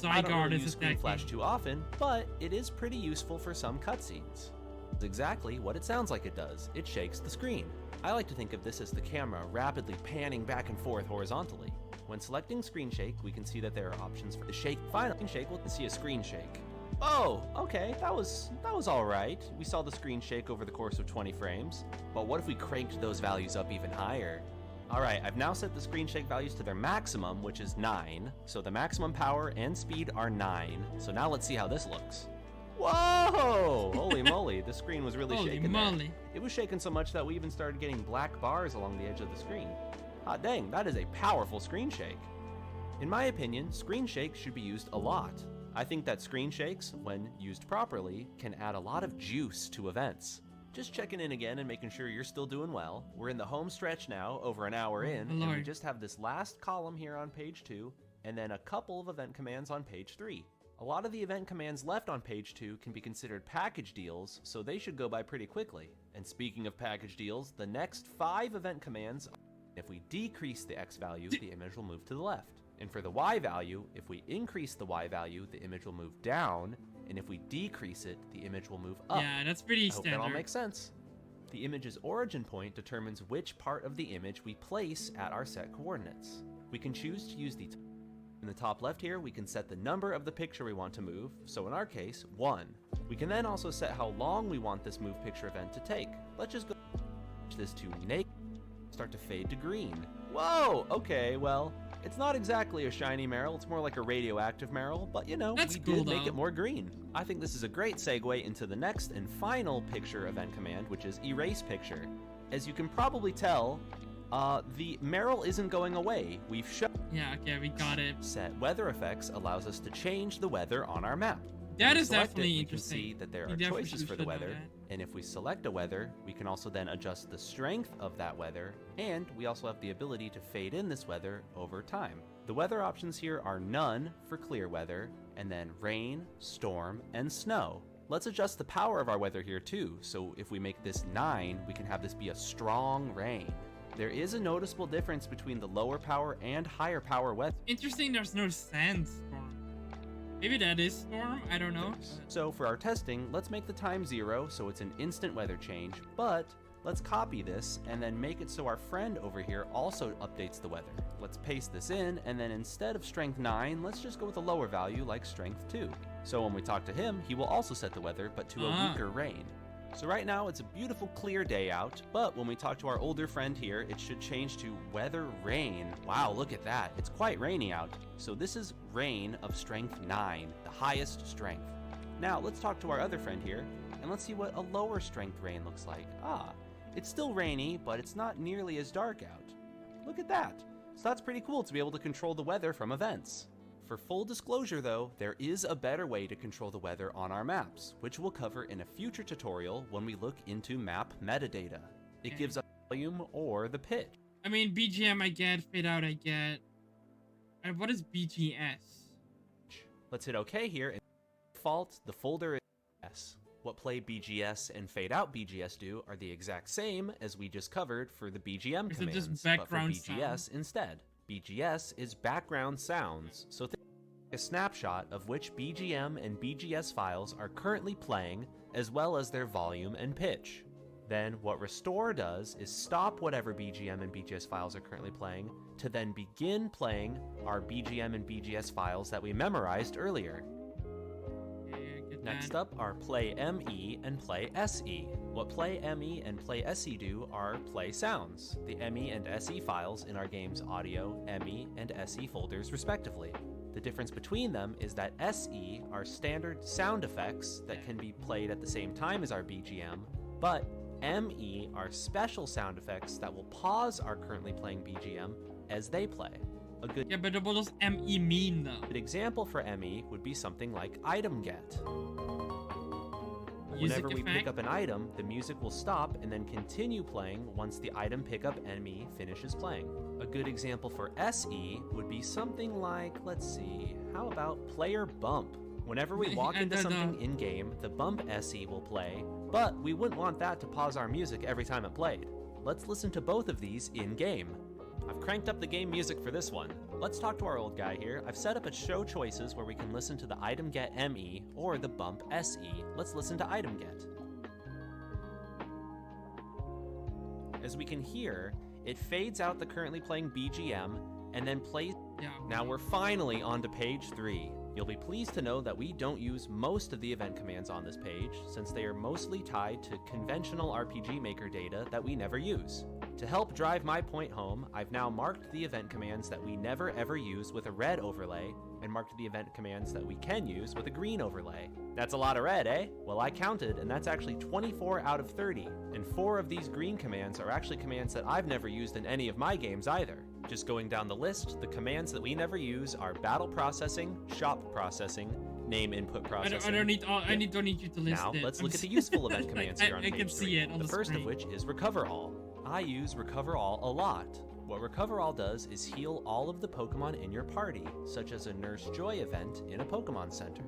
I don't really use screen flash too often, but it is pretty useful for some cutscenes. It's exactly what it sounds like it does. It shakes the screen. I like to think of this as the camera rapidly panning back and forth horizontally. When selecting screen shake, we can see that there are options for the shake. Finally, shake, we'll see a screen shake. Oh, okay, that was all right. We saw the screen shake over the course of 20 frames. But what if we cranked those values up even higher? All right, I've now set the screen shake values to their maximum, which is 9. So the maximum power and speed are 9. So now let's see how this looks. Whoa! Holy moly, the screen was really shaking there. It was shaking so much that we even started getting black bars along the edge of the screen. Hot dang, that is a powerful screen shake. In my opinion, screen shakes should be used a lot. I think that screen shakes, when used properly, can add a lot of juice to events. Just checking in again and making sure you're still doing well. We're in the home stretch now, over an hour in, and we just have this last column here on page 2, and then a couple of event commands on page 3. A lot of the event commands left on page 2 can be considered package deals, so they should go by pretty quickly. And speaking of package deals, the next 5 event commands, if we decrease the X value, the image will move to the left. And for the Y value, if we increase the Y value, the image will move down, and if we decrease it, the image will move up. Yeah, that's pretty standard. I hope that all makes sense. The image's origin point determines which part of the image we place at our set coordinates. We can choose to use in the top left here, we can set the number of the picture we want to move, so in our case, 1. We can then also set how long we want this move picture event to take. Let's just go this to naked, start to fade to green. Whoa, okay, well, it's not exactly a shiny Meryl, it's more like a radioactive Meryl, but you know, we did make it more green. I think this is a great segue into the next and final picture event command, which is erase picture. As you can probably tell, the Meryl isn't going away. We've shown. Yeah, okay, we got it. Set weather effects allows us to change the weather on our map. That is definitely interesting. We can see that there are choices for the weather, and if we select a weather, we can also then adjust the strength of that weather, and we also have the ability to fade in this weather over time. The weather options here are none for clear weather, and then rain, storm, and snow. Let's adjust the power of our weather here too, so if we make this 9, we can have this be a strong rain. There is a noticeable difference between the lower power and higher power weather. Interesting, there's no sandstorm. Maybe that is storm, I don't know. So for our testing, let's make the time 0 so it's an instant weather change, but let's copy this and then make it so our friend over here also updates the weather. Let's paste this in, and then instead of strength 9, let's just go with a lower value like strength 2. So when we talk to him, he will also set the weather, but to a weaker rain. So right now it's a beautiful clear day out, but when we talk to our older friend here, it should change to weather rain. Wow, look at that. It's quite rainy out. So this is rain of strength 9, the highest strength. Now let's talk to our other friend here, and let's see what a lower strength rain looks like. It's still rainy, but it's not nearly as dark out. Look at that. So that's pretty cool to be able to control the weather from events. For full disclosure though, there is a better way to control the weather on our maps, which we'll cover in a future tutorial when we look into map metadata. It gives us volume or the pitch. I mean, BGM I get, fade out I get. And what is BGS? Let's hit OK here, and by default, the folder is BGS. What play BGS and fade out BGS do are the exact same as we just covered for the BGM Is commands, it just background but for BGS sound? instead. BGS is background sounds, so think a snapshot of which BGM and BGS files are currently playing, as well as their volume and pitch. Then what restore does is stop whatever BGM and BGS files are currently playing to then begin playing our BGM and BGS files that we memorized earlier. Next up are play ME and play SE. What play ME and play SE do are play sounds, the ME and SE files in our game's audio, ME, and SE folders respectively. The difference between them is that SE are standard sound effects that can be played at the same time as our BGM, but ME are special sound effects that will pause our currently playing BGM as they play. Yeah, but what does ME mean though? A good example for ME would be something like item get. Music Whenever we effect? pick up an item, the music will stop and then continue playing once the item pickup ME finishes playing. A good example for SE would be something like, let's see, how about player bump? Whenever we walk into something in-game, the bump SE will play, but we wouldn't want that to pause our music every time it played. Let's listen to both of these in-game. I've cranked up the game music for this one. Let's talk to our old guy here. I've set up a show choices where we can listen to the item get ME or the bump SE. Let's listen to item get. As we can hear, it fades out the currently playing BGM and then plays. Yeah. Now we're finally on to page 3. You'll be pleased to know that we don't use most of the event commands on this page, since they are mostly tied to conventional RPG Maker data that we never use. To help drive my point home, I've now marked the event commands that we never ever use with a red overlay, and marked the event commands that we can use with a green overlay. That's a lot of red, eh? Well, I counted, and that's actually 24 out of 30, and 4 of these green commands are actually commands that I've never used in any of my games either. Just going down the list, the commands that we never use are battle processing, shop processing, name input processing. I don't need you to list now, it. let's look at the useful event commands here on page 3. I can see it on the first screen. of which is recover all. I use recover all a lot. What recover all does is heal all of the Pokemon in your party, such as a Nurse Joy event in a Pokemon Center.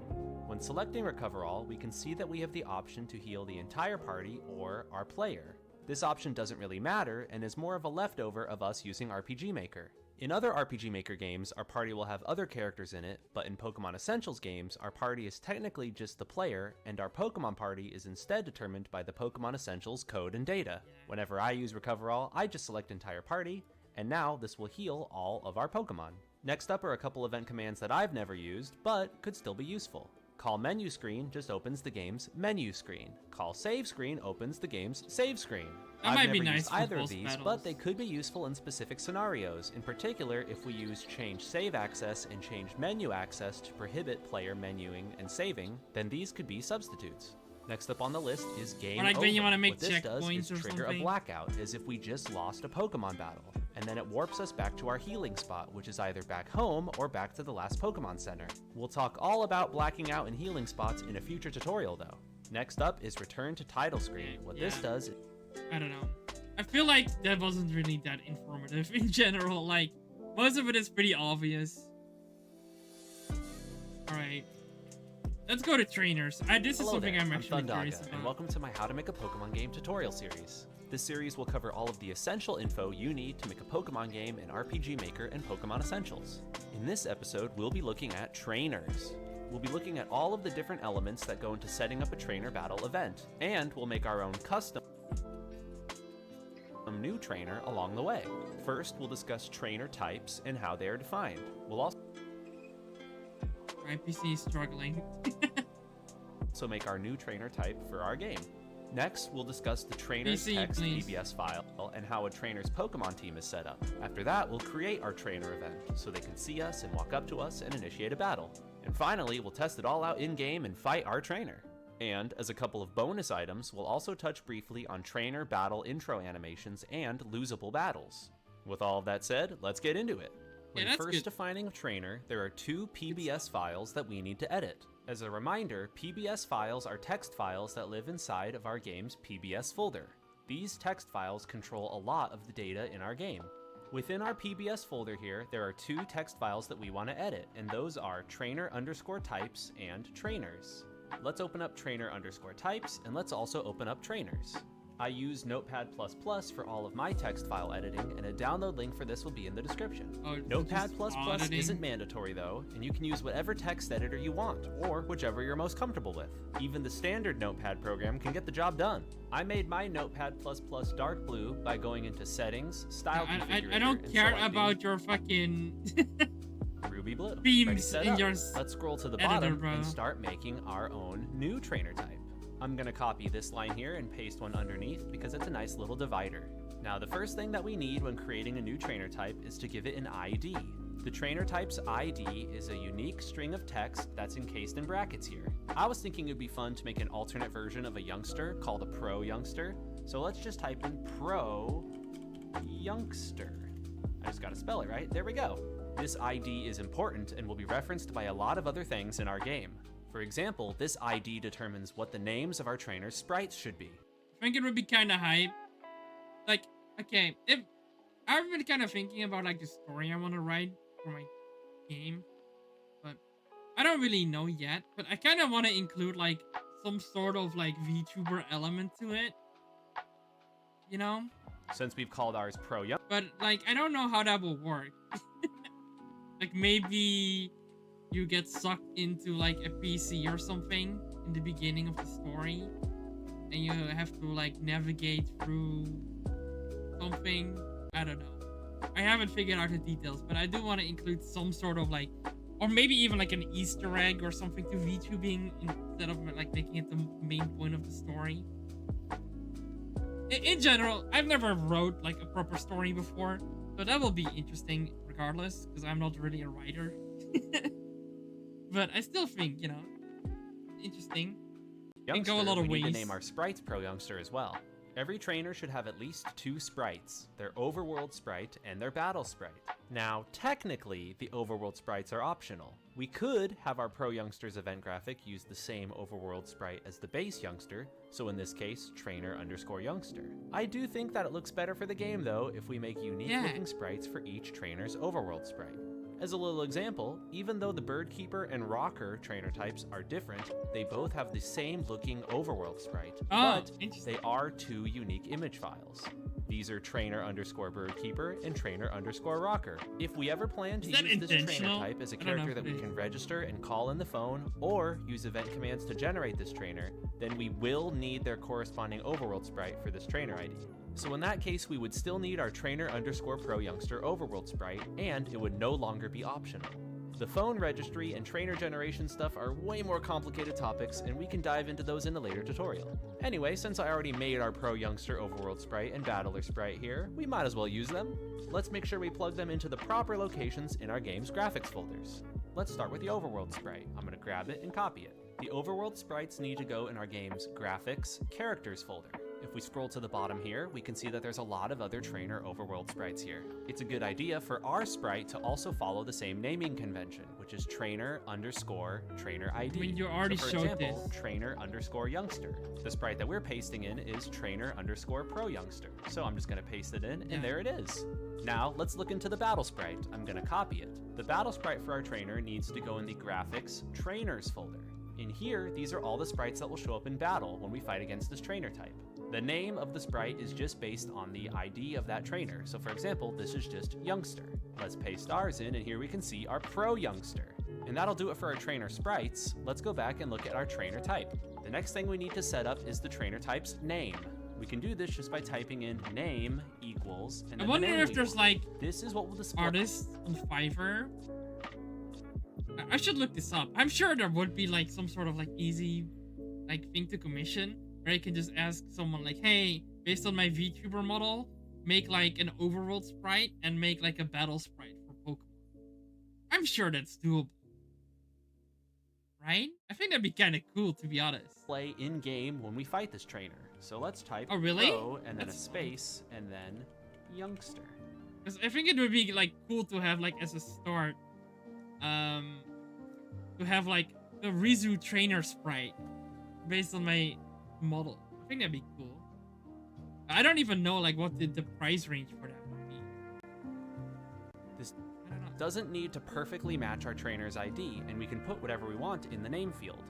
When selecting recover all, we can see that we have the option to heal the entire party or our player. This option doesn't really matter and is more of a leftover of us using RPG Maker. In other RPG Maker games, our party will have other characters in it, but in Pokemon Essentials games, our party is technically just the player, and our Pokemon party is instead determined by the Pokemon Essentials code and data. Whenever I use Recover All, I just select entire party, and now this will heal all of our Pokemon. Next up are a couple event commands that I've never used, but could still be useful. Call menu screen just opens the game's menu screen. Call save screen opens the game's save screen. That I've might never be nice used for either of boss these, battles. but they could be useful in specific scenarios. In particular, if we use change save access and change menu access to prohibit player menuing and saving, then these could be substitutes. Next up on the list is game like over. when you wanna make What this does checkpoints is or trigger a something. blackout, as if we just lost a Pokemon battle, and then it warps us back to our healing spot, which is either back home or back to the last Pokemon Center. We'll talk all about blacking out and healing spots in a future tutorial though. Next up is return to title screen. What this does, I don't know. I feel like that wasn't really that informative in general. Like, most of it is pretty obvious. Alright. Let's go to trainers. This is Hello something there, I'm actually curious Thundaga, about. and welcome to my How to Make a Pokemon Game tutorial series. This series will cover all of the essential info you need to make a Pokemon game in RPG Maker and Pokemon Essentials. In this episode, we'll be looking at trainers. We'll be looking at all of the different elements that go into setting up a trainer battle event, and we'll make our own custom new trainer along the way. First, we'll discuss trainer types and how they are defined. We'll also My PC is struggling. make our new trainer type for our game. Next, we'll discuss the trainer's PC, text please. PBS file and how a trainer's Pokemon team is set up. After that, we'll create our trainer event so they can see us and walk up to us and initiate a battle. And finally, we'll test it all out in-game and fight our trainer. And as a couple of bonus items, we'll also touch briefly on trainer battle intro animations and losable battles. With all of that said, let's get into it. When first defining a trainer, there are 2 PBS files that we need to edit. As a reminder, PBS files are text files that live inside of our game's PBS folder. These text files control a lot of the data in our game. Within our PBS folder here, there are 2 text files that we want to edit, and those are trainer_types and trainers. Let's open up trainer_types, and let's also open up trainers. I use Notepad++ for all of my text file editing, and a download link for this will be in the description. Notepad++ isn't mandatory though, and you can use whatever text editor you want, or whichever you're most comfortable with. Even the standard Notepad program can get the job done. I made my Notepad++ dark blue by going into Settings, Style Configurator, I don't care about your fucking Ruby Blue. themes in your Let's scroll to the bottom and start making our own new trainer type. I'm gonna copy this line here and paste one underneath because it's a nice little divider. Now the first thing that we need when creating a new trainer type is to give it an ID. The trainer type's ID is a unique string of text that's encased in brackets here. I was thinking it'd be fun to make an alternate version of a youngster called a pro youngster, so let's just type in pro youngster. I just gotta spell it right, there we go. This ID is important and will be referenced by a lot of other things in our game. For example, this ID determines what the names of our trainer's sprites should be. I think it would be kind of hype. Like, okay, if I've been kind of thinking about like the story I want to write for my game, but I don't really know yet. But I kind of want to include like some sort of like VTuber element to it, you know? Since we've called ours Pro Young. But like, I don't know how that will work. Like maybe you get sucked into like a PC or something in the beginning of the story, and you have to like navigate through something. I don't know. I haven't figured out the details, but I do want to include some sort of like, or maybe even like an Easter egg or something to VTubing instead of like making it the main point of the story. In general, I've never wrote like a proper story before, so that will be interesting regardless, because I'm not really a writer. But I still think, you know, interesting. Youngster, can go a lot of ways. We need to name our sprites Pro Youngster as well. Every trainer should have at least 2 sprites, their overworld sprite and their battle sprite. Now, technically, the overworld sprites are optional. We could have our Pro Youngster's event graphic use the same overworld sprite as the base youngster, so in this case, trainer_youngster. I do think that it looks better for the game though if we make unique looking sprites for each trainer's overworld sprite. As a little example, even though the Birdkeeper and Rocker trainer types are different, they both have the same looking overworld sprite, but they are 2 unique image files. These are trainer_Birdkeeper and trainer_Rocker. If we ever plan to use this trainer type as a character that we can register and call in the phone, or use event commands to generate this trainer, then we will need their corresponding overworld sprite for this trainer ID. So in that case, we would still need our trainer_Pro Youngster overworld sprite, and it would no longer be optional. The phone registry and trainer generation stuff are way more complicated topics, and we can dive into those in a later tutorial. Anyway, since I already made our Pro Youngster overworld sprite and battler sprite here, we might as well use them. Let's make sure we plug them into the proper locations in our game's graphics folders. Let's start with the overworld sprite. I'm gonna grab it and copy it. The overworld sprites need to go in our game's graphics characters folder. If we scroll to the bottom here, we can see that there's a lot of other trainer overworld sprites here. It's a good idea for our sprite to also follow the same naming convention, which is trainer_trainer ID. I mean, you already so for showed example, this. trainer_youngster. The sprite that we're pasting in is trainer_pro youngster. So I'm just gonna paste it in, and there it is. Now let's look into the battle sprite. I'm gonna copy it. The battle sprite for our trainer needs to go in the graphics trainers folder. In here, these are all the sprites that will show up in battle when we fight against this trainer type. The name of the sprite is just based on the ID of that trainer. So for example, this is just youngster. Let's paste ours in, and here we can see our pro youngster. And that'll do it for our trainer sprites. Let's go back and look at our trainer type. The next thing we need to set up is the trainer type's name. We can do this just by typing in name equals, and then I wonder if there's like this is what will display artists on Fiverr. I should look this up. I'm sure there would be like some sort of like easy like thing to commission, where you can just ask someone like, hey, based on my VTuber model, make like an overworld sprite and make like a battle sprite for Pokemon. I'm sure that's doable. right? I think that'd be kind of cool, to be honest. Play in game when we fight this trainer. So let's type Oh, really? pro and then That's a space and then youngster. Because I think it would be like cool to have like as a start, to have like the Rizu trainer sprite based on my model. I think that'd be cool. I don't even know like what the price range for that would be. This I don't know. doesn't need to perfectly match our trainer's ID, and we can put whatever we want in the name field.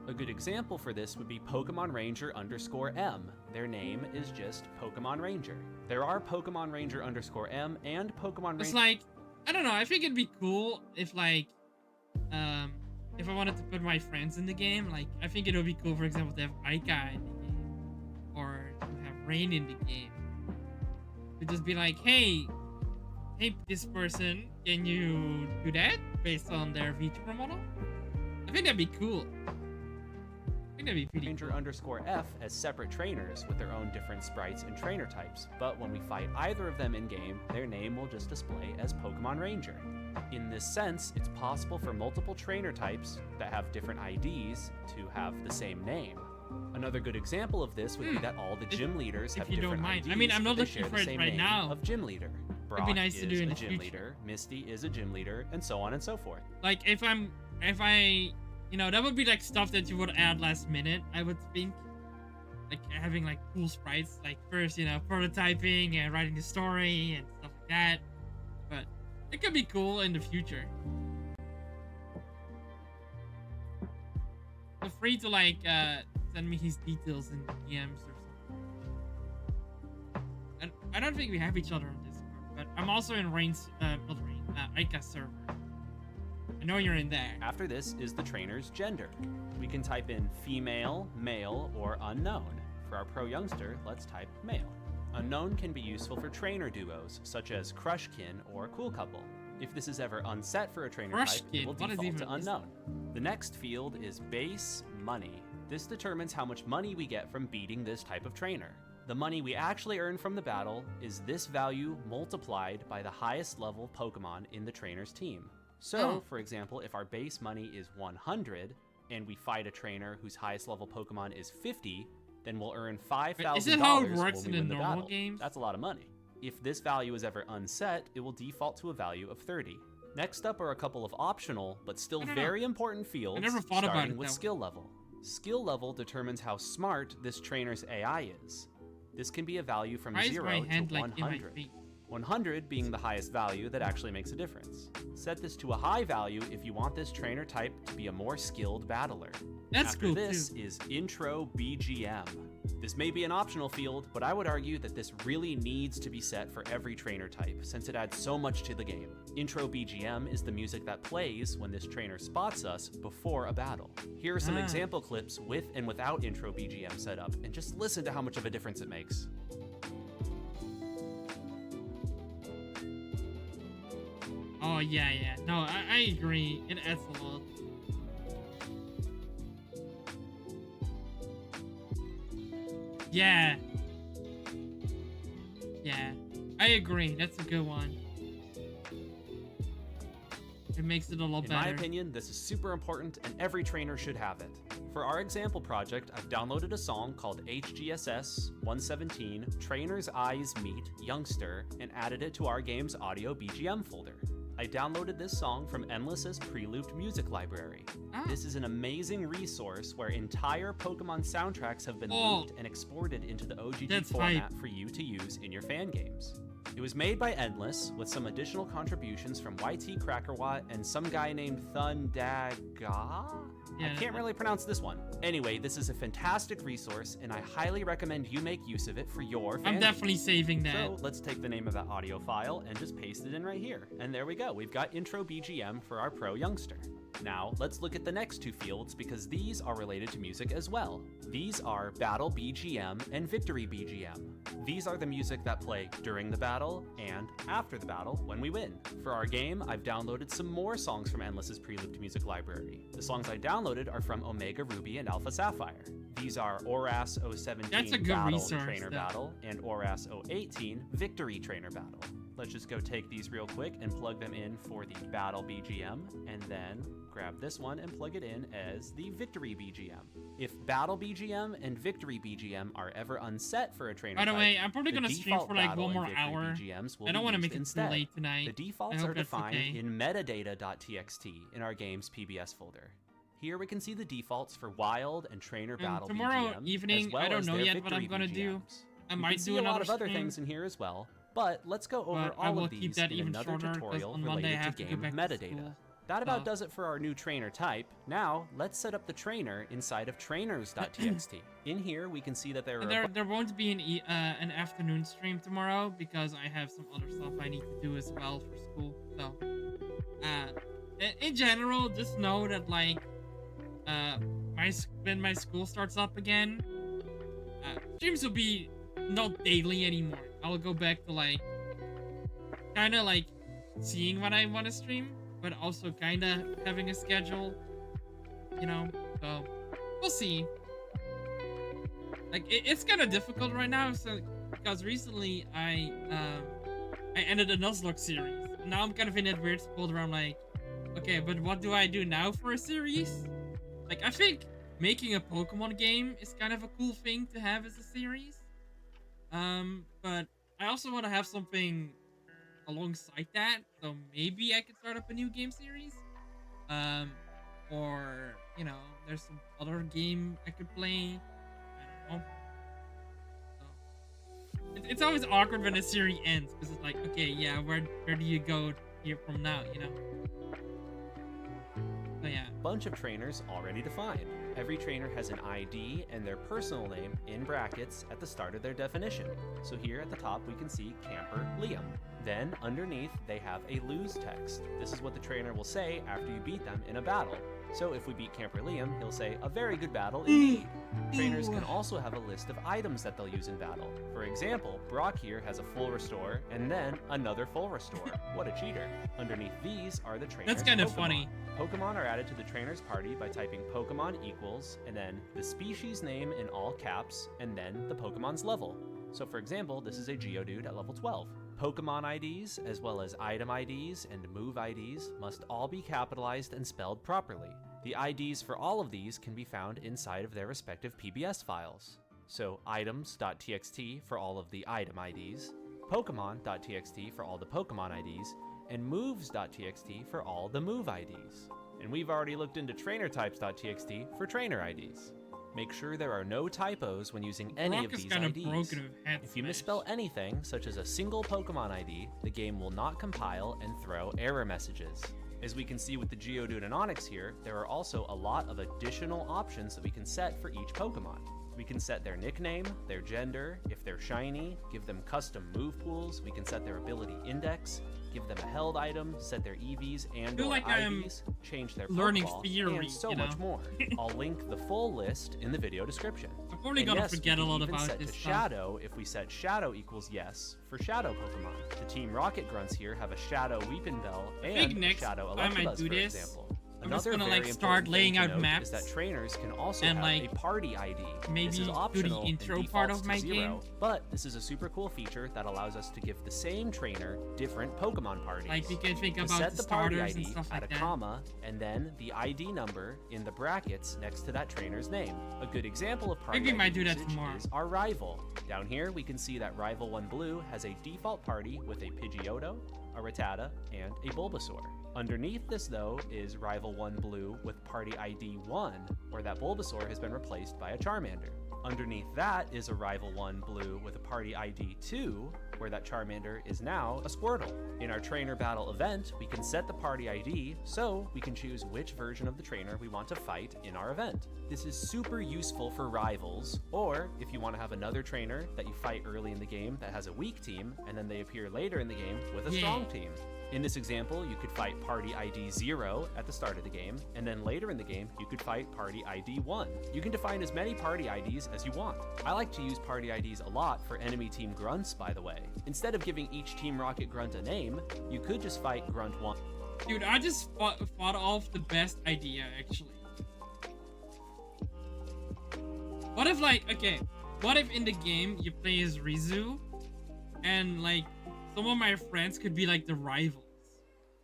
A good example for this would be Pokemon Ranger _M. Their name is just Pokemon Ranger. There are Pokemon Ranger _M and Pokemon Ranger. It's like, I don't know, I think it'd be cool if like, if I wanted to put my friends in the game, like, I think it would be cool, for example, to have Aika in the game, or to have Rain in the game. To just be like, hey, this person, can you do that based on their VTuber model? I think that'd be cool. I think that'd be pretty Ranger cool. _F as separate trainers with their own different sprites and trainer types, but when we fight either of them in-game, their name will just display as Pokemon Ranger. In this sense, it's possible for multiple trainer types that have different IDs to have the same name. Another good example of this would be that all the gym leaders have if you different don't mind. IDs, I mean, I'm not but they looking share for the it same right name now. of gym leader. Brock It'd be nice to do is in a the gym future. leader, Misty is a gym leader, and so on and so forth. Like, if I, you know, that would be like stuff that you would add last minute, I would think. Like having like cool sprites, like first, you know, prototyping and writing the story and stuff like that. But it could be cool in the future. Feel free to like send me his details in DMs or something. And I don't think we have each other on Discord, but I'm also in Aika server. I know you're in there. After this is the trainer's gender. We can type in female, male, or unknown. For our pro youngster, let's type male. Unknown can be useful for trainer duos, such as Crushkin or Cool Couple. If this is ever unset for a trainer type, it will default to unknown. The next field is base money. This determines how much money we get from beating this type of trainer. The money we actually earn from the battle is this value multiplied by the highest level Pokemon in the trainer's team. So, for example, if our base money is 100, and we fight a trainer whose highest level Pokemon is 50, then we'll earn $5,000 Is it how it when works we in win the the normal battle. games? That's a lot of money. If this value is ever unset, it will default to a value of 30. Next up are a couple of optional, but still very important fields, never thought about starting it with that way. skill level. Skill level determines how smart this trainer's AI is. This can be a value from Why is 0 my hand to like in my 100. feet? 100 being the highest value that actually makes a difference. Set this to a high value if you want this trainer type to be a more skilled battler. That's After cool this too. is Intro BGM. This may be an optional field, but I would argue that this really needs to be set for every trainer type, since it adds so much to the game. Intro BGM is the music that plays when this trainer spots us before a battle. Here are some example clips with and without Intro BGM set up, and just listen to how much of a difference it makes. Oh yeah. No, I agree. It adds a lot. Yeah. I agree. That's a good one. It makes it a lot In better. my opinion, this is super important and every trainer should have it. For our example project, I've downloaded a song called HGSS 117 Trainer's Eyes Meet Youngster and added it to our game's audio BGM folder. I downloaded this song from Endless's pre-looped music library. This is an amazing resource where entire Pokemon soundtracks have been looped and exported into the OGG format for you to use in your fan games. It was made by Endless, with some additional contributions from YT Crackerwatt and some guy named Thundaga? I can't really pronounce this one. Anyway, this is a fantastic resource, and I highly recommend you make use of it for your fan I'm definitely saving that. So let's take the name of that audio file and just paste it in right here. And there we go. We've got Intro BGM for our Pro Youngster. Now, let's look at the next two fields because these are related to music as well. These are Battle BGM and Victory BGM. These are the music that play during the battle and after the battle when we win. For our game, I've downloaded some more songs from Endless's pre-looped music library. The songs I downloaded are from Omega Ruby and Alpha Sapphire. These are Oras 017 That's a good Battle resource, Trainer though. Battle and Oras 018 Victory Trainer Battle. let's just go take these real quick and plug them in for the battle BGM, and then grab this one and plug it in as the victory BGM. If battle BGM and victory BGM are ever unset for a trainer By the type, way, I'm probably gonna stream default for like battle one more and victory hour. BGMs will I don't be want to used make it instead. too late tonight. The defaults I hope are that's defined okay. in metadata.txt in our game's PBS folder. Here we can see the defaults for wild and trainer battle tomorrow BGM, evening, as well I don't as know their yet what I'm victory gonna do. BGMs. I You might can see do a another lot of other stream, things in here as well, but let's go over but I all will of keep these that in even another shorter, 'cause tutorial on Monday I related have to to go game back to metadata. school. That about does it for our new trainer type. Now, let's set up the trainer inside of trainers.txt. In here, we can see that there are There won't be an afternoon stream tomorrow because I have some other stuff I need to do as well for school. So, in general, just know that like, when my school starts up again, streams will be not daily anymore. I'll go back to like, kind of like seeing what I want to stream, but also kind of having a schedule, you know. So we'll see. Like it's kind of difficult right now, so because recently I ended a Nuzlocke series. Now I'm kind of in that weird spot where I'm like, okay, but what do I do now for a series? Like I think making a Pokemon game is kind of a cool thing to have as a series. But I also want to have something alongside that, so maybe I could start up a new game series. Or you know, there's some other game I could play. I don't know. So it's always awkward when a series ends because it's like, okay, yeah, where do you go here from now? You know. So yeah. Bunch of trainers already defined. Every trainer has an ID and their personal name in brackets at the start of their definition. So here at the top we can see Camper Liam. Then underneath they have a lose text. This is what the trainer will say after you beat them in a battle. So if we beat Camper Liam, he'll say, "A very good battle indeed." Trainers can also have a list of items that they'll use in battle. For example, Brock here has a full restore and then another full restore. What a cheater. Underneath these are the trainers' That's kind of Pokemon. funny. Pokemon are added to the trainer's party by typing Pokemon equals and then the species name in all caps and then the Pokemon's level. So for example, this is a Geodude at level 12. Pokemon IDs, as well as item IDs and move IDs, must all be capitalized and spelled properly. The IDs for all of these can be found inside of their respective PBS files. So items.txt for all of the item IDs, Pokemon.txt for all the Pokemon IDs, and moves.txt for all the move IDs. And we've already looked into trainertypes.txt for trainer IDs. Make sure there are no typos when using any Brock of is these kind of IDs. broken with head If you smash. misspell anything, such as a single Pokemon ID, the game will not compile and throw error messages. As we can see with the Geodude and Onix here, there are also a lot of additional options that we can set for each Pokemon. We can set their nickname, their gender, if they're shiny, give them custom move pools, we can set their ability index, give them a held item, set their EVs and feel or like I'm IVs, change their learning Pokeball, theory, and so you know? much more. I'll link the full list in the video description. I'm probably And gonna yes, forget we a can lot even about set this to stuff. Shadow if we set Shadow equals yes for Shadow Pokemon. The Team Rocket Grunts here have a Shadow Weepinbell and think a next Shadow time I Electabuzz, do for this, example. I'm just Another gonna, very like, important start laying thing to out note maps is that trainers can also and, have like, a party ID. maybe This is do the optional and intro defaults part of to my 0, game. but this is a super cool feature that allows us to give the same trainer different Pokemon parties. Like we can think To about set the the party starters ID and stuff at like a that. comma and then the ID number in the brackets next to that trainer's name. A good example of party Maybe we might ID do that usage tomorrow. is our rival. Down here we can see that Rival 1 Blue has a default party with a Pidgeotto, a Rattata, and a Bulbasaur. Underneath this though is Rival 1 Blue with party ID 1, where that Bulbasaur has been replaced by a Charmander. Underneath that is a Rival 1 Blue with a party ID 2, where that Charmander is now a Squirtle. In our trainer battle event, we can set the party ID so we can choose which version of the trainer we want to fight in our event. This is super useful for rivals, or if you want to have another trainer that you fight early in the game that has a weak team, and then they appear later in the game with a strong team. In this example, you could fight Party ID 0 at the start of the game, and then later in the game, you could fight Party ID 1. You can define as many Party IDs as you want. I like to use Party IDs a lot for enemy team grunts, by the way. Instead of giving each Team Rocket grunt a name, you could just fight Grunt 1. Dude, I just thought of the best idea, actually. What if, like, okay, what if in the game you play as Rizu, and, like, some of my friends could be like the rivals.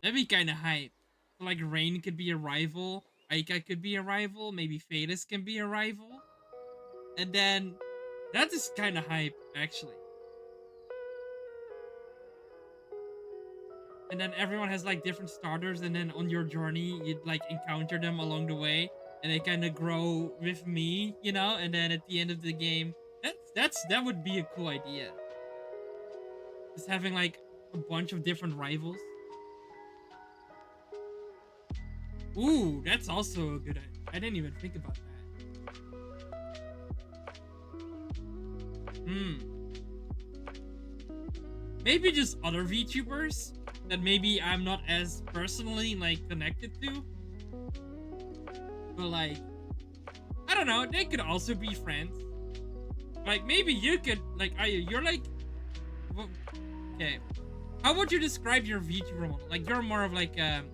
That'd be kind of hype. So like Rain could be a rival, Aika could be a rival, maybe Phaedus can be a rival, and then that is kind of hype actually. And then everyone has like different starters, and then on your journey you'd like encounter them along the way, and they kind of grow with me, you know. And then at the end of the game, that would be a cool idea. Just having like a bunch of different rivals. Ooh, that's also a good idea. I didn't even think about that. Maybe just other VTubers that maybe I'm not as personally like connected to. But like, I don't know, they could also be friends. Like maybe you could like, you're like, well, okay. How would you describe your VTuber model? Like you're more of like it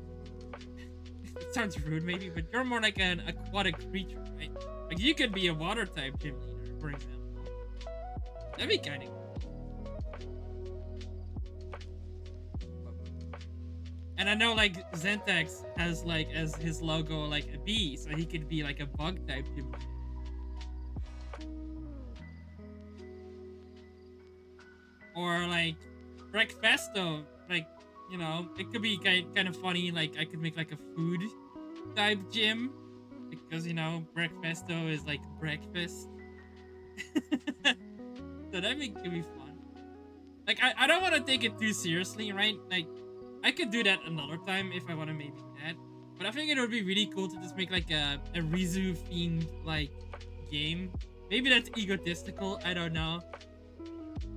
sounds rude maybe, but you're more like an aquatic creature, right? Like you could be a water type gym leader, for example. That'd be kind of cool. And I know like Zentex has like as his logo like a bee, so he could be like a bug type gym leader. Or like Breakfasto, like, you know, it could be kind of funny. Like I could make like a food type gym because, you know, Breakfasto is like breakfast. So that could be fun. Like I don't want to take it too seriously, right? Like I could do that another time if I want to maybe do that. But I think it would be really cool to just make like a Rizu themed like game. Maybe that's egotistical, I don't know.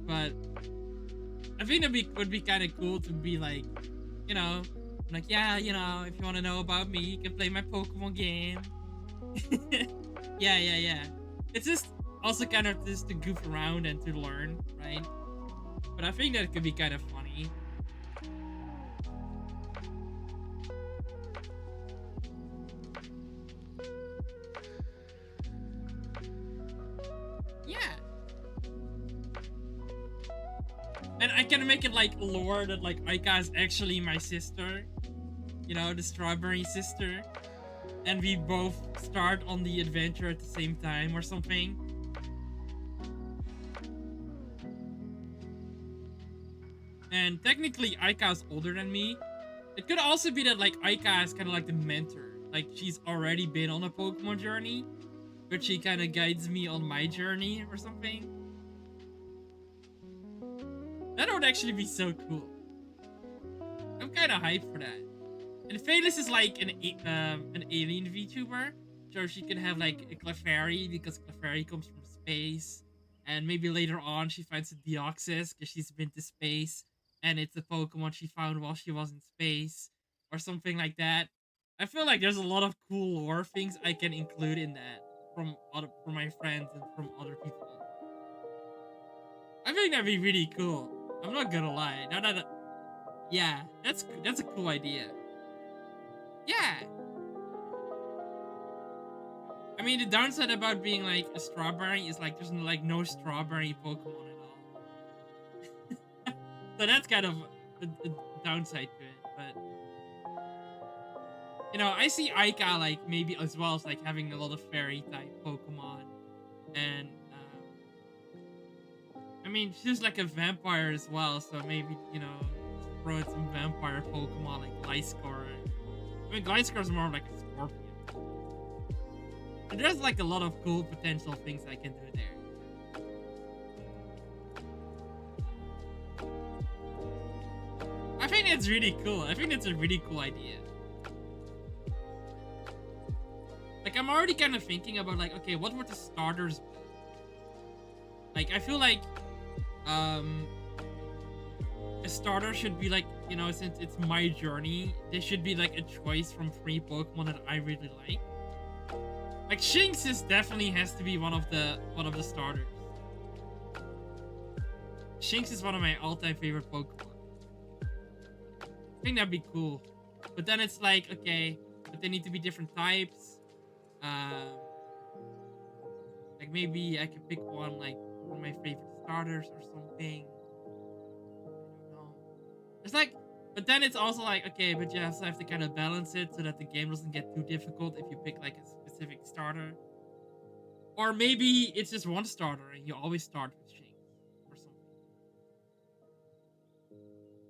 But I think would be kind of cool to be like, you know, like, yeah, you know, if you want to know about me, you can play my Pokemon game. Yeah. It's just also kind of just to goof around and to learn, right? But I think that could be kind of funny. Yeah. And I can make it like lore that like Aika is actually my sister. You know, the strawberry sister. And we both start on the adventure at the same time or something. And technically Aika is older than me. It could also be that like Aika is kind of like the mentor. Like she's already been on a Pokemon journey, but she kind of guides me on my journey or something. That would actually be so cool. I'm kind of hyped for that. And Phaedus is like an alien VTuber, so she could have like a Clefairy because Clefairy comes from space, and maybe later on she finds a Deoxys because she's been to space, and it's a Pokemon she found while she was in space, or something like that. I feel like there's a lot of cool lore things I can include in that from my friends and from other people. I think that'd be really cool. I'm not gonna lie. Yeah, that's a cool idea. Yeah. I mean, the downside about being like a strawberry is like there's like no strawberry Pokemon at all. So that's kind of a downside to it. But you know, I see Aika like maybe as well as like having a lot of fairy type Pokemon, and I mean she's like a vampire as well, so maybe, you know, throw in some vampire Pokemon like Gliscor. I mean, Gliscor is more like a Scorpion. And there's like a lot of cool potential things I can do there. I think it's really cool. I think it's a really cool idea. Like, I'm already kind of thinking about like, okay, what would the starters be? Like, I feel like a starter should be like, you know, since it's my journey, there should be like a choice from 3 Pokemon that I really like. Like Shinx definitely has to be one of the starters. Shinx is one of my all-time favorite Pokemon. I think that'd be cool. But then it's like, okay, but they need to be different types. Like maybe I can pick one like one of my favorite starters or something. I don't know. But then it's also like, okay, but you also have to kind of balance it so that the game doesn't get too difficult if you pick like a specific starter. Or maybe it's just one starter and you always start with Shinx or something.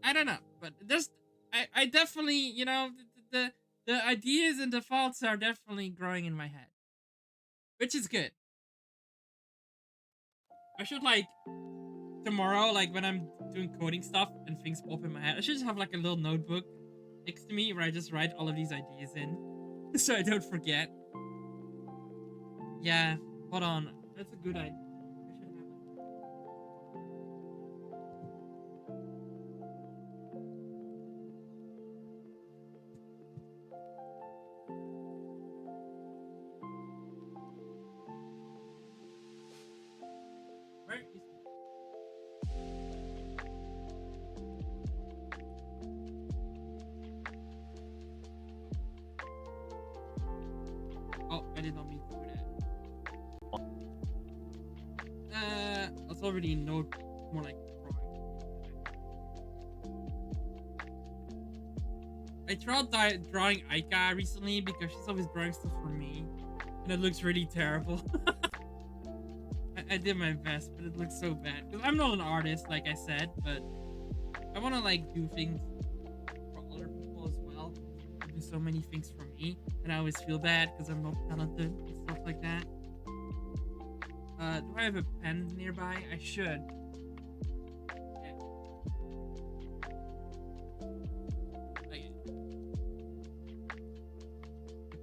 I don't know, but I definitely, the ideas and the thoughts are definitely growing in my head, which is good. I should like tomorrow, like when I'm doing coding stuff and things pop in my head, I should just have like a little notebook next to me where I just write all of these ideas in, so I don't forget. Yeah, hold on, that's a good idea. I should have it. Where is it? Oh, I did not mean to do that. That's already a note, more like drawing. I tried drawing Aika recently because she's always drawing stuff for me, and it looks really terrible. I did my best, but it looks so bad because I'm not an artist, like I said, but I want to like do things for other people as well. I do so many things for me, and I always feel bad because I'm not talented and stuff like that. Do I have a pen nearby? I should. Yeah.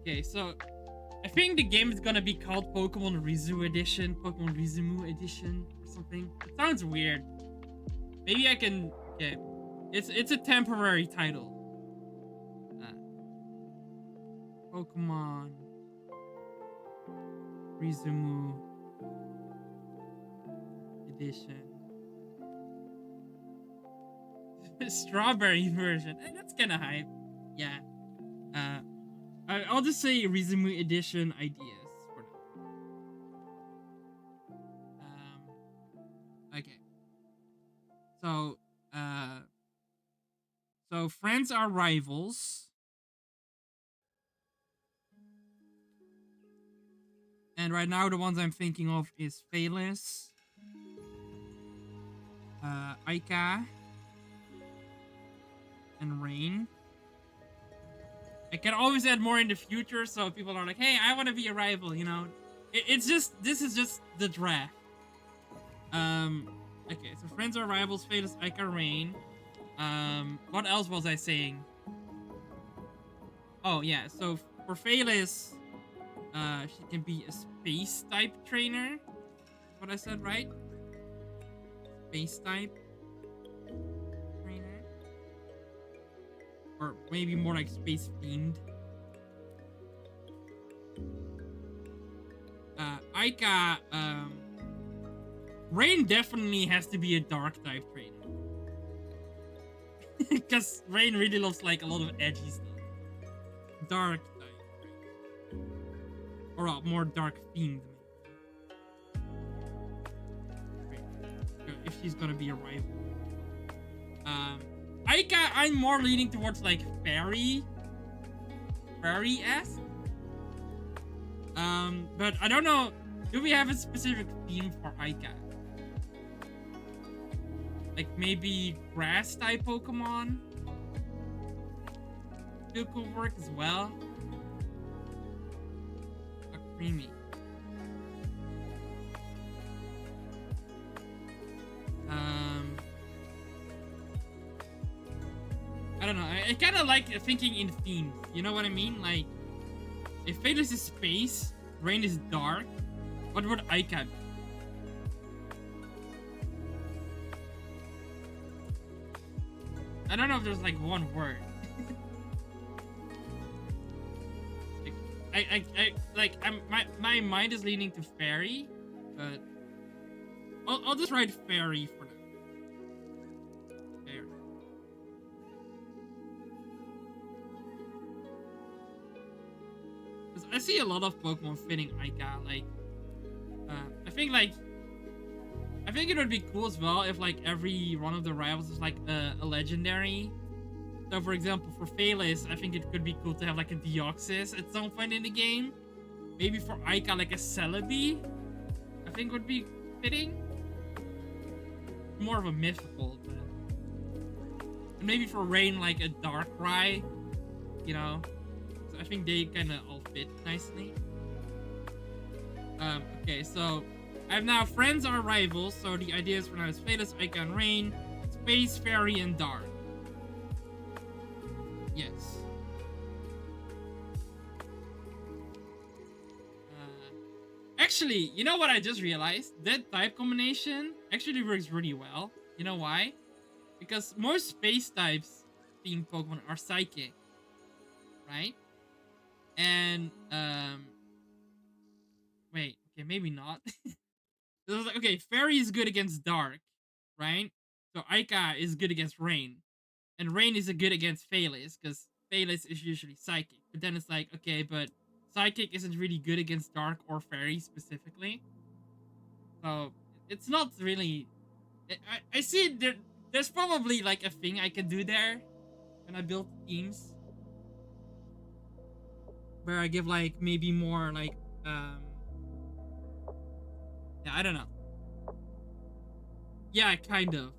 Okay, so I think the game is gonna be called Pokemon Rizu Edition, Pokemon Rizumu Edition, or something. It sounds weird. Maybe I can. Okay, it's a temporary title. Pokemon Rizumu Edition. Strawberry version. That's kind of hype. Yeah. I'll just say Rizumu Edition ideas for now. Okay. So friends are rivals. And right now the ones I'm thinking of is Phalis, Aika, and Rain. I can always add more in the future, so people are like, hey, I want to be a rival, you know? This is just the draft. Okay, so friends are rivals, Phalis, Aika, Rain. What else was I saying? Oh, yeah, so for Phalis, she can be a space type trainer. What I said, right? Space type trainer. Or maybe more like space themed. Aika, Rain definitely has to be a dark type trainer. Because Rain really loves like a lot of edgy stuff. Dark type. Or more dark themed. If she's gonna be a rival. Aika, I'm more leaning towards like fairy-esque. But I don't know. Do we have a specific theme for Aika? Like maybe grass type Pokemon? Still could work as well. A creamy. I don't know. I kind of like thinking in themes. You know what I mean? Like, if Phalis is space, Rain is dark, what would Aika be? I don't know if there's like one word. My mind is leaning to fairy, but I'll just write fairy for now. Fairy. Because I see a lot of Pokemon fitting Aika. Like, I think it would be cool as well if like every one of the rivals is like a legendary. So for example, for Phalis, I think it could be cool to have like a Deoxys at some point in the game. Maybe for Aika, like a Celebi, I think would be fitting. More of a mythical, but... And maybe for Rain, like a Darkrai, you know. So I think they kind of all fit nicely. Okay, so I have now friends are rivals. So the ideas for now is Phalis, Aika, and Rain, Space, Fairy, and Dark. Yes. Actually, you know what I just realized? That type combination actually works really well. You know why? Because most space types themed Pokemon are psychic, right? And wait, okay, maybe not. Okay, Fairy is good against Dark, right? So Aika is good against Rain, and Rain is good against Phalis because Phalis is usually psychic. But then it's like, okay, but psychic isn't really good against Dark or Fairy specifically. So it's not really. I see there's probably like a thing I can do there when I build teams where I give like maybe more like yeah, I don't know. Yeah, kind of.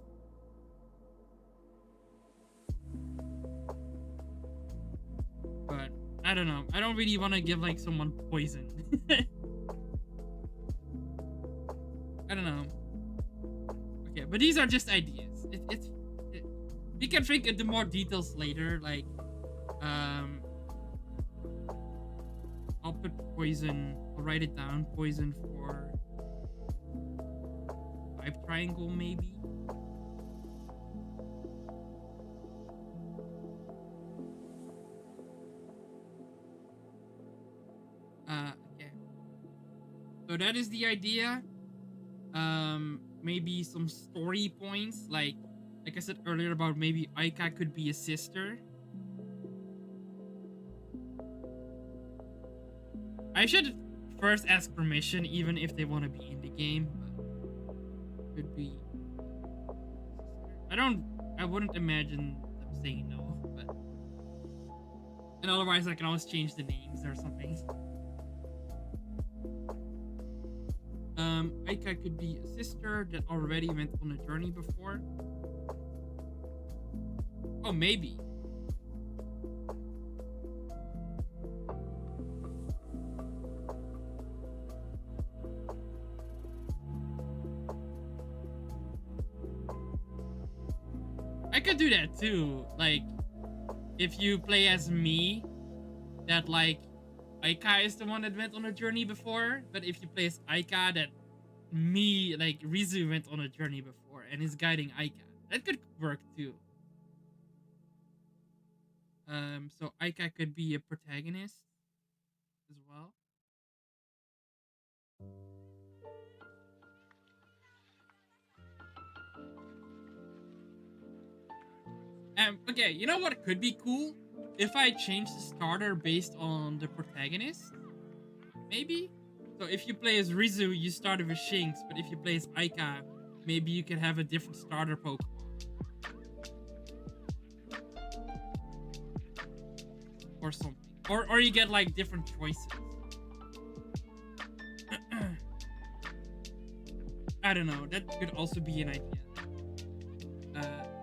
But I don't know. I don't really want to give like someone poison. I don't know. Okay, but these are just ideas. We can think into more details later. Like, I'll put poison. I'll write it down. Poison for 5 triangle maybe. Okay. So that is the idea. Maybe some story points, like I said earlier about maybe Aika could be a sister. I should first ask permission, even if they want to be in the game, but could be. I wouldn't imagine them saying no, but. And otherwise, I can always change the names or something. Aika could be a sister that already went on a journey before. Oh, maybe. I could do that too. Like, if you play as me, that like Aika is the one that went on a journey before, but if you play as Aika, that me, like Rizu went on a journey before and is guiding Aika. That could work too. So Aika could be a protagonist as well. Okay, you know what could be cool? If I change the starter based on the protagonist? Maybe? So if you play as Rizu, you start with Shinx, but if you play as Aika, maybe you can have a different starter Pokemon. Or something. Or you get like different choices. I don't know, that could also be an idea.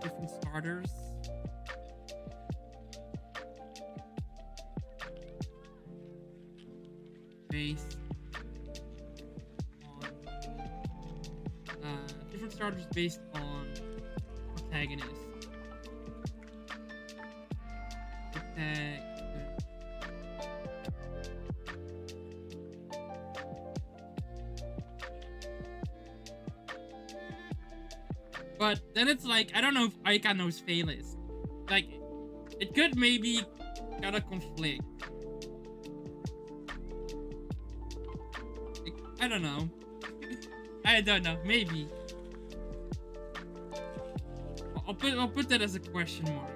Different starters. Based on different starters based on protagonist. But then it's like, I don't know if Aika knows Phalis. Like, it could maybe kind of conflict. I don't know. I don't know. Maybe. I'll put that as a question mark.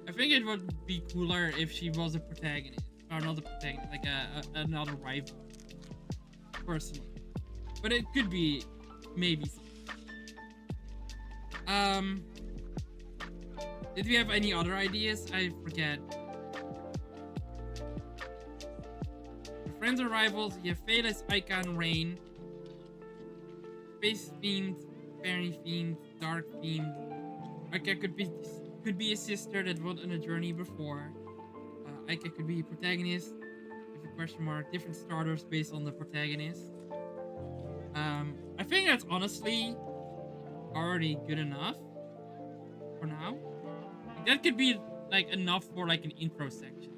I think it would be cooler if she was a protagonist. Or not a protagonist, like another rival. Personally. But it could be maybe. Did we have any other ideas? I forget. For friends or rivals, you have Phaelus, Icon, Rain. Space themed, fairy themed, dark themed. Ika could be a sister that went on a journey before. Ika could be a protagonist. With a question mark. Different starters based on the protagonist. I think that's honestly already good enough for now. That could be like enough for like an intro section.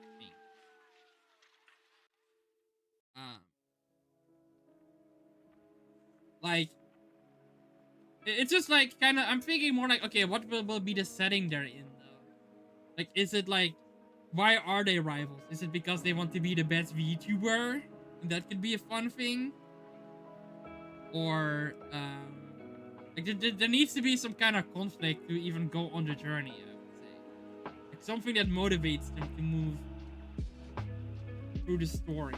I think. Like it's just like kind of I'm thinking more like, okay, what will be the setting they're in though? Like, is it like, why are they rivals? Is it because they want to be the best VTuber? And that could be a fun thing. Or like there needs to be some kind of conflict to even go on the journey, I would say. Like something that motivates them to move through the story.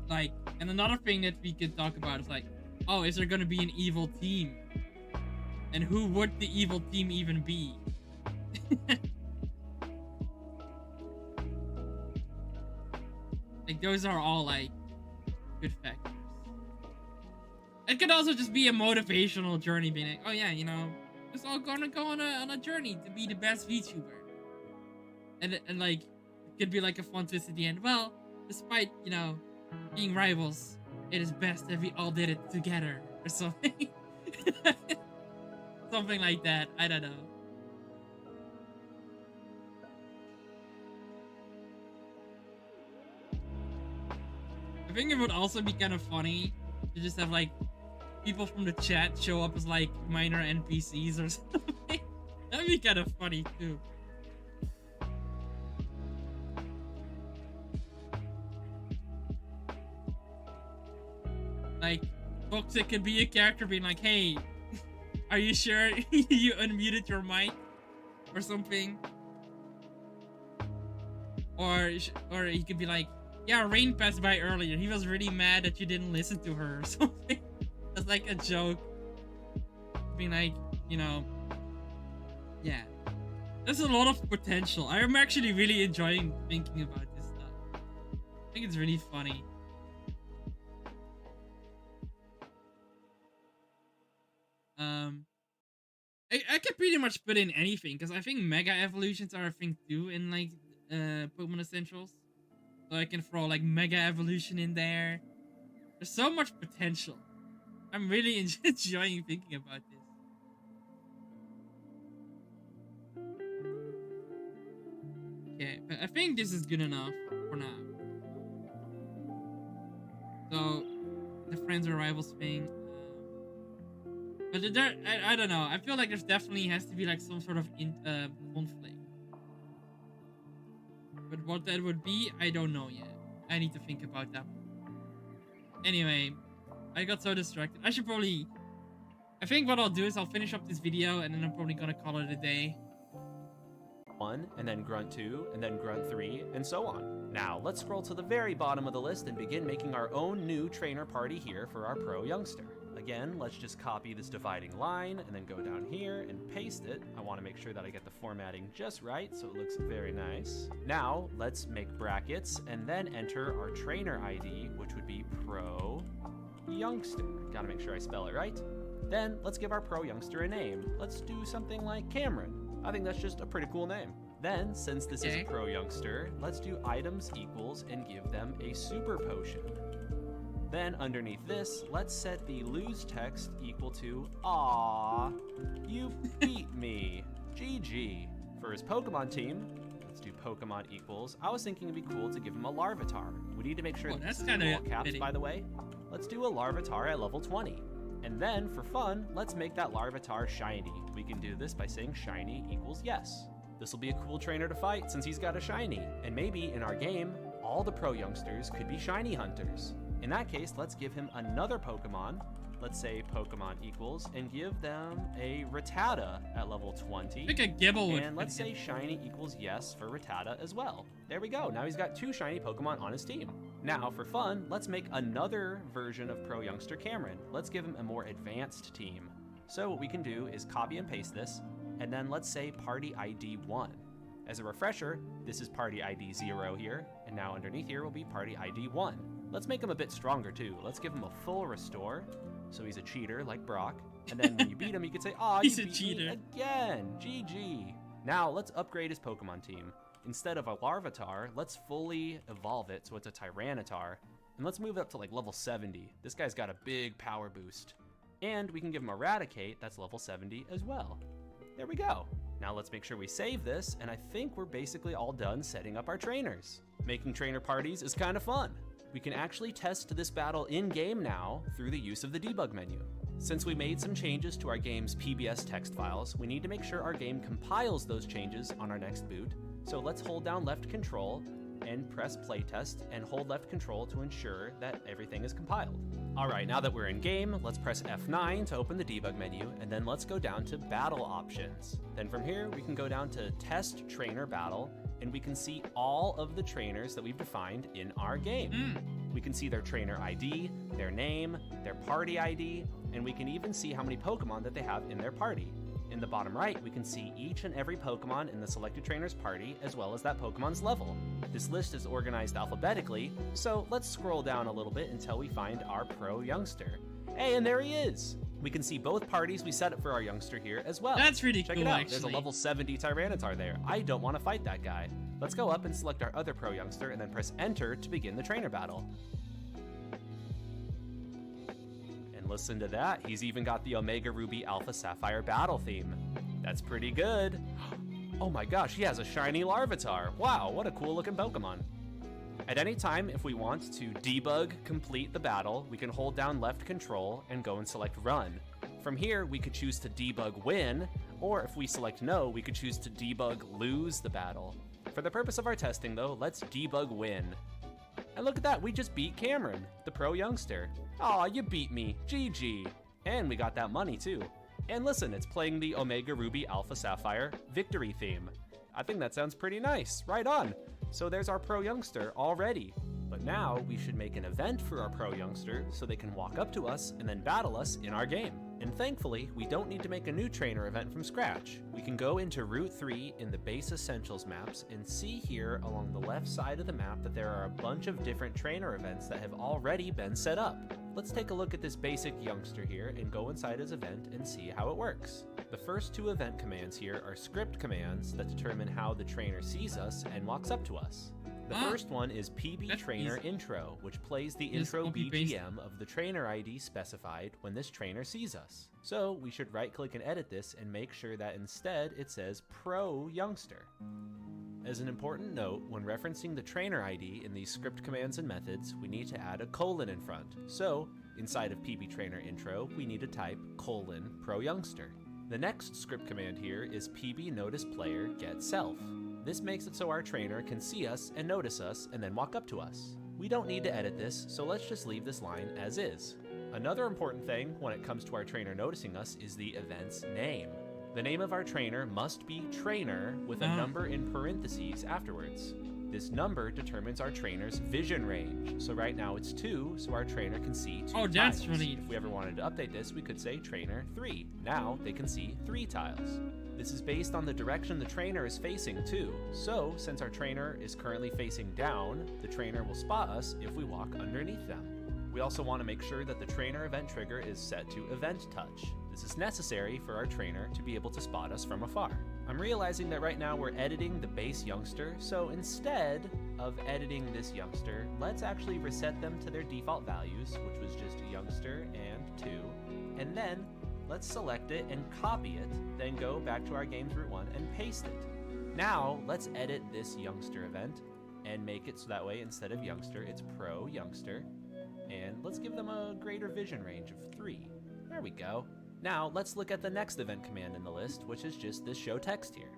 Like, and another thing that we could talk about is like, oh, is there gonna be an evil team? And who would the evil team even be? Like, those are all like good factors. It could also just be a motivational journey, being like, oh yeah, you know, it's all gonna go on a journey to be the best VTuber. And like, it could be like a fun twist at the end. Well, despite, you know, being rivals, it is best that we all did it together or something. Something like that. I don't know. I think it would also be kind of funny to just have like people from the chat show up as like minor NPCs or something. That'd be kind of funny too. Like, Toxic could be a character being like, hey, are you sure you unmuted your mic? Or something. Or he could be like, yeah, Rain passed by earlier. He was really mad that you didn't listen to her or something. That's like a joke. Being like, you know, yeah. There's a lot of potential. I'm actually really enjoying thinking about this stuff. I think it's really funny. I could pretty much put in anything because I think mega evolutions are a thing too in like Pokemon Essentials. So I can throw like mega evolution in there. There's so much potential. I'm really enjoying thinking about this. Okay, but I think this is good enough for now. So the friends or rivals thing. But there, I don't know. I feel like there's definitely has to be like some sort of conflict. But what that would be, I don't know yet. I need to think about that. Anyway, I got so distracted. I should probably... I think what I'll do is I'll finish up this video and then I'm probably gonna call it a day. 1, and then grunt 2, and then grunt 3, and so on. Now, let's scroll to the very bottom of the list and begin making our own new trainer party here for our pro youngster. Again, let's just copy this dividing line and then go down here and paste it. I want to make sure that I get the formatting just right so it looks very nice. Now, let's make brackets and then enter our trainer ID, which would be pro youngster. Gotta make sure I spell it right. Then, let's give our pro youngster a name. Let's do something like Cameron. I think that's just a pretty cool name. Then, since this is a pro youngster, let's do items equals and give them a super potion. Then underneath this, let's set the lose text equal to "Aww, you beat me, GG." For his Pokemon team, let's do Pokemon equals. I was thinking it'd be cool to give him a Larvitar. We need to make sure that's kind of all caps, by the way. Let's do a Larvitar at level 20. And then, for fun, let's make that Larvitar shiny. We can do this by saying shiny equals yes. This will be a cool trainer to fight since he's got a shiny. And maybe in our game, all the pro youngsters could be shiny hunters. In that case, let's give him another Pokemon. Let's say Pokemon equals and give them a Rattata at level 20. Like a Gibble. And let's say shiny equals yes for Rattata as well. There we go. Now he's got 2 shiny Pokemon on his team. Now, for fun, let's make another version of Pro Youngster Cameron. Let's give him a more advanced team. So what we can do is copy and paste this, and then let's say party ID 1. As a refresher, this is party ID 0 here, and now underneath here will be party ID 1. Let's make him a bit stronger too. Let's give him a full restore, so he's a cheater like Brock. And then when you beat him, you could say, "Aw, you beat me again, GG." Now let's upgrade his Pokemon team. Instead of a Larvitar, let's fully evolve it so it's a Tyranitar. And let's move it up to like level 70. This guy's got a big power boost. And we can give him Eradicate, that's level 70 as well. There we go. Now let's make sure we save this, and I think we're basically all done setting up our trainers. Making trainer parties is kind of fun. We can actually test this battle in-game now through the use of the debug menu. Since we made some changes to our game's PBS text files, we need to make sure our game compiles those changes on our next boot. So let's hold down left control and press playtest and hold left control to ensure that everything is compiled. All right, now that we're in game, let's press F9 to open the debug menu, and then let's go down to battle options. Then from here, we can go down to test trainer battle, and we can see all of the trainers that we've defined in our game. We can see their trainer ID, their name, their party ID, and we can even see how many Pokemon that they have in their party. In the bottom right, we can see each and every Pokemon in the selected trainer's party, as well as that Pokemon's level. This list is organized alphabetically, so let's scroll down a little bit until we find our Pro Youngster. Hey, and there he is! We can see both parties we set up for our youngster here as well. That's really cool, Check it out, actually. There's a level 70 Tyranitar there. I don't want to fight that guy. Let's go up and select our other Pro Youngster and then press Enter to begin the trainer battle. Listen to that, he's even got the Omega Ruby Alpha Sapphire battle theme. That's pretty good. Oh my gosh, he has a shiny Larvitar. Wow, what a cool looking Pokemon. At any time, if we want to debug complete the battle, we can hold down left control and go and select run. From here, we could choose to debug win, or if we select no, we could choose to debug lose the battle. For the purpose of our testing though, let's debug win. And look at that, we just beat Cameron, the Pro Youngster. Aw, you beat me, GG. And we got that money too. And listen, it's playing the Omega Ruby Alpha Sapphire victory theme. I think that sounds pretty nice, right on. So there's our Pro Youngster already. But now we should make an event for our Pro Youngster so they can walk up to us and then battle us in our game. And thankfully, we don't need to make a new trainer event from scratch. We can go into Route 3 in the base essentials maps and see here along the left side of the map that there are a bunch of different trainer events that have already been set up. Let's take a look at this basic youngster here and go inside his event and see how it works. The first two event commands here are script commands that determine how the trainer sees us and walks up to us. The first one is PB Trainer Intro, which plays the intro BGM of the trainer ID specified when this trainer sees us. So we should right click and edit this and make sure that instead it says Pro Youngster. As an important note, when referencing the trainer ID in these script commands and methods, we need to add a colon in front. So inside of PB Trainer Intro, we need to type Pro Youngster. The next script command here is PB Notice Player Get Self. This makes it so our trainer can see us and notice us and then walk up to us. We don't need to edit this, so let's just leave this line as is. Another important thing when it comes to our trainer noticing us is the event's name. The name of our trainer must be trainer with a number in parentheses afterwards. This number determines our trainer's vision range. So right now it's 2, so our trainer can see 2 tiles. Oh, that's really... If we ever wanted to update this, we could say trainer 3. Now they can see 3 tiles. This is based on the direction the trainer is facing too. So since our trainer is currently facing down, the trainer will spot us if we walk underneath them. We also want to make sure that the trainer event trigger is set to event touch. This is necessary for our trainer to be able to spot us from afar. I'm realizing that right now we're editing the base youngster, so instead of editing this youngster, let's actually reset them to their default values, which was just youngster and 2, and then let's select it and copy it, then go back to our game's root 1 and paste it. Now let's edit this youngster event and make it so that way instead of youngster, it's Pro Youngster, and let's give them a greater vision range of 3. There we go. Now let's look at the next event command in the list, which is just this show text here.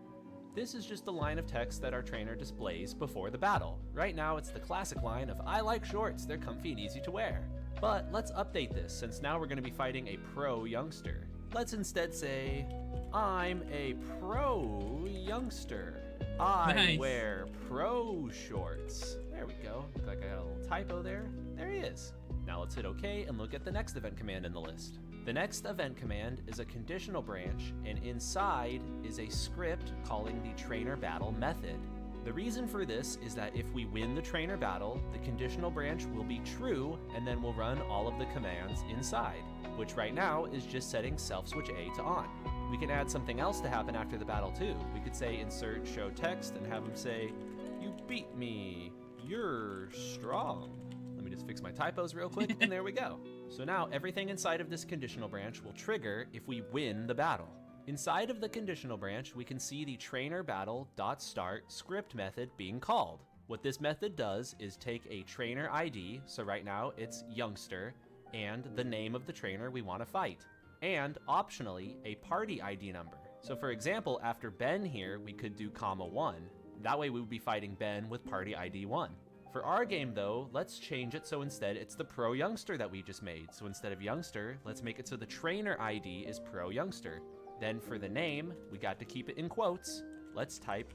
This is just a line of text that our trainer displays before the battle. Right now it's the classic line of I like shorts, they're comfy and easy to wear. But let's update this since now we're going to be fighting a Pro Youngster. Let's instead say, I'm a Pro Youngster. I wear pro shorts. There we go. Look like I got a little typo there. There he is. Now let's hit OK and look at the next event command in the list. The next event command is a conditional branch, and inside is a script calling the trainer battle method. The reason for this is that if we win the trainer battle, the conditional branch will be true, and then we'll run all of the commands inside, which right now is just setting self switch A to on. We can add something else to happen after the battle too. We could say insert show text and have him say, "You beat me, you're strong." Let me just fix my typos real quick, and there we go. So now everything inside of this conditional branch will trigger if we win the battle. Inside of the conditional branch, we can see the trainer battle.start script method being called. What this method does is take a trainer ID, so right now it's youngster, and the name of the trainer we want to fight, and optionally a party ID number. So for example, after Ben here, we could do (1). That way we would be fighting Ben with party ID 1. For our game though, let's change it so instead it's the pro youngster that we just made. So instead of youngster, let's make it so the trainer ID is pro youngster. Then for the name, we got to keep it in quotes. Let's type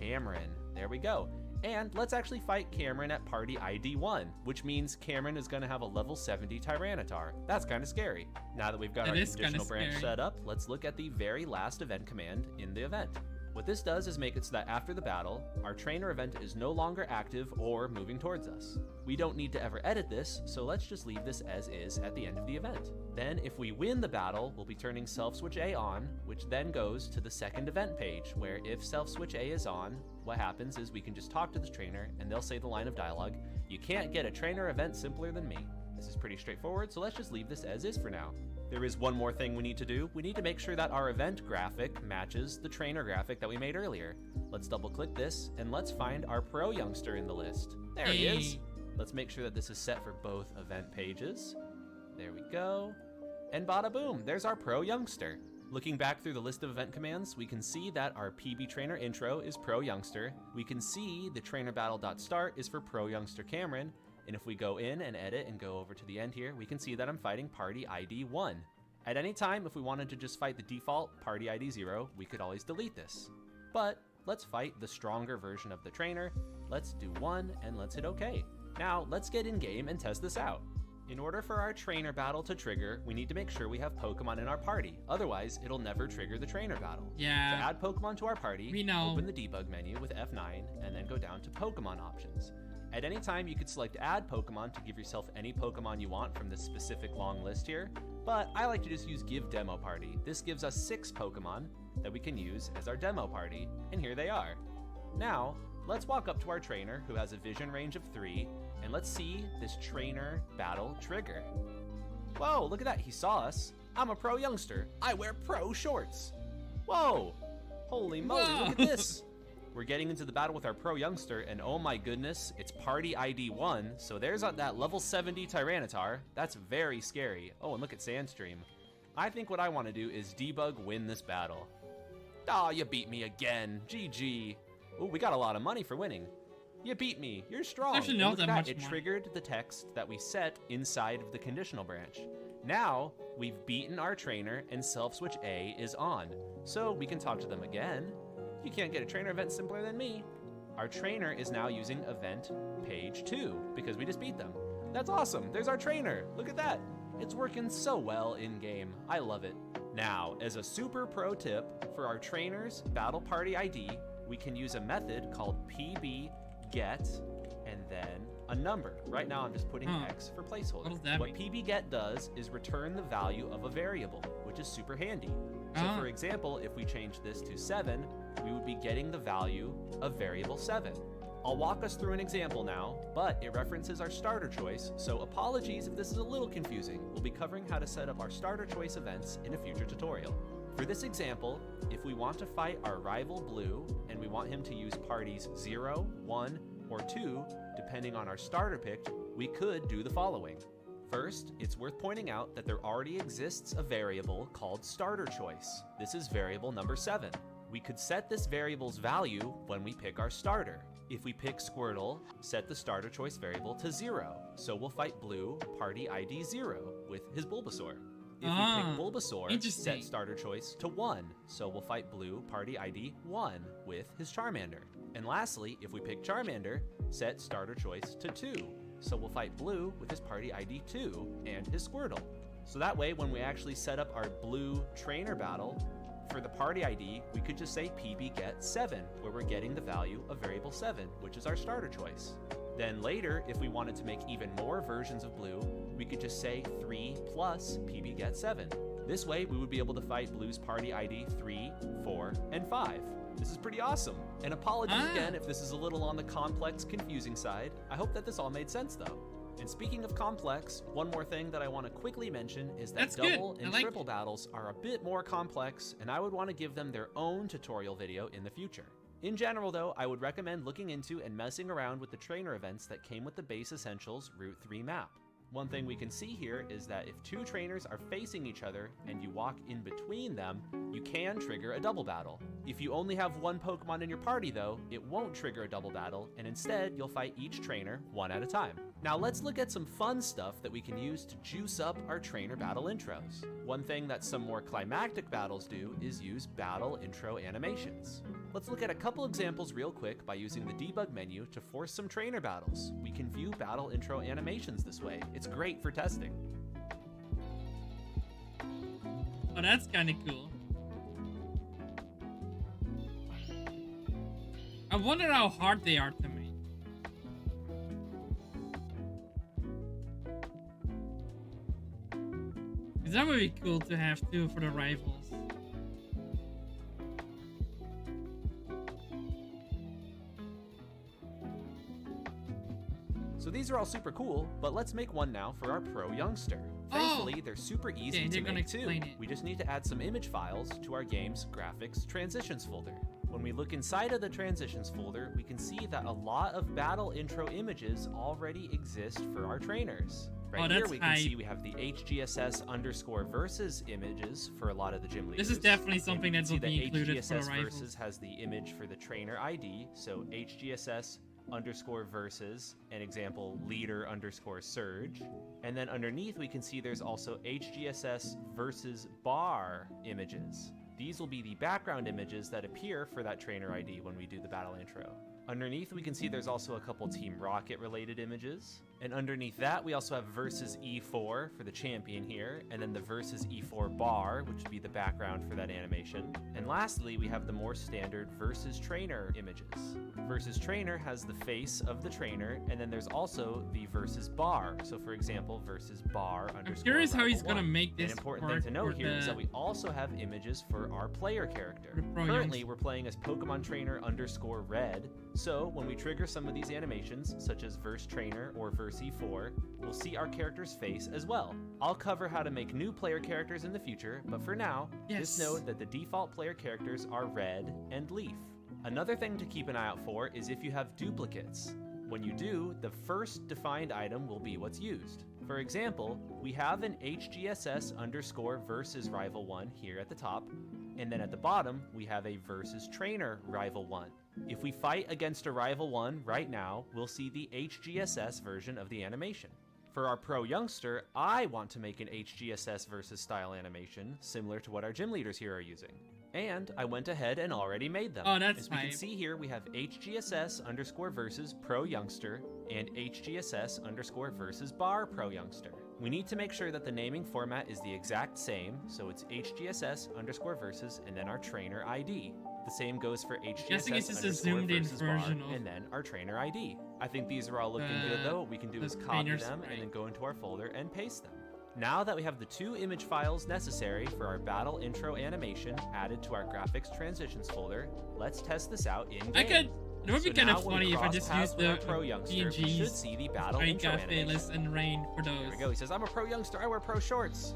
Cameron. There we go. And let's actually fight Cameron at party ID 1, which means Cameron is going to have a level 70 Tyranitar. That's kind of scary. Now that we've got our conditional branch set up, let's look at the very last event command in the event. What this does is make it so that after the battle, our trainer event is no longer active or moving towards us. We don't need to ever edit this, so let's just leave this as is at the end of the event. Then if we win the battle, we'll be turning self switch A on, which then goes to the second event page, where if self switch A is on, what happens is we can just talk to the trainer and they'll say the line of dialogue, "You can't get a trainer event simpler than me." This is pretty straightforward, so let's just leave this as is for now. There is one more thing we need to do. We need to make sure that our event graphic matches the trainer graphic that we made earlier. Let's double click this and let's find our pro youngster in the list. There he is. Let's make sure that this is set for both event pages. There we go. And bada boom, there's our pro youngster. Looking back through the list of event commands, we can see that our PB trainer intro is pro youngster. We can see the trainer battle.start is for pro youngster Cameron. And if we go in and edit and go over to the end here, we can see that I'm fighting party ID 1. At any time, if we wanted to just fight the default party ID 0, we could always delete this. But let's fight the stronger version of the trainer. Let's do 1 and let's hit OK. Now let's get in game and test this out. In order for our trainer battle to trigger, we need to make sure we have Pokemon in our party. Otherwise, it'll never trigger the trainer battle. Yeah. To add Pokemon to our party, we know. Open the debug menu with F9 and then go down to Pokemon options. At any time, you could select Add Pokemon to give yourself any Pokemon you want from this specific long list here, but I like to just use Give Demo Party. This gives us 6 Pokemon that we can use as our demo party, and here they are. Now, let's walk up to our trainer, who has a vision range of 3, and let's see this trainer battle trigger. Whoa, look at that, he saw us. I'm a pro youngster. I wear pro shorts. Whoa, holy moly, look at this. We're getting into the battle with our pro youngster, and oh my goodness, it's party ID 1, so there's that level 70 Tyranitar. That's very scary. Oh, and look at Sandstream. I think what I want to do is debug win this battle. Aw, you beat me again. GG. Ooh, we got a lot of money for winning. You beat me. You're strong. Actually, not that much It more. triggered the text that we set inside of the conditional branch. Now, we've beaten our trainer, and self switch A is on, so we can talk to them again. You can't get a trainer event simpler than me. Our trainer is now using event page 2 because we just beat them. That's awesome. There's our trainer. Look at that. It's working so well in game. I love it. Now, as a super pro tip for our trainer's battle party ID, we can use a method called pbget and then a number. Right now I'm just putting X for placeholder. What pbget does is return the value of a variable, which is super handy. So for example, if we change this to 7, we would be getting the value of variable 7. I'll walk us through an example now, but it references our starter choice, so apologies if this is a little confusing. We'll be covering how to set up our starter choice events in a future tutorial. For this example, if we want to fight our rival Blue, and we want him to use parties 0, 1, or 2, depending on our starter pick, we could do the following. First, it's worth pointing out that there already exists a variable called starter choice. This is variable number 7. We could set this variable's value when we pick our starter. If we pick Squirtle, set the starter choice variable to 0. So we'll fight Blue, party ID 0, with his Bulbasaur. If we pick Bulbasaur, interesting. set starter choice to 1. So we'll fight Blue, party ID 1 with his Charmander. And lastly, if we pick Charmander, set starter choice to 2. So we'll fight Blue with his party ID 2 and his Squirtle. So that way, when we actually set up our Blue trainer battle, for the party ID, we could just say PB get 7, where we're getting the value of variable 7, which is our starter choice. Then later, if we wanted to make even more versions of Blue, we could just say 3 plus PB get 7. This way, we would be able to fight Blue's party ID 3, 4, and 5. This is pretty awesome. And apologies again if this is a little on the complex, confusing side. I hope that this all made sense though. And speaking of complex, one more thing that I want to quickly mention is that double and triple battles are a bit more complex, and I would want to give them their own tutorial video in the future. In general though, I would recommend looking into and messing around with the trainer events that came with the base essentials Route 3 map. One thing we can see here is that if two trainers are facing each other and you walk in between them, you can trigger a double battle. If you only have one Pokemon in your party though, it won't trigger a double battle, and instead you'll fight each trainer one at a time. Now let's look at some fun stuff that we can use to juice up our trainer battle intros. One thing that some more climactic battles do is use battle intro animations. Let's look at a couple examples real quick by using the debug menu to force some trainer battles. We can view battle intro animations this way. It's great for testing. Oh, that's kind of cool. I wonder how hard they are to make. Because that would be cool to have too for the rivals. So these are all super cool, but let's make one now for our pro youngster. Thankfully, they're super easy to make too. We just need to add some image files to our game's graphics transitions folder. When we look inside of the transitions folder, we can see that a lot of battle intro images already exist for our trainers. Right here we can see we have the HGSS_versus images for a lot of the gym leaders. This is definitely something that will be included for the rivals. HGSS versus has the image for the trainer ID, so HGSS_versus, an example leader_surge. And then underneath we can see there's also HGSS versus bar images. These will be the background images that appear for that trainer ID when we do the battle intro. Underneath we can see there's also a couple Team Rocket related images. And underneath that we also have versus E4 for the champion here, and then the versus E4 bar, which would be the background for that animation. And lastly, we have the more standard versus trainer images. Versus trainer has the face of the trainer, and then there's also the versus bar. So for example, versus bar _. I'm curious how he's gonna make this. An important thing to note here is that we also have images for our player character. Currently, we're playing as Pokemon Trainer _red. So when we trigger some of these animations, such as verse trainer or verse E4, we'll see our character's face as well. I'll cover how to make new player characters in the future, but for now, just note that the default player characters are Red and Leaf. Another thing to keep an eye out for is if you have duplicates. When you do, the first defined item will be what's used. For example, we have an HGSS_versus rival 1 here at the top, and then at the bottom, we have a versus trainer rival 1. If we fight against a rival 1 right now, we'll see the HGSS version of the animation. For our pro youngster, I want to make an HGSS versus style animation, similar to what our gym leaders here are using. And I went ahead and already made them. Oh, that's As we can see here, we have HGSS_versus pro youngster and HGSS_versus bar pro youngster. We need to make sure that the naming format is the exact same, so it's HGSS_versus and then our trainer ID. The same goes for HGSS_versus bar and then our trainer ID. I think these are all looking good though. What we can do is copy them and then go into our folder and paste them. Now that we have the two image files necessary for our battle intro animation added to our graphics transitions folder, let's test this out in game. It would be kind of funny if I just used the pro youngster. We should see the battle intro animation. And rain for those. There we go. He says, "I'm a pro youngster. I wear pro shorts."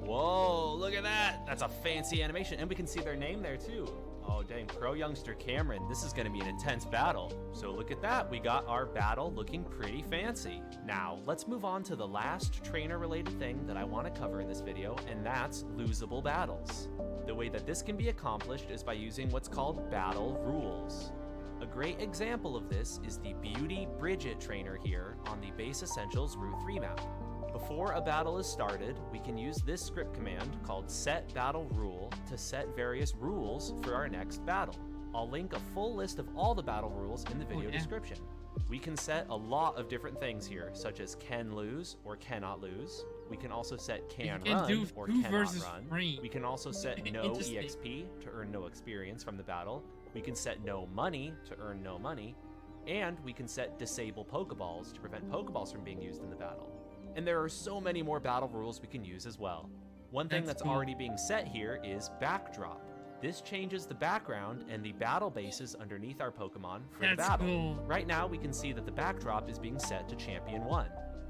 Whoa! Look at that. That's a fancy animation, and we can see their name there too. Oh dang, pro youngster Cameron. This is going to be an intense battle. So look at that. We got our battle looking pretty fancy. Now let's move on to the last trainer related thing that I want to cover in this video, and that's losable battles. The way that this can be accomplished is by using what's called battle rules. A great example of this is the Beauty Bridget trainer here on the Base Essentials Route 3 map. Before a battle is started, we can use this script command called set battle rule to set various rules for our next battle. I'll link a full list of all the battle rules in the video description. We can set a lot of different things here, such as can lose or cannot lose. We can also set can run or cannot run. We can also set no EXP to earn no experience from the battle. We can set no money to earn no money. And we can set disable Pokeballs to prevent Pokeballs from being used in the battle. And there are so many more battle rules we can use as well. One thing that's already being set here is backdrop. This changes the background and the battle bases underneath our Pokemon for the battle. Cool. Right now we can see that the backdrop is being set to Champion 1.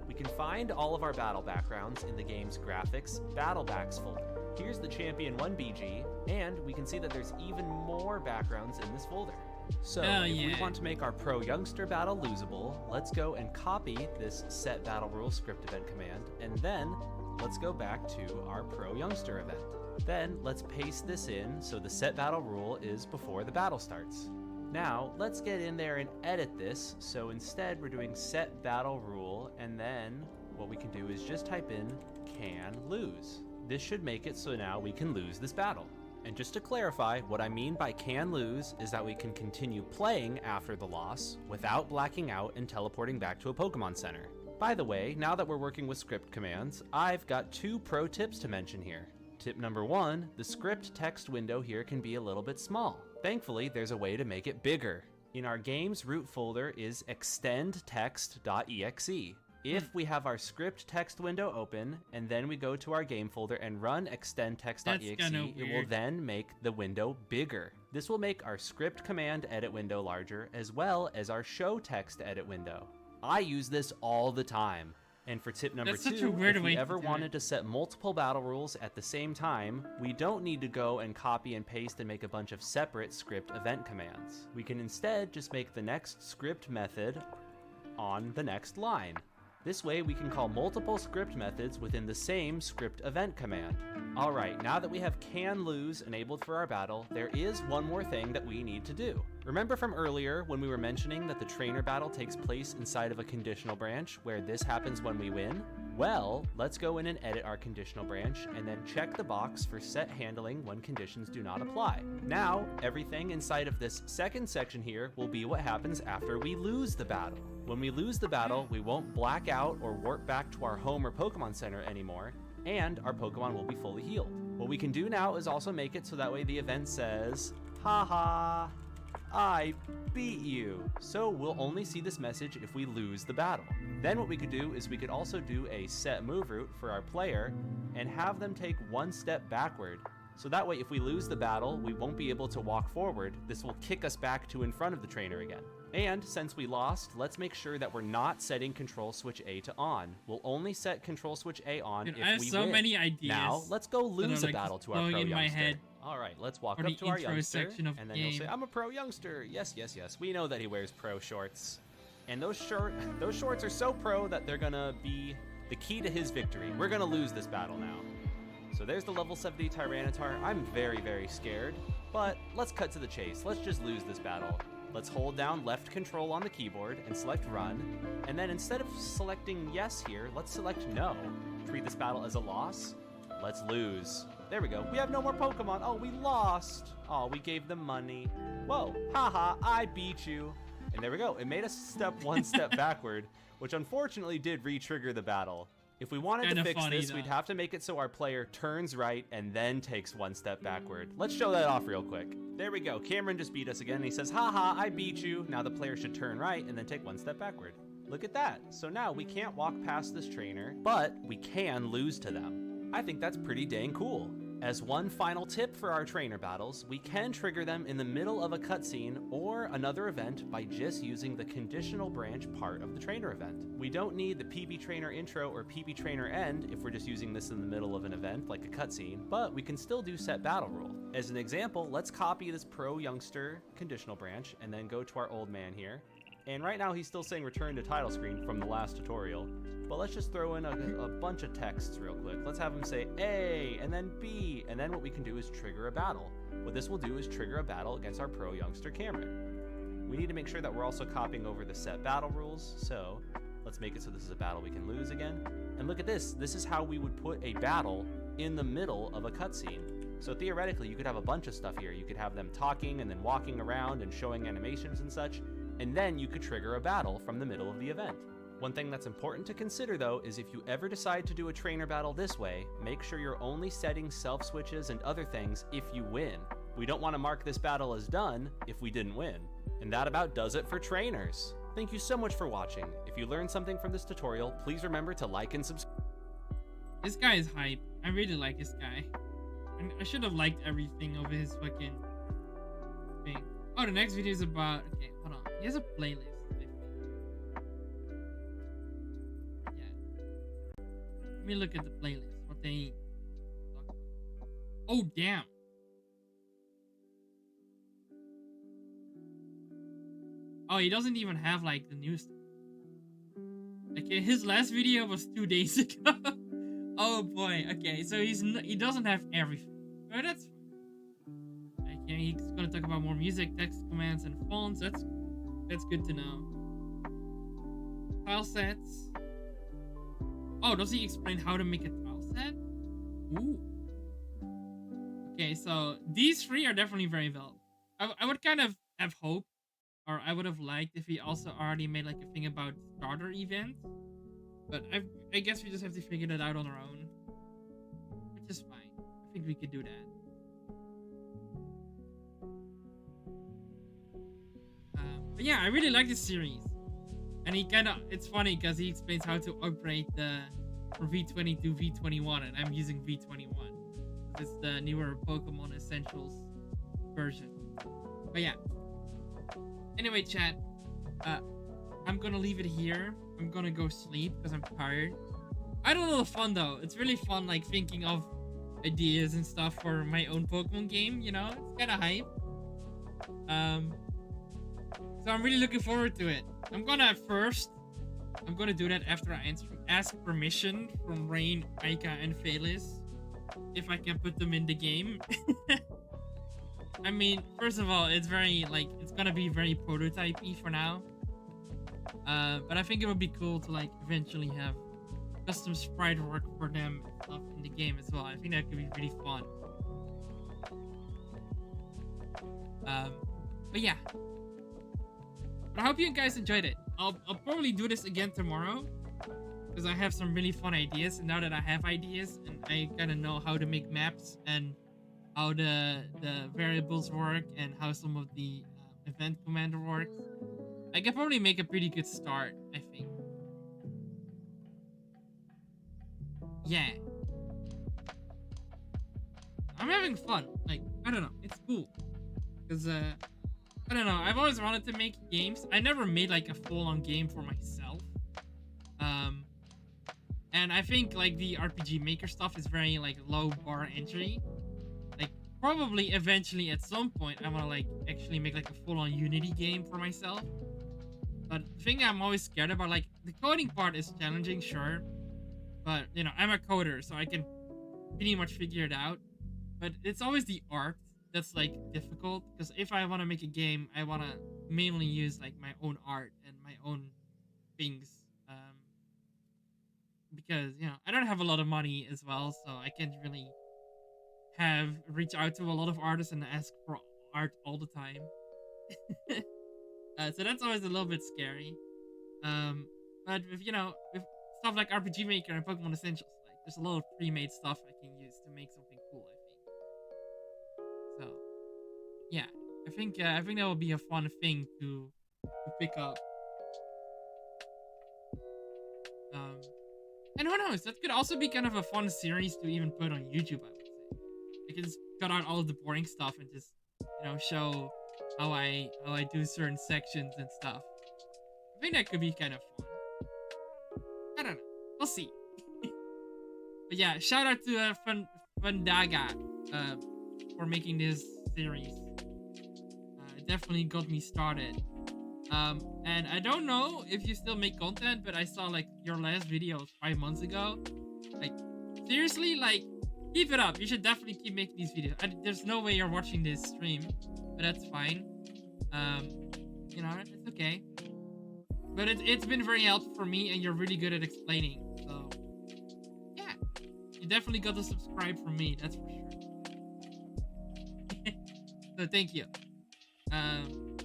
We can find all of our battle backgrounds in the game's graphics battle backs folder. Here's the Champion 1 BG, and we can see that there's even more backgrounds in this folder. So if we want to make our Pro Youngster battle losable, let's go and copy this set battle rule script event command, and then let's go back to our Pro Youngster event. Then let's paste this in so the set battle rule is before the battle starts. Now let's get in there and edit this. So instead we're doing set battle rule, and then what we can do is just type in can lose. This should make it so now we can lose this battle. And just to clarify, what I mean by can lose is that we can continue playing after the loss without blacking out and teleporting back to a Pokemon Center. By the way, now that we're working with script commands, I've got 2 pro tips to mention here. Tip number 1, the script text window here can be a little bit small. Thankfully, there's a way to make it bigger. In our game's root folder is extendtext.exe. If we have our script text window open and then we go to our game folder and run extendtext.exe, it will then make the window bigger. This will make our script command edit window larger as well as our show text edit window. I use this all the time. And for tip number 2, if we ever wanted to set multiple battle rules at the same time, we don't need to go and copy and paste and make a bunch of separate script event commands. We can instead just make the next script method on the next line. This way we can call multiple script methods within the same script event command. Alright, now that we have can lose enabled for our battle, there is one more thing that we need to do. Remember from earlier when we were mentioning that the trainer battle takes place inside of a conditional branch where this happens when we win? Well, let's go in and edit our conditional branch and then check the box for set handling when conditions do not apply. Now, everything inside of this second section here will be what happens after we lose the battle. When we lose the battle, we won't black out or warp back to our home or Pokemon Center anymore, and our Pokemon will be fully healed. What we can do now is also make it so that way the event says, haha, I beat you. So we'll only see this message if we lose the battle. Then what we could do is we could also do a set move route for our player and have them take 1 step backward. So that way if we lose the battle, we won't be able to walk forward. This will kick us back to in front of the trainer again. And since we lost, let's make sure that we're not setting Control Switch A to on. We'll only set Control Switch A on if we win. I have so many ideas. Now, let's go lose a battle to our Pro Youngster. All right, let's walk up to our Youngster, and then he'll say, I'm a Pro Youngster. Yes, yes, yes. We know that he wears Pro shorts. And those shorts are so pro that they're gonna be the key to his victory. We're gonna lose this battle now. So there's the level 70 Tyranitar. I'm very, very scared, but let's cut to the chase. Let's just lose this battle. Let's hold down left control on the keyboard and select run. And then instead of selecting yes here, let's select no. Treat this battle as a loss. Let's lose. There we go. We have no more Pokemon. Oh, we lost. Oh, we gave them money. Whoa, haha, I beat you. And there we go. It made us step 1 step backward, which unfortunately did re-trigger the battle. If we wanted to fix this, we'd have to make it so our player turns right and then takes 1 step backward. Let's show that off real quick. There we go. Cameron just beat us again. And he says, haha, I beat you. Now the player should turn right and then take 1 step backward. Look at that. So now we can't walk past this trainer, but we can lose to them. I think that's pretty dang cool. As one final tip for our trainer battles, we can trigger them in the middle of a cutscene or another event by just using the conditional branch part of the trainer event. We don't need the PB Trainer intro or PB Trainer end if we're just using this in the middle of an event like a cutscene, but we can still do set battle rule. As an example, let's copy this Pro Youngster conditional branch and then go to our old man here. And right now he's still saying return to title screen from the last tutorial. But let's just throw in a bunch of texts real quick. Let's have him say A, and then B, and then what we can do is trigger a battle. What this will do is trigger a battle against our Pro Youngster Cameron. We need to make sure that we're also copying over the set battle rules, so let's let's make it so this is a battle we can lose again. And look at this. This is how we would put a battle in the middle of a cutscene. So theoretically, you could have a bunch of stuff here. You could have them talking and then walking around and showing animations and such, and then you could trigger a battle from the middle of the event. One thing that's important to consider though is if you ever decide to do a trainer battle this way, make sure you're only setting self switches and other things if you win. We don't want to mark this battle as done if we didn't win. And that about does it for trainers. Thank you so much for watching. If you learned something from this tutorial, please remember to like and subscribe. This guy is hype. I really like this guy. And I should have liked everything over his fucking thing. Oh, the next video is about... Okay, hold on. He has a playlist, I think. Yeah. Let me look at the playlist. What they talk about. Oh, damn. Oh, he doesn't even have, like, the new stuff. Okay, his last video was 2 days ago. Oh boy, okay, so he doesn't have everything. Oh, that's fine. Okay, he's gonna talk about more music, text commands, and fonts. That's good to know. Tile sets. Oh, does he explain how to make a tile set? Ooh. Okay, so these three are definitely very valuable. I would kind of have hoped, or I would have liked if he also already made like a thing about starter events. But I guess we just have to figure that out on our own. Which is fine. I think we could do that. But yeah, I really like this series. And it's funny because he explains how to upgrade from V20 to V21. And I'm using V21. It's the newer Pokemon Essentials version. But yeah. Anyway, chat. I'm gonna leave it here. I'm gonna go sleep because I'm tired. I don't know the fun though. It's really fun, like thinking of ideas and stuff for my own Pokemon game. You know, it's kind of hype. So I'm really looking forward to it. I'm gonna do that after I ask permission from Rain, Aika, and Felis if I can put them in the game. I mean, first of all, it's gonna be very prototype-y for now. But I think it would be cool to like eventually have custom sprite work for them and stuff in the game as well. I think that could be really fun. But yeah. But I hope you guys enjoyed it. I'll probably do this again tomorrow because I have some really fun ideas. And now that I have ideas and I kind of know how to make maps and how the variables work and how some of the event commander works, I can probably make a pretty good start, I think. Yeah. I'm having fun. Like, I don't know. It's cool. Because, I don't know. I've always wanted to make games. I never made, like, a full-on game for myself. And I think, like, the RPG Maker stuff is very, like, low bar entry. Like, probably eventually at some point, I want to, like, actually make, like, a full-on Unity game for myself. But the thing I'm always scared about, like, the coding part is challenging, sure. But, you know, I'm a coder, so I can pretty much figure it out. But it's always the art that's, like, difficult. Because if I want to make a game, I want to mainly use, like, my own art and my own things. Because, you know, I don't have a lot of money as well, so I can't really reach out to a lot of artists and ask for art all the time. So that's always a little bit scary. But with, you know, with stuff like RPG Maker and Pokemon Essentials, like there's a lot of pre-made stuff I can use to make something cool, I think. So yeah, I think that will be a fun thing to pick up. And who knows, that could also be kind of a fun series to even put on YouTube, I would say. I can just cut out all of the boring stuff and just, you know, show how I do certain sections and stuff. I think that could be kind of fun. I don't know. We'll see. But yeah, shout out to Fundaga for making this series. It definitely got me started. And I don't know if you still make content, but I saw like your last video 5 months ago. Like, seriously, like, keep it up. You should definitely keep making these videos. There's no way you're watching this stream, but that's fine. You know, it's okay. But it's been very helpful for me, and you're really good at explaining. So yeah, you definitely got to subscribe from me. That's for sure. So thank you. Um,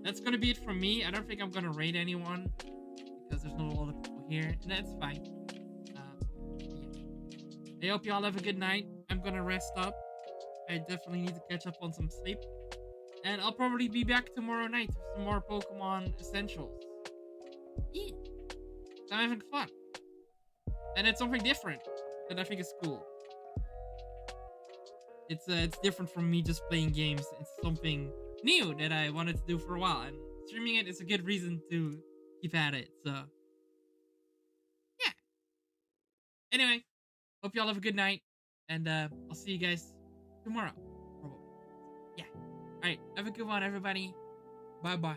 that's gonna be it from me. I don't think I'm gonna rate anyone because there's not a lot of people here, and that's fine. Yeah. I hope you all have a good night. I'm gonna rest up. I definitely need to catch up on some sleep. And I'll probably be back tomorrow night with some more Pokemon Essentials. Yeah. So I'm having fun. And it's something different that I think is cool. It's different from me just playing games. It's something new that I wanted to do for a while. And streaming it is a good reason to keep at it. So, yeah. Anyway, hope y'all have a good night. And I'll see you guys tomorrow. Probably. Yeah. Alright, have a good one, everybody. Bye bye.